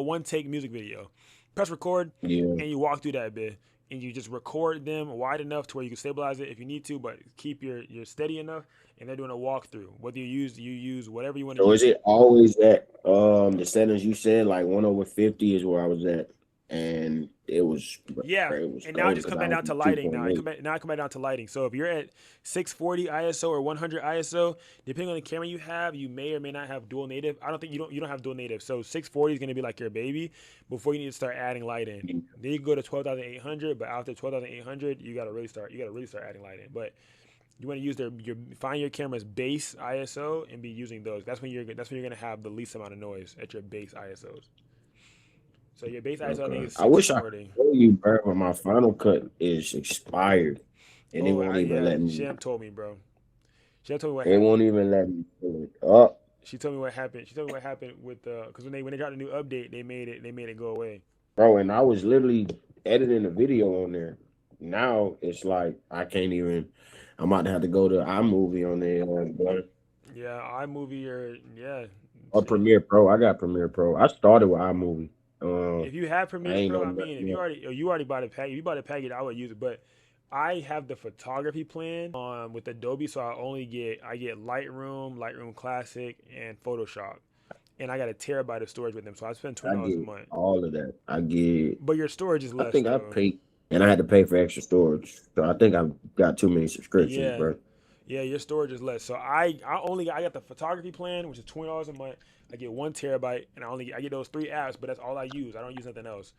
one take music video. Press record Yeah. and you walk through that bit and you just record them wide enough to where you can stabilize it if you need to, but keep your steady enough. And they're doing a walkthrough. Whether you use whatever you want to So is use. it always at the settings you said like 1/50 is where I was at, and Yeah, it was and now it golden just because comes I back was down to at two lighting. point eight. Now it come back down to lighting. So if you're at 640 ISO or 100 ISO, depending on the camera you have, you may or may not have dual native. I don't think you don't have dual native. So 640 is going to be like your baby before you need to start adding light in. Then you go to 12,800, but after 12,800, you got to really start adding light in. But you want to use find your camera's base ISO and be using those. That's when you're going to have the least amount of noise at your base ISOs. So your base ISO I think Okay. is I wish I could 640. show you, bro, but my Final Cut is expired, and it Oh, won't even yeah, let me. Sham told me, bro. Sham told me what It happened. won't even let me pull it up, She told me what happened. She told me what happened with because when they got a new update, they made it go away. bro. And I was literally editing a video on there. Now it's like I can't even. I'm about to have to go to iMovie on there, bro. Yeah, iMovie or yeah. Or Premiere Pro. I got Premiere Pro. I started with iMovie. If you have I Premiere ain't Pro, know I mean, if nothing else. you already bought a package, if you bought a package, I would use it. But I have the photography plan with Adobe, so I get Lightroom, Lightroom Classic, and Photoshop, and I got a terabyte of storage with them. So I spend I $20 a get month. all of that. I get. But your storage is I less think I though. paid, and I had to pay for extra storage. So I think I've got too many subscriptions, Yeah, bro. yeah, your storage is less. So I got the photography plan, which is $20 a month. I get 1 terabyte, and I get those 3 apps, but that's all I use. I don't use nothing else.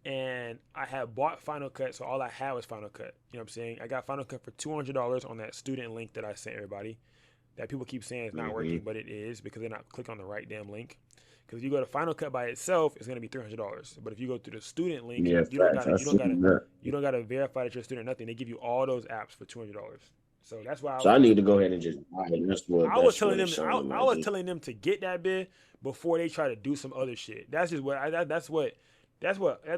And I had bought Final Cut, so all I had was Final Cut. You know what I'm saying? I got Final Cut for $200 on that student link that I sent everybody. That people keep saying is not Hmm. working, but it is because they're not clicking on the right damn link. Because if you go to Final Cut by itself, it's gonna be $300. But if you go to the student link, Yeah, facts. I seen that. you don't gotta verify that you're a student or nothing. They give you all those apps for $200. So that's why I So was I like, need to go ahead and just buy it. I was That's telling what it them, sounded I like. was Just telling them to get that bid before they try to do some other shit. That's just what that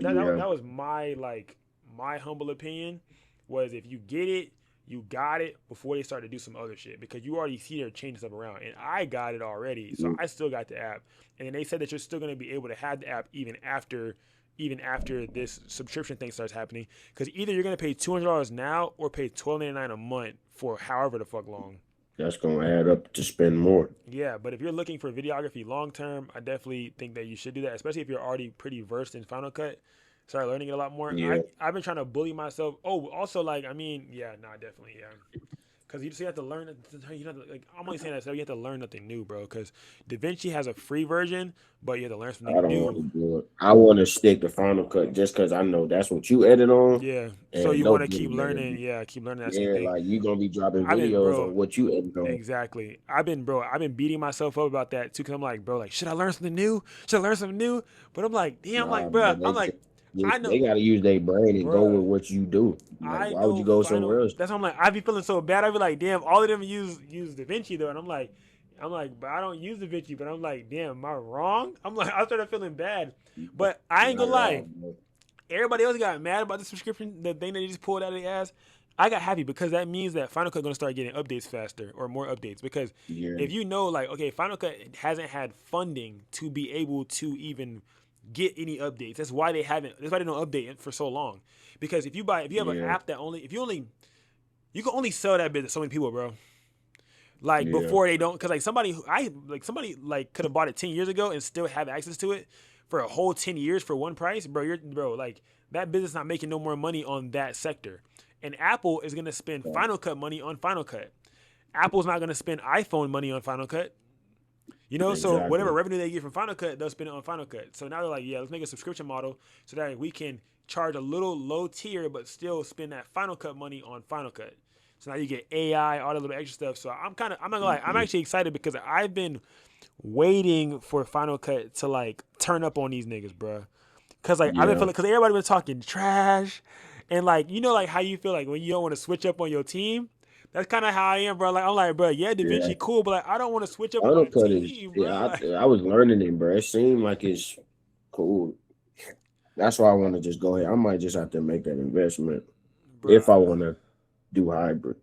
yeah, was my like my humble opinion was if you get it, you got it before they start to do some other shit because you already see they're changing stuff around. And I got it already, so I still got the app. And then they said that you're still going to be able to have the app even after this subscription thing starts happening. Because either you're going to pay $200 now or pay $12.99 a month for however the fuck long. That's gonna add up to spend more. Yeah, but if you're looking for videography long term, I definitely think that you should do that, especially if you're already pretty versed in Final Cut. Start learning it a lot more. Yeah. I've been trying to bully myself. Oh, also like definitely, yeah. Because you just have to learn. I'm only saying that so you have to learn nothing new, bro. Because DaVinci has a free version, but you have to learn something I don't new. want to do it. I want to stick to Final Cut just because I know that's what you edit on. Yeah. So you want to keep learning. Yeah, keep learning that same thing. Like you gonna be dropping videos on what you edit on. Exactly. I've been beating myself up about that too. Cause I'm like, bro, like, should I learn something new? But I'm like, damn, bro, I'm like. I know they gotta use their brain and go with what you do. Like, why would you go somewhere else? That's why I'm like, I be feeling so bad. I be like, damn, all of them use DaVinci though, and I'm like, but I don't use DaVinci. But I'm like, damn, am I wrong? I'm like, I started feeling bad. But I ain't gonna lie, everybody else got mad about the subscription, the thing that they just pulled out of their ass. I got happy because that means that Final Cut gonna start getting updates faster or more updates. Because if you know, like, okay, Final Cut hasn't had funding to be able to even get any updates. That's why they don't update it for so long. Because if you have an app that you can only sell that bit to so many people, bro. Like before they don't, because like somebody could have bought it 10 years ago and still have access to it for a whole 10 years for one price, bro. Like that business not making no more money on that sector. And Apple is gonna spend Final Cut money on Final Cut. Apple's not gonna spend iPhone money on Final Cut. You know, so whatever revenue they get from Final Cut, they'll spend it on Final Cut. So now they're like, yeah, let's make a subscription model so that we can charge a little low tier, but still spend that Final Cut money on Final Cut. So now you get AI, all the little extra stuff. So I'm not gonna lie, I'm actually excited because I've been waiting for Final Cut to like turn up on these niggas, bro. Cause like I've been feeling, cause everybody been talking trash, and like you know like how you feel like when you don't want to switch up on your team. That's kind of how I am, bro. Like I'm like, bro, DaVinci cool, but like I don't want to switch up on my team, bro. I was learning it, bro. It seemed like it's cool. That's why I want to just go ahead. I might just have to make that investment if I want to do hybrid.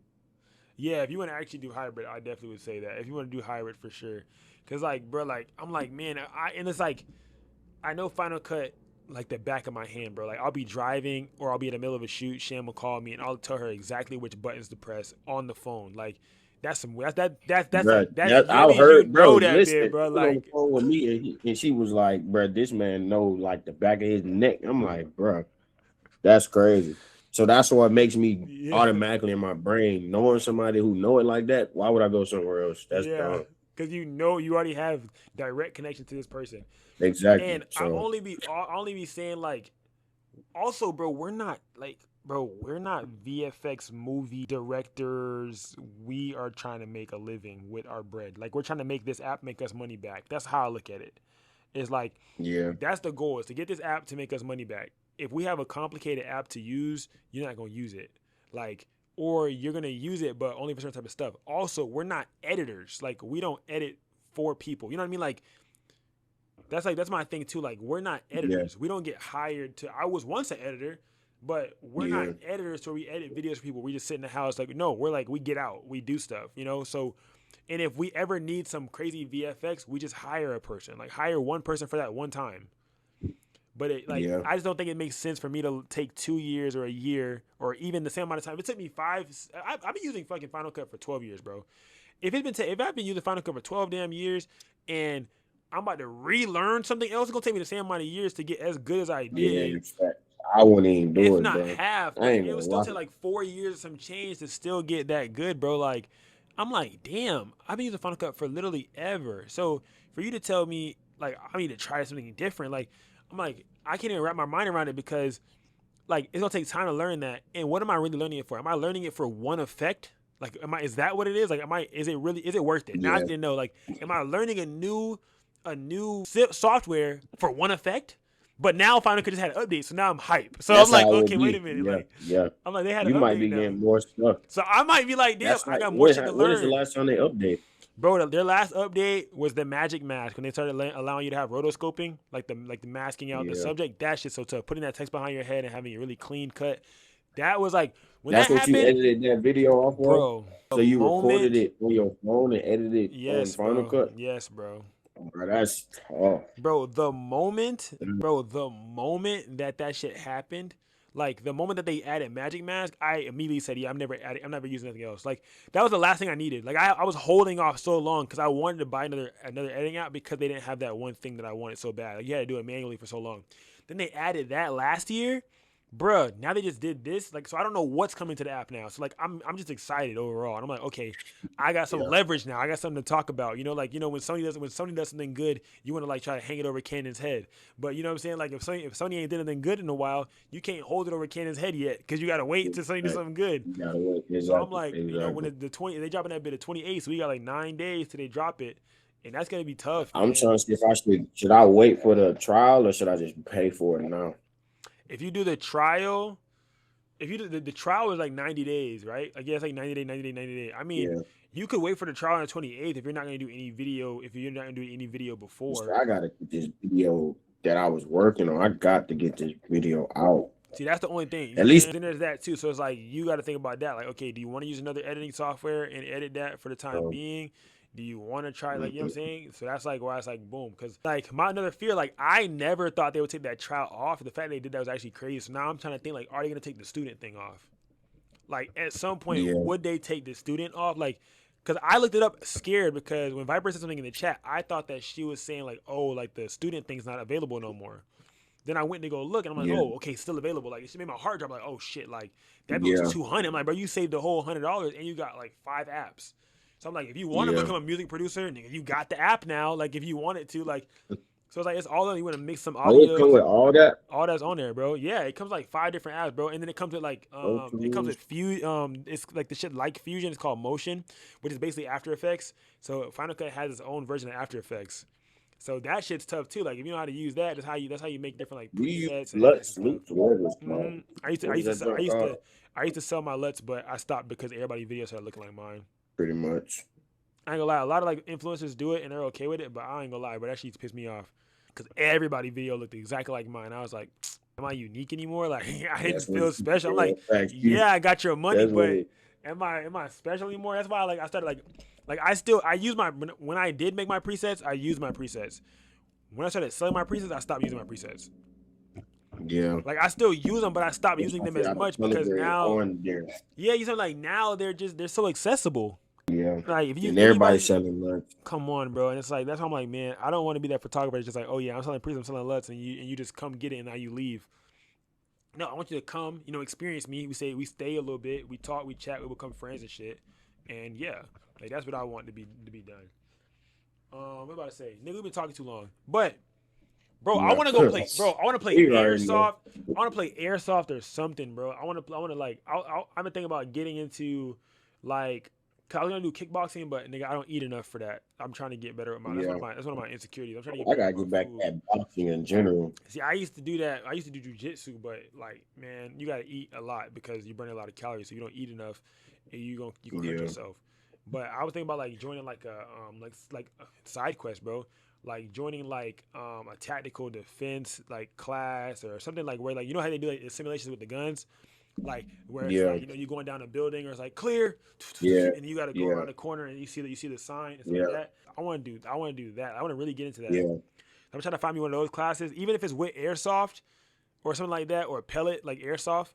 Yeah, if you want to actually do hybrid, I definitely would say that. If you want to do hybrid for sure, cause like, bro, like I'm like, man, and it's like, I know Final Cut like the back of my hand, bro. Like I'll be driving or I'll be in the middle of a shoot. Sham will call me and I'll tell her exactly which buttons to press on the phone. Like that's some that's bro, that's I heard, bro. Listen, bit, bro. Like on the phone with me and she was like, bro, this man know like the back of his neck. I'm like, bro, that's crazy. So that's what makes me automatically in my brain knowing somebody who know it like that. Why would I go somewhere else? That's dumb. Because you know you already have direct connection to this person. Exactly. And I'll only be saying like, also, bro, we're not VFX movie directors. We are trying to make a living with our bread. Like we're trying to make this app make us money back. That's how I look at it. It's like, that's the goal, is to get this app to make us money back. If we have a complicated app to use, you're not gonna use it. Like, or you're gonna use it, but only for certain type of stuff. Also, we're not editors. Like we don't edit for people. You know what I mean? Like that's my thing too. Like we're not editors. We don't get hired to. I was once an editor, but we're not editors where we edit videos for people. We just sit in the house. Like no, we're like we get out. We do stuff. You know. So, and if we ever need some crazy VFX, we just hire a person. Like hire one person for that one time. But I just don't think it makes sense for me to take 2 years or a year or even the same amount of time. It took me 5. I've been using fucking Final Cut for 12 years, bro. If I've been using Final Cut for 12 damn years and I'm about to relearn something else, it's gonna take me the same amount of years to get as good as I did. Yeah, I wouldn't even do it, if not bro. half. It would still take like 4 years or some change to still get that good, bro. Like I'm like, damn, I've been using Final Cut for literally ever. So for you to tell me like I need to try something different, like I'm like, I can't even wrap my mind around it because, like, it's gonna take time to learn that. And what am I really learning it for? Am I learning it for one effect? Like, is that what it is? Like, is it worth it? Now I didn't know. Like, am I learning a new software for one effect? But now Final Cut just had an update, so now I'm hype. So I'm like, okay, wait a minute. I'm like, they had an update. You might be getting more stuff. So I might be like, damn, I got more shit to learn. When is the last time they update? Bro, their last update was the magic mask when they started allowing you to have rotoscoping, like the masking out the subject. That shit's so tough. Putting that text behind your head and having it really clean cut, That was like when That's that what you happened, edited that video off of? bro. So The you recorded moment, it on your phone and edited it on yes, Final bro. Cut? Yes, bro. Bro, that's tough. Bro, the moment that shit happened, like the moment that they added Magic Mask, I immediately said, yeah, I'm never using anything else. Like that was the last thing I needed. Like I was holding off so long because I wanted to buy another editing app because they didn't have that one thing that I wanted so bad. Like you had to do it manually for so long. Then they added that last year. Bruh, now they just did this. Like, so I don't know what's coming to the app now. So like I'm just excited overall. And I'm like, okay, I got some Yeah. leverage now. I got something to talk about. You know, like, you know, when Sony does something good, you want to like try to hang it over Canon's head. But you know what I'm saying? Like if Sony ain't did anything good in a while, you can't hold it over Canon's head yet because you gotta wait until Sony do something good. You gotta wait. Exactly. So I'm like, exactly. you know, when the 20 they dropping that bit of 28, so we got like 9 days till they drop it. And that's gonna be tough, man. I'm trying to see if should I wait for the trial or should I just pay for it now? If you do the trial, if you do the trial is like 90 days, right? Like yeah, it's like 90 day, 90 day, 90 day. I mean, Yeah. you could wait for the trial on the 28th if you're not gonna do any video. If you're not gonna do any video before, So I gotta get this video that I was working on. I got to get this video out. see that's the only thing. At least Then there's that too. So it's like you got to think about that. Like, okay, do you want to use another editing software and edit that for the time being? Do you want to try, like, you know what I'm saying? So that's like why it's like boom. Because like my another fear, like I never thought they would take that trial off. The fact they did that was actually crazy. So now I'm trying to think, like, are they gonna take the student thing off? Like at some point, would they take the student off? Like, because I looked it up scared because when Viper said something in the chat, I thought that she was saying like, oh, like the student thing's not available no more. Then I went to go look and I'm like, oh, okay, still available. Like it made my heart drop. Like, oh shit, like that bill was $200. I'm like, bro, you saved the whole $100 and you got like 5 apps. So I'm like, if you want to become a music producer, nigga, you got the app now. Like if you wanted to, like, so it's like it's all that you want to mix some audio. Oh, it come with all that? All that's on there, bro. Yeah, it comes like 5 different apps, bro. And then it comes with like it comes with it's like the shit like Fusion. It's called Motion, which is basically After Effects. So Final Cut has its own version of After Effects. So that shit's tough too. Like if you know how to use that, that's how you make different like presets. I used to sell my LUTs, but I stopped because everybody's videos started looking like mine. Pretty much. I ain't gonna lie, a lot of like influencers do it and they're okay with it, but I ain't gonna lie, but that shit's pissed me off because everybody video looked exactly like mine. I was like, am I unique anymore? Like I didn't feel special. I'm like, yeah, I got your money, but am I special anymore? That's why I started like I use my when I did make my presets, I used my presets. When I started selling my presets, I stopped using my presets. Yeah. Like I still use them, but I stopped using them as much because now, yeah, you know, like now they're so accessible. Yeah. Like if you and everybody's selling LUTs. Come on, bro. And it's like that's how I'm like, man, I don't want to be that photographer. It's just like, oh yeah, I'm selling presets, I'm selling LUTs, and you just come get it and now you leave. No, I want you to come, you know, experience me. We stay a little bit, we talk, we chat, we become friends and shit. And yeah, like that's what I want to be done. What about to say? Nigga, we've been talking too long. But bro, I want to go play. Bro, I want to play airsoft. I want to play airsoft or something, bro. I want to like. I've been thinking about getting into like. I was gonna do kickboxing, but nigga, I don't eat enough for that. I'm trying to get better at my. That's one of my insecurities. I'm trying to get. I gotta get back at boxing in general. See, I used to do that. I used to do jujitsu, but like, man, you gotta eat a lot because you burn a lot of calories. So you don't eat enough, and you gonna hurt yourself. But I was thinking about like joining like a like a side quest, bro. Like joining like a tactical defense like class or something like where like you know how they do like the simulations with the guns, like where it's like you know you're going down a building or it's like clear, and you got to go around the corner and you see the sign and stuff like that. I want to do that. I want to really get into that. Yeah. I'm trying to find me one of those classes, even if it's with airsoft or something like that or pellet like airsoft.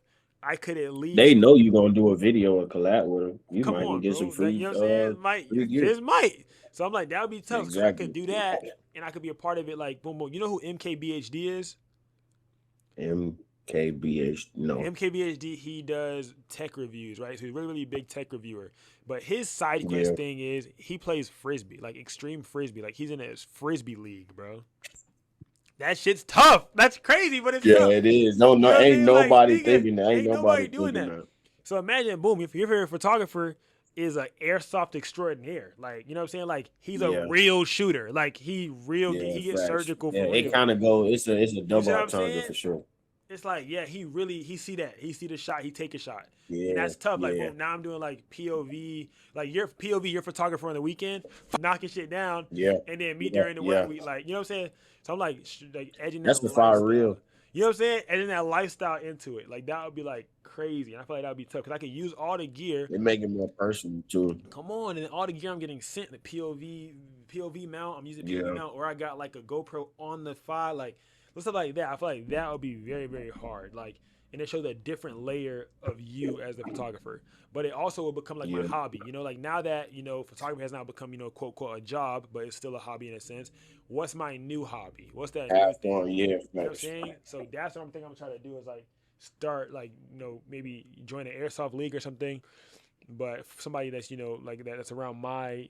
I could at least. They know you're gonna do a video or collab with them. You Come might on, get bro. some free. You know what I'm saying? Just might. So I'm like, that would be tough. Exactly. So I could do that, and I could be a part of it. Like, boom, boom. You know who MKBHD is? MKBHD, no. MKBHD, he does tech reviews, right? So he's a really, really big tech reviewer. But his side quest thing is he plays frisbee, like extreme frisbee. Like he's in his frisbee league, bro. That shit's tough. That's crazy, but it's tough. Yeah, it is. No, you know ain't nobody like, thinking that. Ain't nobody doing that. So imagine, boom, if your favorite photographer is an airsoft extraordinaire, like you know what I'm saying, like he's a real shooter, like he gets surgical for real. It kind of go. It's a double entendre for sure. It's like he see the shot, he take a shot, and that's tough. Like boom, now I'm doing like POV, like your photographer on the weekend, knocking shit down, and then me during the work week, like you know what I'm saying. So I'm like edging. That's the fire real. You know what I'm saying? And then that lifestyle into it. Like, that would be, like, crazy. And I feel like that would be tough because I could use all the gear. They make it more personal too. Come on, and all the gear I'm getting sent, the POV mount, I'm using POV Yeah, mount, or I got, like, a GoPro on the thigh, like, stuff like that. I feel like that would be very, very hard. Like, and it shows a different layer of you as the photographer. But it also will become like my yeah. hobby. You know, like now that, photography has now become, quote, unquote, a job, but it's still a hobby in a sense. What's my new hobby? What's that new Have thing? fun, You yeah, know what I'm facts. saying? So that's what I'm thinking I'm trying to do is like start like, maybe join an airsoft league or something. But somebody that's, like that's around my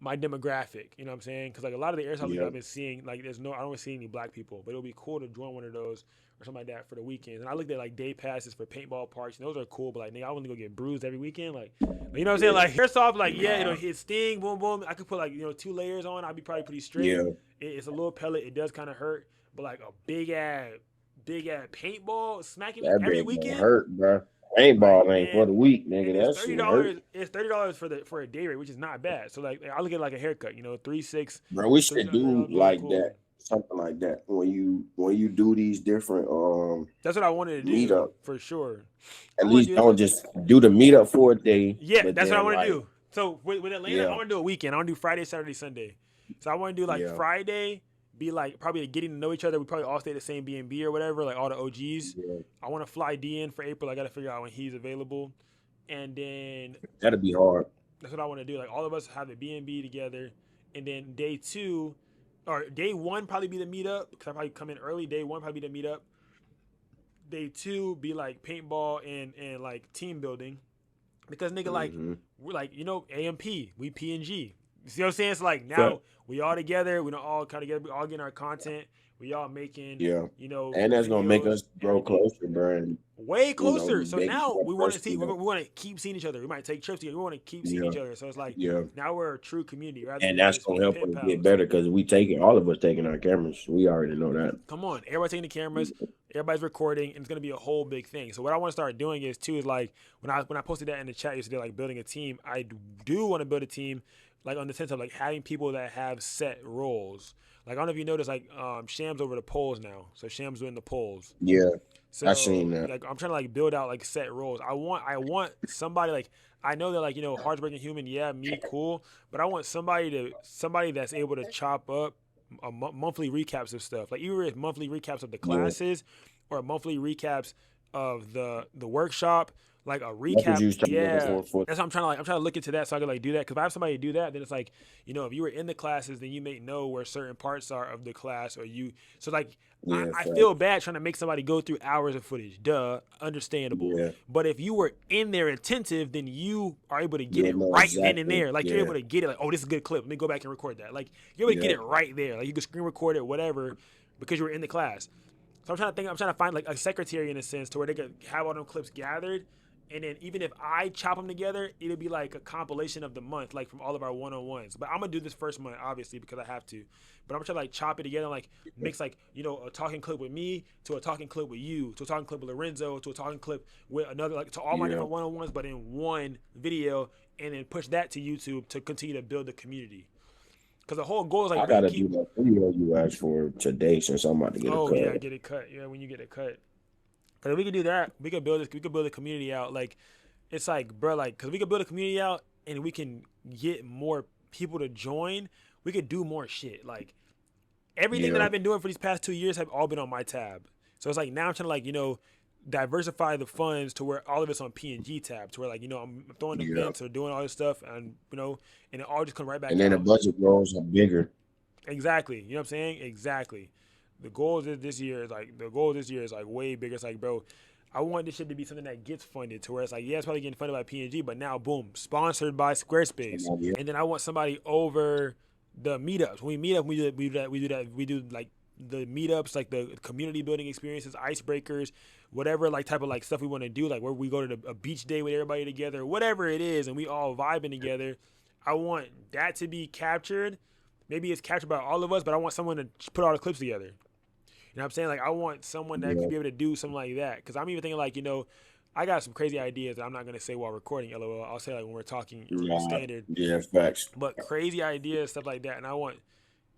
demographic, you know what I'm saying? Because like a lot of the airsoft leagues Yeah, I've been seeing, like I don't really see any black people, but it'll be cool to join one of those or something like that for the weekends. And I looked at like day passes for paintball parks, and those are cool. But like, nigga, I want to go get bruised every weekend, like, you know what I'm saying? yeah, Like airsoft, like yeah, it'll nah, hit sting, boom, boom. I could put like 2 layers on. I'd be probably pretty straight. yeah. It's a little pellet. It does kind of hurt, but like a big ass paintball smacking me That every bit gonna weekend. hurt, bro. Like Paintball ain't for man, the weak, and nigga. it's That thirty shit hurt, dollars. It's $30 for a day rate, which is not bad. So like I look at like a haircut, 3 6, bro. We $30 should do would be like cool. that, something like that. When you do these different That's what I wanted to do meetup, for sure. I at want to least do don't just do the meetup for a day, yeah, but that's what I then want to like do. So with Atlanta, I yeah, want to do a weekend. I want to do Friday, Saturday, Sunday. So I want to do like yeah, Friday, be like probably getting to know each other. We probably all stay at the same B&B or whatever, like all the OGs. yeah. I want to fly D in for April. I got to figure out when he's available, and then That'd be hard. that's what I want to do. Like all of us have the B&B together, and then day two, or day one probably be the meetup because I probably come in early. Day one probably be the meetup. Day two be like paintball and like team building, because nigga like Hmm. we're like AMP, we PNG. You see what I'm saying? It's like But now we all together. We don't all come together. We all getting our content. We all making yeah, and that's gonna make videos, us grow everything closer, bro. And way closer. So make now that we want to see. person We know. want to keep seeing each other. We might take trips together. We want to keep seeing Yeah, each other. So it's like yeah. now we're a true community rather And than that's just gonna being help pen us get pals. better because all of us taking our cameras. We already know that. Come on, everybody taking the cameras, everybody's recording, and it's gonna be a whole big thing. So what I want to start doing is like when I posted that in the chat yesterday, like building a team. I do want to build a team, like on the sense of like having people that have set roles. Like I don't know if you noticed, like Sham's over the polls now, so Sham's doing the polls. Yeah, I So seen that. like I'm trying to like build out like set roles. I want somebody like I know that like hardworking human, yeah, me cool, but I want somebody that's able to chop up monthly recaps of stuff. Like either it's monthly recaps of the Yeah, classes or monthly recaps of the workshop, like a that's what recap. you was trying to look Yeah. for. That's what I'm trying to look into that so I can like do that. Because if I have somebody to do that, then it's like, if you were in the classes, then you may know where certain parts are of the class, or you. So like, Yeah, I fact. feel bad trying to make somebody go through hours of footage. Duh, understandable. Yeah, But if you were in there attentive, then you are able to get you'll it know right then and exactly. there. Like you're Yeah, able to get it. Like, oh, this is a good clip. Let me go back and record that. Like you're able to get yeah, it right there. Like you can screen record it, whatever, because you were in the class. So I'm trying to find like a secretary in a sense to where they could have all them clips gathered. And then even if I chop them together, it'll be like a compilation of the month, like from all of our one-on-ones. But I'm gonna do this first month, obviously, because I have to. But I'm gonna try to like chop it together, and, like mix like a talking clip with me to a talking clip with you to a talking clip with Lorenzo to a talking clip with another, like to all my yeah. different one-on-ones, but in one video, and then push that to YouTube to continue to build the community. Because the whole goal is like I bring gotta do people. that video you asked for today since I'm about to get a Oh yeah, cut. get it cut. Yeah, when you get it cut. Cause if we could do that, we could build this. We could build a community out. Like, it's like, bro, like, cause we could build a community out, and we can get more people to join. We could do more shit. Like, everything that Yeah, I've been doing for these past 2 years have all been on my tab. So it's like now I'm trying to like diversify the funds to where all of it's on PNG tab. To where like I'm throwing yeah. events or doing all this stuff, and and it all just come right back And then the out. budget goals are bigger. Exactly. You know what I'm saying? Exactly. The goal this year is like way bigger. It's like, bro, I want this shit to be something that gets funded to where it's like, yeah, it's probably getting funded by PNG, but now boom, sponsored by Squarespace. Yeah, And then I want somebody over the meetups. When we meet up, we do like the meetups, like the community building experiences, icebreakers, whatever like type of like stuff we want to do, like where we go to a beach day with everybody together, whatever it is, and we all vibing together. I want that to be captured. Maybe it's captured by all of us, but I want someone to put all the clips together. You know what I'm saying? Like, I want someone that yeah, could be able to do something like that. Because I'm even thinking, like, I got some crazy ideas that I'm not going to say while recording, LOL. I'll say, like, when we're talking yeah, standard. yeah. Facts. But crazy ideas, stuff like that. And I want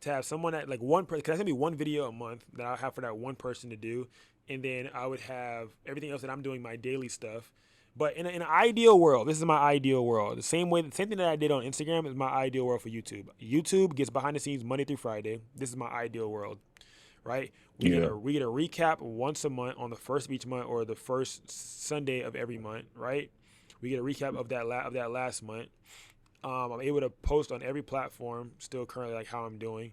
to have someone that like one person, because that's gonna be one video a month that I'll have for that one person to do, and then I would have everything else that I'm doing, my daily stuff. But in an ideal world, this is my ideal world. The same thing that I did on Instagram is my ideal world for YouTube. YouTube gets behind the scenes Monday through Friday. This is my ideal world, right? We get Yeah. a recap once a month on the first of each month or the first Sunday of every month, right? We get a recap of that last month. I'm able to post on every platform still currently, like how I'm doing,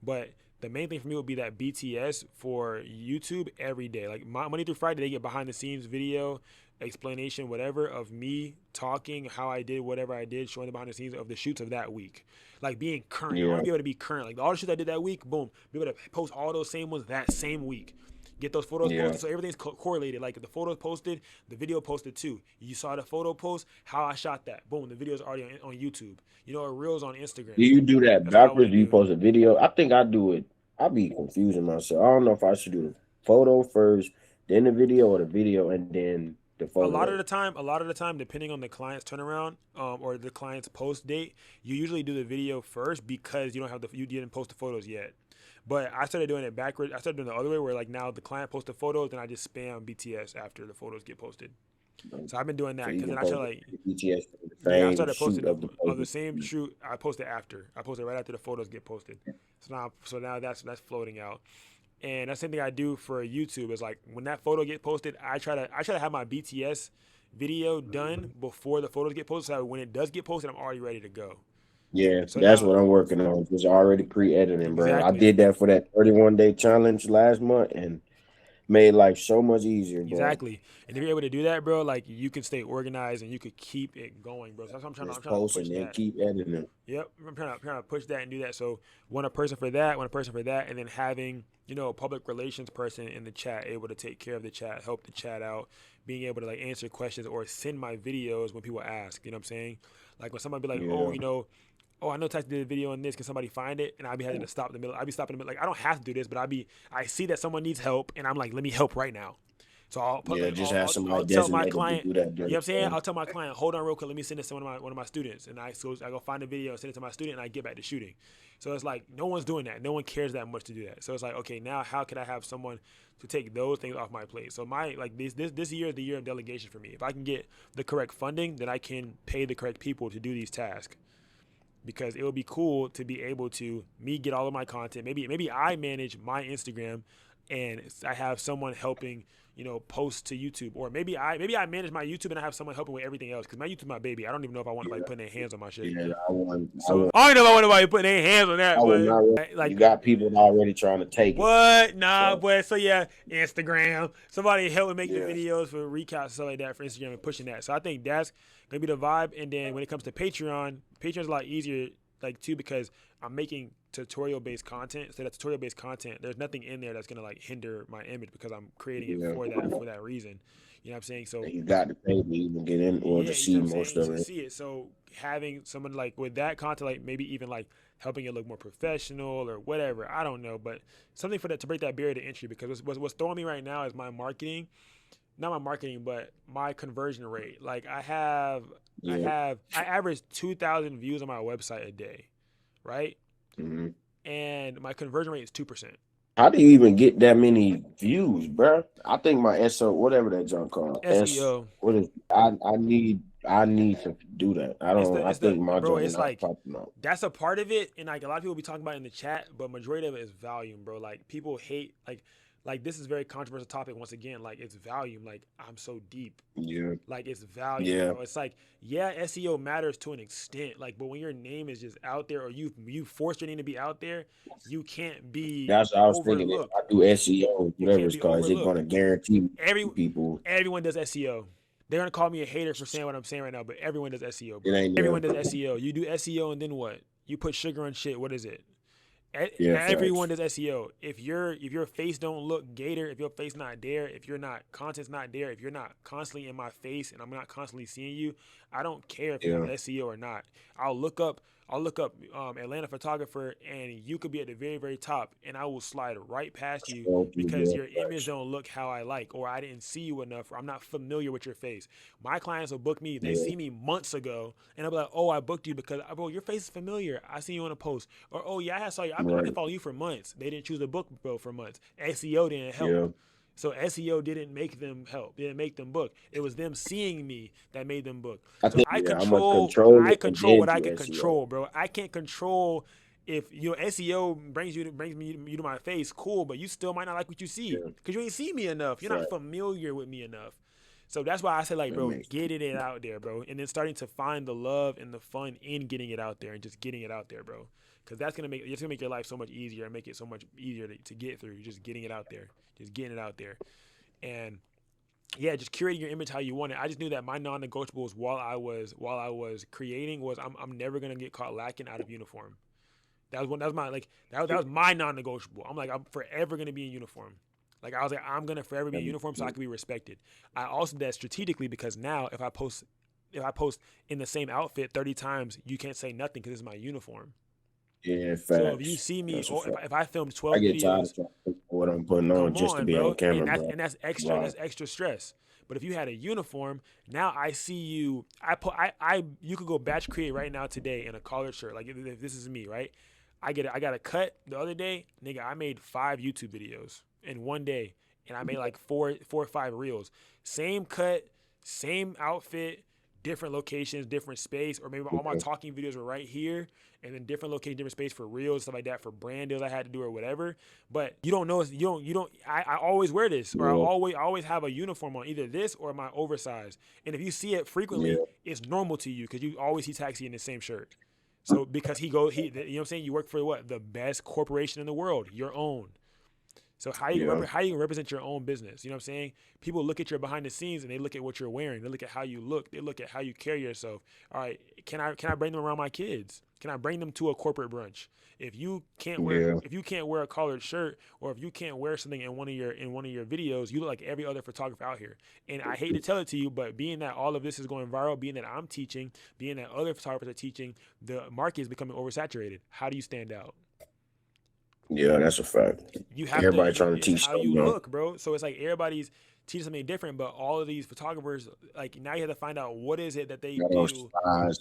but the main thing for me would be that BTS for YouTube every day. Like Monday through Friday, they get behind the scenes video, explanation, whatever, of me talking how I did whatever I did, showing the behind the scenes of the shoots of that week. Like being current. I want Yeah. to be able to be current. Like all the shoots I did that week, boom, be able to post all those same ones that same week. Get those photos Yeah. posted so everything's correlated. Like if the photos posted, the video posted too. You saw the photo post, how I shot that. Boom, the video's already on YouTube. You know, a reels on Instagram. Do you do that That's what I want backwards? to Do you do. post a video? I think I do it. I be confusing myself. I don't know if I should do the photo first, then the video, or the video and then the A lot of photo. the time, depending on the client's turnaround or the client's post date, you usually do the video first because you didn't post the photos yet. But I started doing it backwards. I started doing the other way where like now the client posts the photos, then I just spam BTS after the photos get posted. So I've been doing So that you because can then I try post like the BTS for the yeah, I same started shoot posting of the of the post. same shoot. I posted after. I posted right after the photos get posted. So now that's floating out. And that's the same thing I do for YouTube is like when that photo get posted, I try to have my BTS video done before the photos get posted. So when it does get posted, I'm already ready to go. Yeah, So that's now what I'm working on. Just already pre-editing, bro. I exactly, did that for that 31-day challenge last month and made life so much easier, bro. exactly. And if you're able to do that, bro, like you can stay organized and you could keep it going, bro. So that's what I'm Just trying to post push and then that. keep editing. Yep, I'm trying to push that and do that. So one a person for that, and then having a public relations person in the chat able to take care of the chat, help the chat out, being able to like answer questions or send my videos when people ask. You know what I'm saying? Like when somebody be like, Yeah, oh, I know Tyson did a video on this. Can somebody find it? And I'd be having to stop in the middle. I'd be stopping in the middle. Like I don't have to do this, but I see that someone needs help, and I'm like, let me help right now. So I'll put yeah. like Just have I'll somebody tell my designated to client, do that you know during what I'm saying? the I'll tell my client, hold on real quick, let me send this to one of my students, and I go find a video and send it to my student, and I get back to shooting. So it's like no one's doing that. No one cares that much to do that. So it's like okay, now how could I have someone to take those things off my plate? So my like this year is the year of delegation for me. If I can get the correct funding, then I can pay the correct people to do these tasks. Because it would be cool to be able to me get all of my content. Maybe I manage my Instagram, and I have someone helping post to YouTube, or maybe I manage my YouTube and I have someone helping with everything else. Because my YouTube, my baby. I don't even know if I want nobody putting their hands on my shit. yeah. I want, I So want, I don't know if I want nobody putting their hands on that, I would but not. You like got people already trying to take it. what? Nah, So but so yeah, Instagram. Somebody help me make the yeah, videos for recaps and stuff like that for Instagram and pushing that. So I think that's gonna be the vibe. And then when it comes to Patreon's a lot easier, like too, because I'm making tutorial based content. So that tutorial based content, there's nothing in there that's gonna like hinder my image because I'm creating it yeah. for that reason. You know what I'm saying? So And you got to pay to even get in or yeah, to you see see what I'm most saying? of To it. see it. So having someone like with that content, like maybe even like helping it look more professional or whatever, I don't know, but something for that to break that barrier to entry. Because what's throwing me right now is my marketing, not my marketing, but my conversion rate. Like Yeah. I average 2,000 views on my website a day, right? Hmm. And my conversion rate is 2%. How do you even get that many views, bro? I think my SO, whatever that junk called, SEO. what is? I need to do that. I It's don't. the I it's the think my bro. junk It's not like popping up. that's a part of it, and like a lot of people be talking about it in the chat, but majority of it is volume, bro. Like people hate like this is a very controversial topic once again. Like it's volume. Like I'm so deep. Yeah, Like it's volume, yeah. bro. It's like yeah, SEO matters to an extent. Like, but when your name is just out there, or you force your name to be out there, you can't be That's what I was thinking. If overlooked. I do SEO, You whatever can't it's be called, is it going overlooked. to guarantee Every people? everyone does SEO. They're gonna call me a hater for saying what I'm saying right now, but everyone does SEO, It bro. ain't Everyone there. does SEO. You do SEO and then what? You put sugar on shit. What is it? Yeah, Everyone facts. does SEO. If your face don't look gator, if your face not there, if you're not content's not there, if you're not constantly in my face and I'm not constantly seeing you, I don't care if you have Yeah, SEO or not. I'll look up I'll look up Atlanta photographer, and you could be at the very, very top, and I will slide right past you because your image don't look how I like, or I didn't see you enough, or I'm not familiar with your face. My clients will book me. They see me months ago, and I'll be like, oh, I booked you because, bro, your face is familiar. I seen you on a post. Or, oh, yeah, I saw you. I've been following you for months. They didn't choose the book, bro, for months. SEO didn't help. Yeah. So SEO didn't make them help. Didn't make them book. It was them seeing me that made them book. I So think I I'm gonna control control I it and control then what I do can SEO. control, bro. I can't control if your SEO brings you to my face, cool, but you still might not like what you see because you ain't see me enough. You're not familiar with me enough. So that's why I say, like, bro, getting it out there, bro, and then starting to find the love and the fun in getting it out there and just getting it out there, bro. Because it's gonna make your life so much easier and make it so much easier to get through. Just getting it out there, just getting it out there, and yeah, just curating your image how you want it. I just knew that my non-negotiables while I was creating was I'm never gonna get caught lacking out of uniform. That was my non-negotiable. I'm like, I'm forever gonna be in uniform. Like, I was like, I'm gonna forever be in uniform so I can be respected. I also did that strategically because now if I post in the same outfit 30 times, you can't say nothing because it's my uniform. Yeah, facts. So if you see me, if I filmed 12 I get tired videos, of what I'm putting on just to be bro, on camera, bro. and that's extra. Wow. That's extra stress. But if you had a uniform, now I see you. You could go batch create right now today in a collared shirt. Like, if this is me, right? I got a cut the other day, nigga. I made 5 YouTube videos in one day, and I made like four or 5 reels. Same cut, same outfit, different locations, different space, or maybe all my talking videos were right here, and then different location, different space for reels, stuff like that, for brand deals I had to do or whatever. But you don't know, I always wear this, or I always have a uniform on, either this or my oversized. And if you see it frequently, it's normal to you because you always see Taxi in the same shirt. So because you know what I'm saying, you work for what? The best corporation in the world, your own. So how you represent your own business? You know what I'm saying? People look at your behind the scenes and they look at what you're wearing. They look at how you look. They look at how you carry yourself. All right, can I bring them around my kids? Can I bring them to a corporate brunch? If you can't wear a collared shirt, or if you can't wear something in one of your videos, you look like every other photographer out here. And I hate to tell it to you, but being that all of this is going viral, being that I'm teaching, being that other photographers are teaching, the market is becoming oversaturated. How do you stand out? Yeah, that's a fact. You have everybody trying to teach how you look, bro. So it's like everybody's teaching something different, but all of these photographers, like, now you have to find out what is it that they do.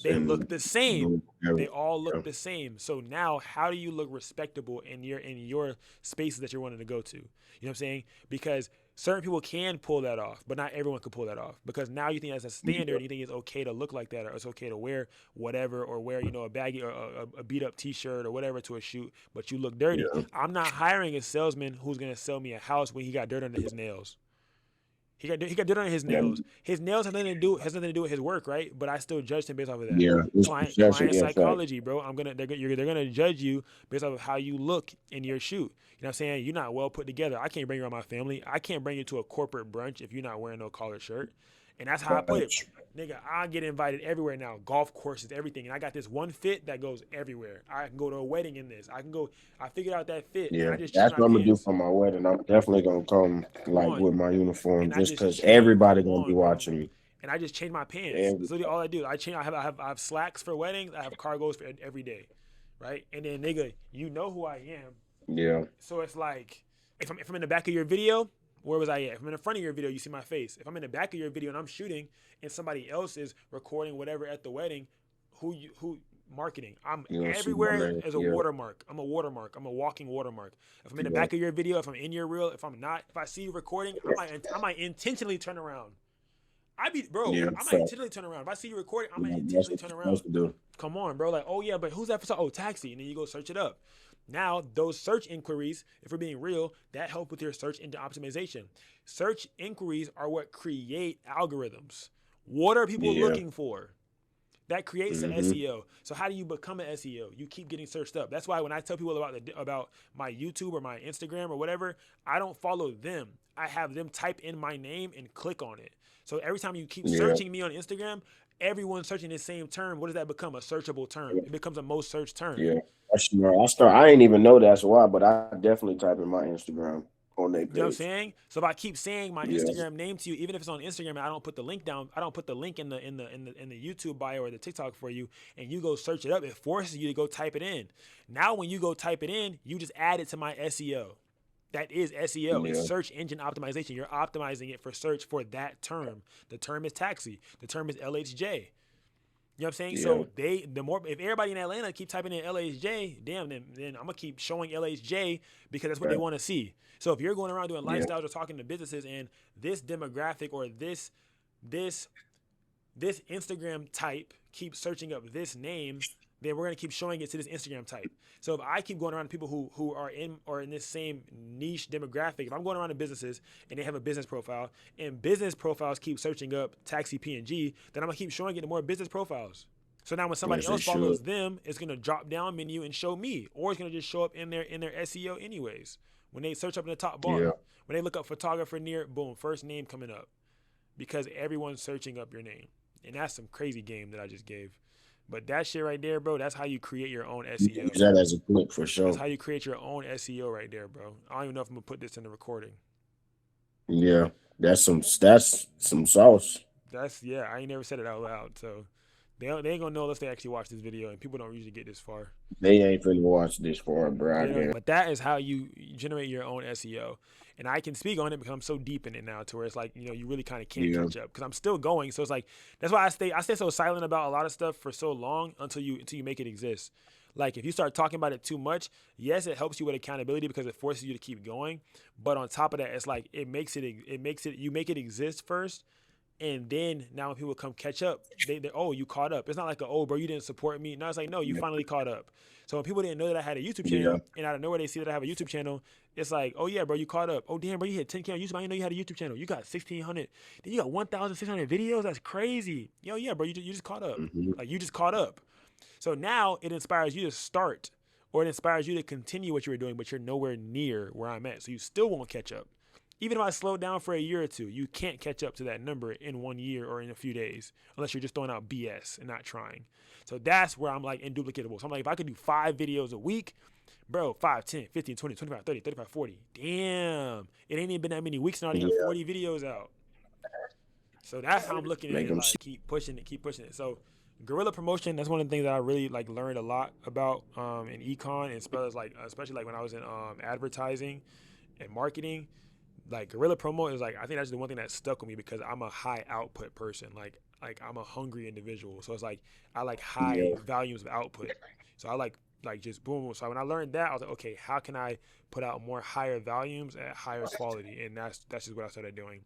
They look the same. They all look the same. So now, how do you look respectable in your spaces that you're wanting to go to? You know what I'm saying? Because certain people can pull that off, but not everyone can pull that off. Because now you think that's a standard, you think it's okay to look like that, or it's okay to wear whatever, or wear, a baggy or a beat up T-shirt or whatever to a shoot, but you look dirty. Yeah. I'm not hiring a salesman who's gonna sell me a house when he got dirt under his nails. He got dirt on his nails. His nails have nothing to do with his work, right? But I still judged him based off of that. Yeah, client psychology, bro. They're gonna judge you based off of how you look in your shoot. You know what I'm saying? You're not well put together. I can't bring you around my family. I can't bring you to a corporate brunch if you're not wearing no collared shirt. And that's how I put it. Nigga, I get invited everywhere now. Golf courses, everything. And I got this one fit that goes everywhere. I can go to a wedding in this. I figured out that fit. Yeah, I just that's what I'm going to do for my wedding. I'm definitely going to come with my uniform just because everybody going to be watching me. And I just change my pants. That's literally all I do. I have slacks for weddings. I have cargos for every day. Right? And then, nigga, you know who I am. Yeah. So it's like, if I'm in the back of your video, where was I at? If I'm in the front of your video, you see my face. If I'm in the back of your video and I'm shooting and somebody else is recording whatever at the wedding, who marketing? I'm everywhere as a watermark. I'm a watermark. I'm a walking watermark. If I'm in the back of your video, if I'm in your reel, if I'm not, if I see you recording, I might intentionally turn around. I might intentionally turn around. If I see you recording, I might intentionally turn around. Come on, bro. Like, oh yeah, but who's that for? Oh, Taxi. And then you go search it up. Now, those search inquiries, if we're being real, that help with your search engine optimization. Search inquiries are what create algorithms. What are people looking for? That creates the SEO. So how do you become an SEO? You keep getting searched up. That's why when I tell people about my YouTube or my Instagram or whatever, I don't follow them. I have them type in my name and click on it. So every time you keep searching me on Instagram, everyone's searching the same term. What does that become? A searchable term. It becomes a most searched term. Yeah. I didn't even know that's why, but I definitely type in my Instagram. on their You know what I'm page. saying? So if I keep saying my Yeah, Instagram name to you, even if it's on Instagram and I don't put the link down, I don't put the link in the YouTube bio or the TikTok for you, and you go search it up, it forces you to go type it in. Now when you go type it in, you just add it to my SEO. That is SEO. It's yeah, search engine optimization. You're optimizing it for search for that term. The term is taxi. The term is LHJ. You know what I'm saying? yeah, So if everybody in Atlanta keep typing in LHJ, damn, then I'm gonna keep showing LHJ because that's what they right, want to see. So if you're going around doing yeah, lifestyles or talking to businesses and this demographic or this this Instagram type keeps searching up this name, then we're gonna keep showing it to this Instagram type. So if I keep going around to people who are in this same niche demographic, if I'm going around to businesses and they have a business profile and business profiles keep searching up taxi PNG, then I'm gonna keep showing it to more business profiles. So now when somebody as they else should. follows them, it's gonna drop down menu and show me, or it's gonna just show up in their SEO anyways. When they search up in the top Yeah, bar, when they look up photographer near, boom, first name coming up because everyone's searching up your name. And that's some crazy game that I just gave. But that shit right there, bro, that's how you create your own you can SEO. use that as a clip for That's sure. how you create your own SEO right there, bro. I don't even know if I'm gonna put this in the recording. Yeah, that's some sauce. That's I ain't never said it out loud, so they ain't gonna know unless they actually watch this video, and people don't usually get this far. They ain't finna watch this far, bro. I guess. But that is how you generate your own SEO. And I can speak on it because I'm so deep in it now to where it's like, you really kind of can't Yeah, catch up because I'm still going. So it's like, that's why I stay so silent about a lot of stuff for so long until you make it exist. Like if you start talking about it too much, yes, it helps you with accountability because it forces you to keep going. But on top of that, it's like, you make it exist first. And then now when people come catch up, they oh, you caught up. It's not like oh, bro, you didn't support me. No, it's like no, you yeah, finally caught up. So when people didn't know that I had a YouTube yeah. channel, and out of nowhere they see that I have a YouTube channel, it's like, oh yeah, bro, you caught up. Oh damn, bro, you hit 10K on YouTube. I didn't know you had a YouTube channel. You got 1,600. Then you got 1,600 videos. That's crazy. Yo, yeah, bro, you just caught up. Hmm. Like you just caught up. So now it inspires you to start, or it inspires you to continue what you were doing, but you're nowhere near where I'm at. So you still won't catch up. Even if I slow down for a year or two, you can't catch up to that number in 1 year or in a few days unless you're just throwing out BS and not trying. So that's where I'm like induplicatable. So I'm like, if I could do 5 videos a week, bro, 5, 10, 15, 20, 25, 30, 35, 40. Damn. It ain't even been that many weeks and I already have Yeah, 40 videos out. So that's how I'm looking at make it. them. Like, keep pushing it, keep pushing it. So guerrilla promotion, that's one of the things that I really like learned a lot about in econ, and especially like when I was in advertising and marketing. Like guerrilla promo is like, I think that's the one thing that stuck with me because I'm a high output person. Like I'm a hungry individual. So it's like I like high Yeah, volumes of output. So I like just boom. So when I learned that, I was like, okay, how can I put out more higher volumes at higher quality? And that's just what I started doing.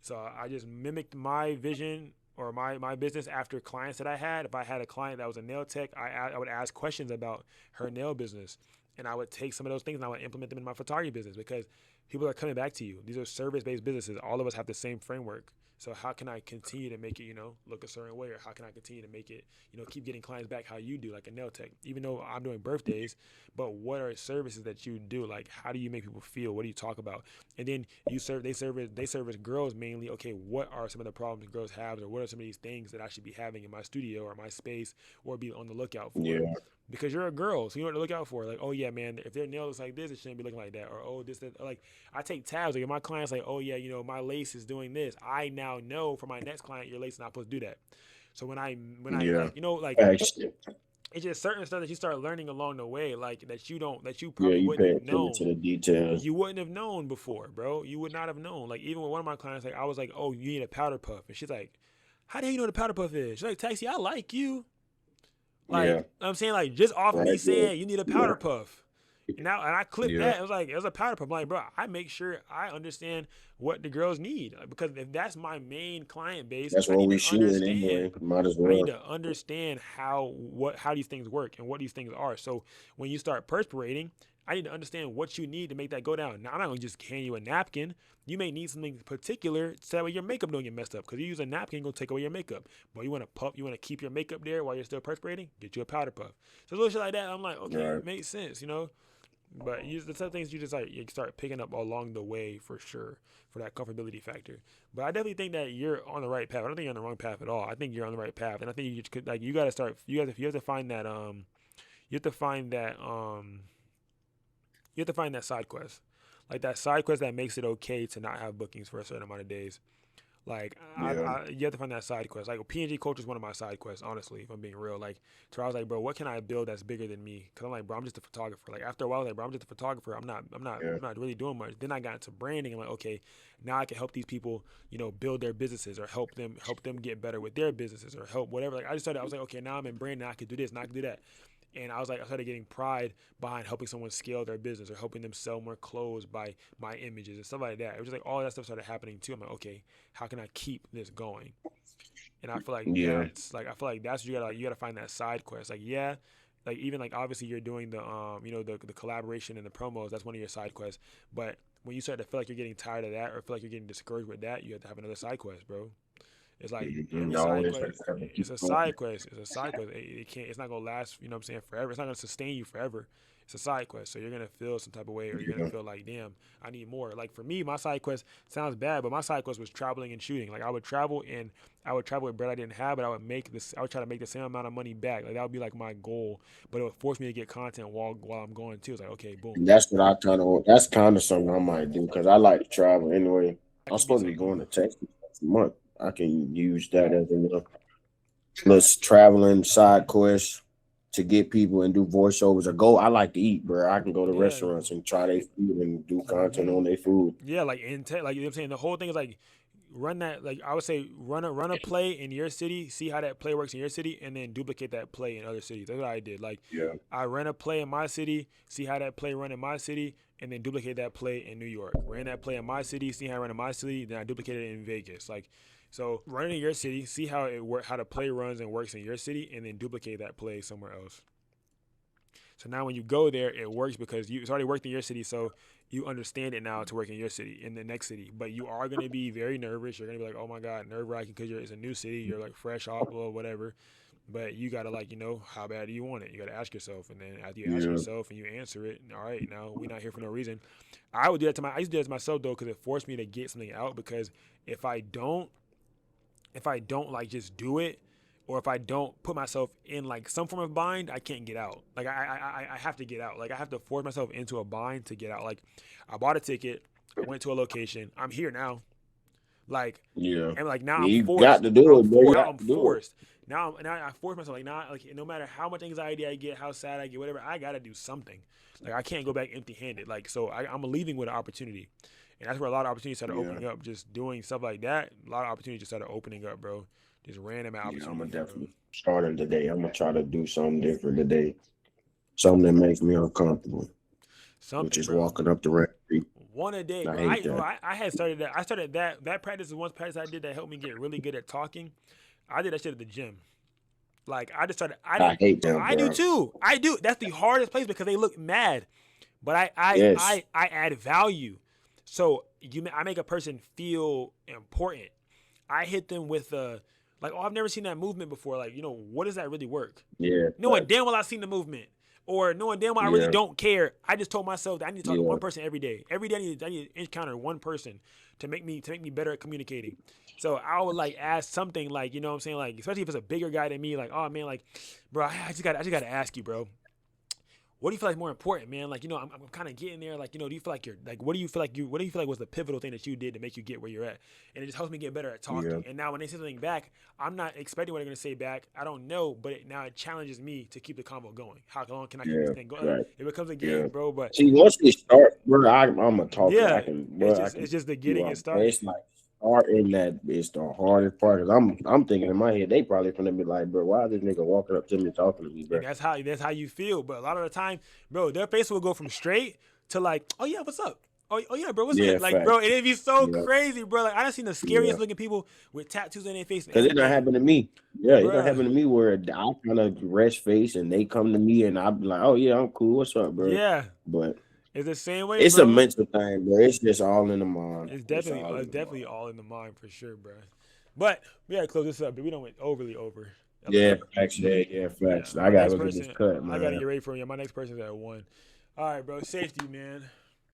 So I just mimicked my vision or my business after clients that I had. If I had a client that was a nail tech, I would ask questions about her nail business. And I would take some of those things and I would implement them in my photography business because people are coming back to you. These are service-based businesses. All of us have the same framework. So how can I continue to make it, look a certain way, or how can I continue to make it, keep getting clients back how you do, like a nail tech? Even though I'm doing birthdays, but what are services that you do? Like, how do you make people feel? What do you talk about? And then they service girls mainly. Okay, what are some of the problems girls have, or what are some of these things that I should be having in my studio or my space, or be on the lookout for? yeah, Because you're a girl, so you know what to look out for. Like, oh yeah, man, if their nail looks like this, it shouldn't be looking like that. Or oh, this, that. Like, I take tabs. Like, if my client's like, oh yeah, my lace is doing this, I now know for my next client, your lace is not supposed to do that. So when I yeah. like, like Actually, it's just certain stuff that you start learning along the way, like that you yeah, probably you wouldn't pay have attention to known. the details. You wouldn't have known before, bro. You would not have known. Like even with one of my clients, like I was like, oh, you need a powder puff, and she's like, how the hell you know what a powder puff is? She's like, Taxi, I like you. Yeah, Like I'm saying, like just off me right there. saying you need a Yeah, powder puff. And I clipped yeah. that. It was like it was a powder puff. I'm like, bro, I make sure I understand what the girls need because if that's my main client base, That's what we shooting understand. anyway. Might as I need well. to understand how these things work and what these things are. So when you start perspirating, I need to understand what you need to make that go down. Now I'm not gonna just hand you a napkin. You may need something particular so that way your makeup don't get messed up. Because you use a napkin, gonna take away your makeup. But you want to puff, you want to keep your makeup there while you're still perspirating. Get you a powder puff. So little shit like that. I'm like, okay, Right. it makes sense. But the some things you just like you start picking up along the way for sure for that comfortability factor. But I definitely think that you're on the right path. I don't think you're on the wrong path at all. I think you're on the right path, and I think you could like you got to start. You have to find that you have to find that side quest. like that side quest that makes it okay to not have bookings for a certain amount of days. Like Yeah. you have to find that side quest. Like PNG culture is one of my side quests, honestly, if I'm being real. Like, so I was like, bro, what can I build that's bigger than me? Cause I'm like, bro, I'm just a photographer. Like after a while, I was like, bro, I'm just a photographer. I'm Yeah. not really doing much. Then I got into branding. I'm like, okay, now I can help these people, build their businesses or help them get better with their businesses or help whatever. Like I was like, okay, now I'm in branding. Now I can do this. Now I can do that. And I was like, I started getting pride behind helping someone scale their business or helping them sell more clothes by my images and stuff like that. It was just like all that stuff started happening too. I'm like, okay, how can I keep this going? And I feel like Yeah. that's what you gotta find that side quest. Like yeah, like even like obviously you're doing the the collaboration and the promos. That's one of your side quests. But when you start to feel like you're getting tired of that or feel like you're getting discouraged with that, you have to have another side quest, bro. It's like every side Always quest. have to It's keep a going. side quest. It's a side quest. It can't. It's not gonna last. You know what I'm saying? Forever. It's not gonna sustain you forever. It's a side quest. So you're gonna feel some type of way, or you're gonna Yeah. feel like, damn, I need more. Like for me, my side quest sounds bad, but my side quest was traveling and shooting. Like I would travel with bread I didn't have, but I would make this. I would try to make the same amount of money back. Like that would be like my goal. But it would force me to get content while I'm going too. It's like okay, boom, And that's what I kind of. That's kind of something I might do because I like to travel anyway. that I'm could be supposed to be something. going to Texas next month. I can use that as a plus traveling side quest to get people and do voiceovers or go. I like to eat, bro. I can go to Yeah. restaurants and try their food and do content Hmm. on their food. Yeah, like like you know what I'm saying. The whole thing is like run that. Like I would say, run a play in your city, see how that play works in your city, and then duplicate that play in other cities. That's what I did. Like Yeah. I ran a play in my city, see how that play run in my city, and then duplicate that play in New York. Ran that play in my city, see how it run in my city, then I duplicated it in Vegas. Like so, run it in your city, see how how the play runs and works in your city, and then duplicate that play somewhere else. So now when you go there, it works because it's already worked in your city. So you understand it now to work in your city, in the next city. But you are going to be very nervous. You're going to be like, oh my God, nerve wracking because it's a new city. You're like fresh off or whatever. But you got to like, how bad do you want it? You got to ask yourself. And then after you ask Yeah. yourself and you answer it, all right, now we're not here for no reason. I used to do that to myself though, because it forced me to get something out because if I don't, like just do it, or if I don't put myself in like some form of bind, I can't get out. Like I have to get out. Like I have to force myself into a bind to get out. Like I bought a ticket, I went to a location, I'm here now. Like Yeah. and like now Yeah, I'm you got forced. to do it, bro. You I'm got to do it. forced. Now I force myself like now like no matter how much anxiety I get, how sad I get, whatever, I gotta do something. Like I can't go back empty handed. Like so I'm leaving with an opportunity. And that's where a lot of opportunities started Yeah. opening up. Just doing stuff like that, a lot of opportunities just started opening up, bro. Just random Yeah. I'm gonna opportunities, bro. definitely starting today. I'm gonna try to do something different today. Something that makes me uncomfortable, which Something, is bro. walking up the red street. One a day, I bro. hate that. I had started that. I started that practice is one practice I did that helped me get really good at talking. I did that shit at the gym. Like I just started. I I didn't. hate that, I do bro. too. I do. That's the hardest place because they look mad, but Yes. I add value. So I make a person feel important. I hit them with a like, oh, I've never seen that movement before. Like, what does that really work? Yeah. Knowing damn well I've seen the movement, or knowing damn well I really Yeah. don't care. I just told myself that I need to talk to Yeah. one person every day. Every day I need to encounter one person to make me better at communicating. So I would like ask something like, you know what I'm saying, like especially if it's a bigger guy than me, like, oh man, like, bro, I just got to ask you, bro. What do you feel like is more important, man? Like, I'm kind of getting there. Like, do you feel like you're like, what do you feel like was the pivotal thing that you did to make you get where you're at? And it just helps me get better at Yeah. talking. And now when they say something back, I'm not expecting what they're gonna say back. I don't know, but now it challenges me to keep the convo going. How long can I keep this Yeah. thing going? Like, Right. it becomes a Yeah. game, bro. But See, once we start, bro, I'm a talker. yeah, I can it's just the do getting it all. But started. it's like starting that is the hardest part. Cause I'm thinking in my head, they probably gonna be like, bro, why is this nigga walking up to me talking to me, bro? And that's how you feel. But a lot of the time, bro, their face will go from straight to like, oh yeah, what's up? Oh yeah, bro, what's Yeah, good? Like, bro, facts. it'd be so Yeah, crazy, bro. Like, I done seen the yeah. scariest looking people with tattoos on their face and Cause it done everything, happened to me. Yeah, it done bro. happened to me where I kind of rest face and they come to me and I be like, oh yeah, I'm cool. What's up, bro? Yeah, But it's the same way, it's a bro. mental thing, bro. It's just all in the mind. It's all It's in the definitely mind. all in the mind for sure, bro. But we gotta close this up, but we don't went overly over. Yeah, facts. Yeah, Yeah, facts. I my gotta next go get this person, cut, I gotta man. get ready for you. My next person's at 1. All right, bro. Safety, man.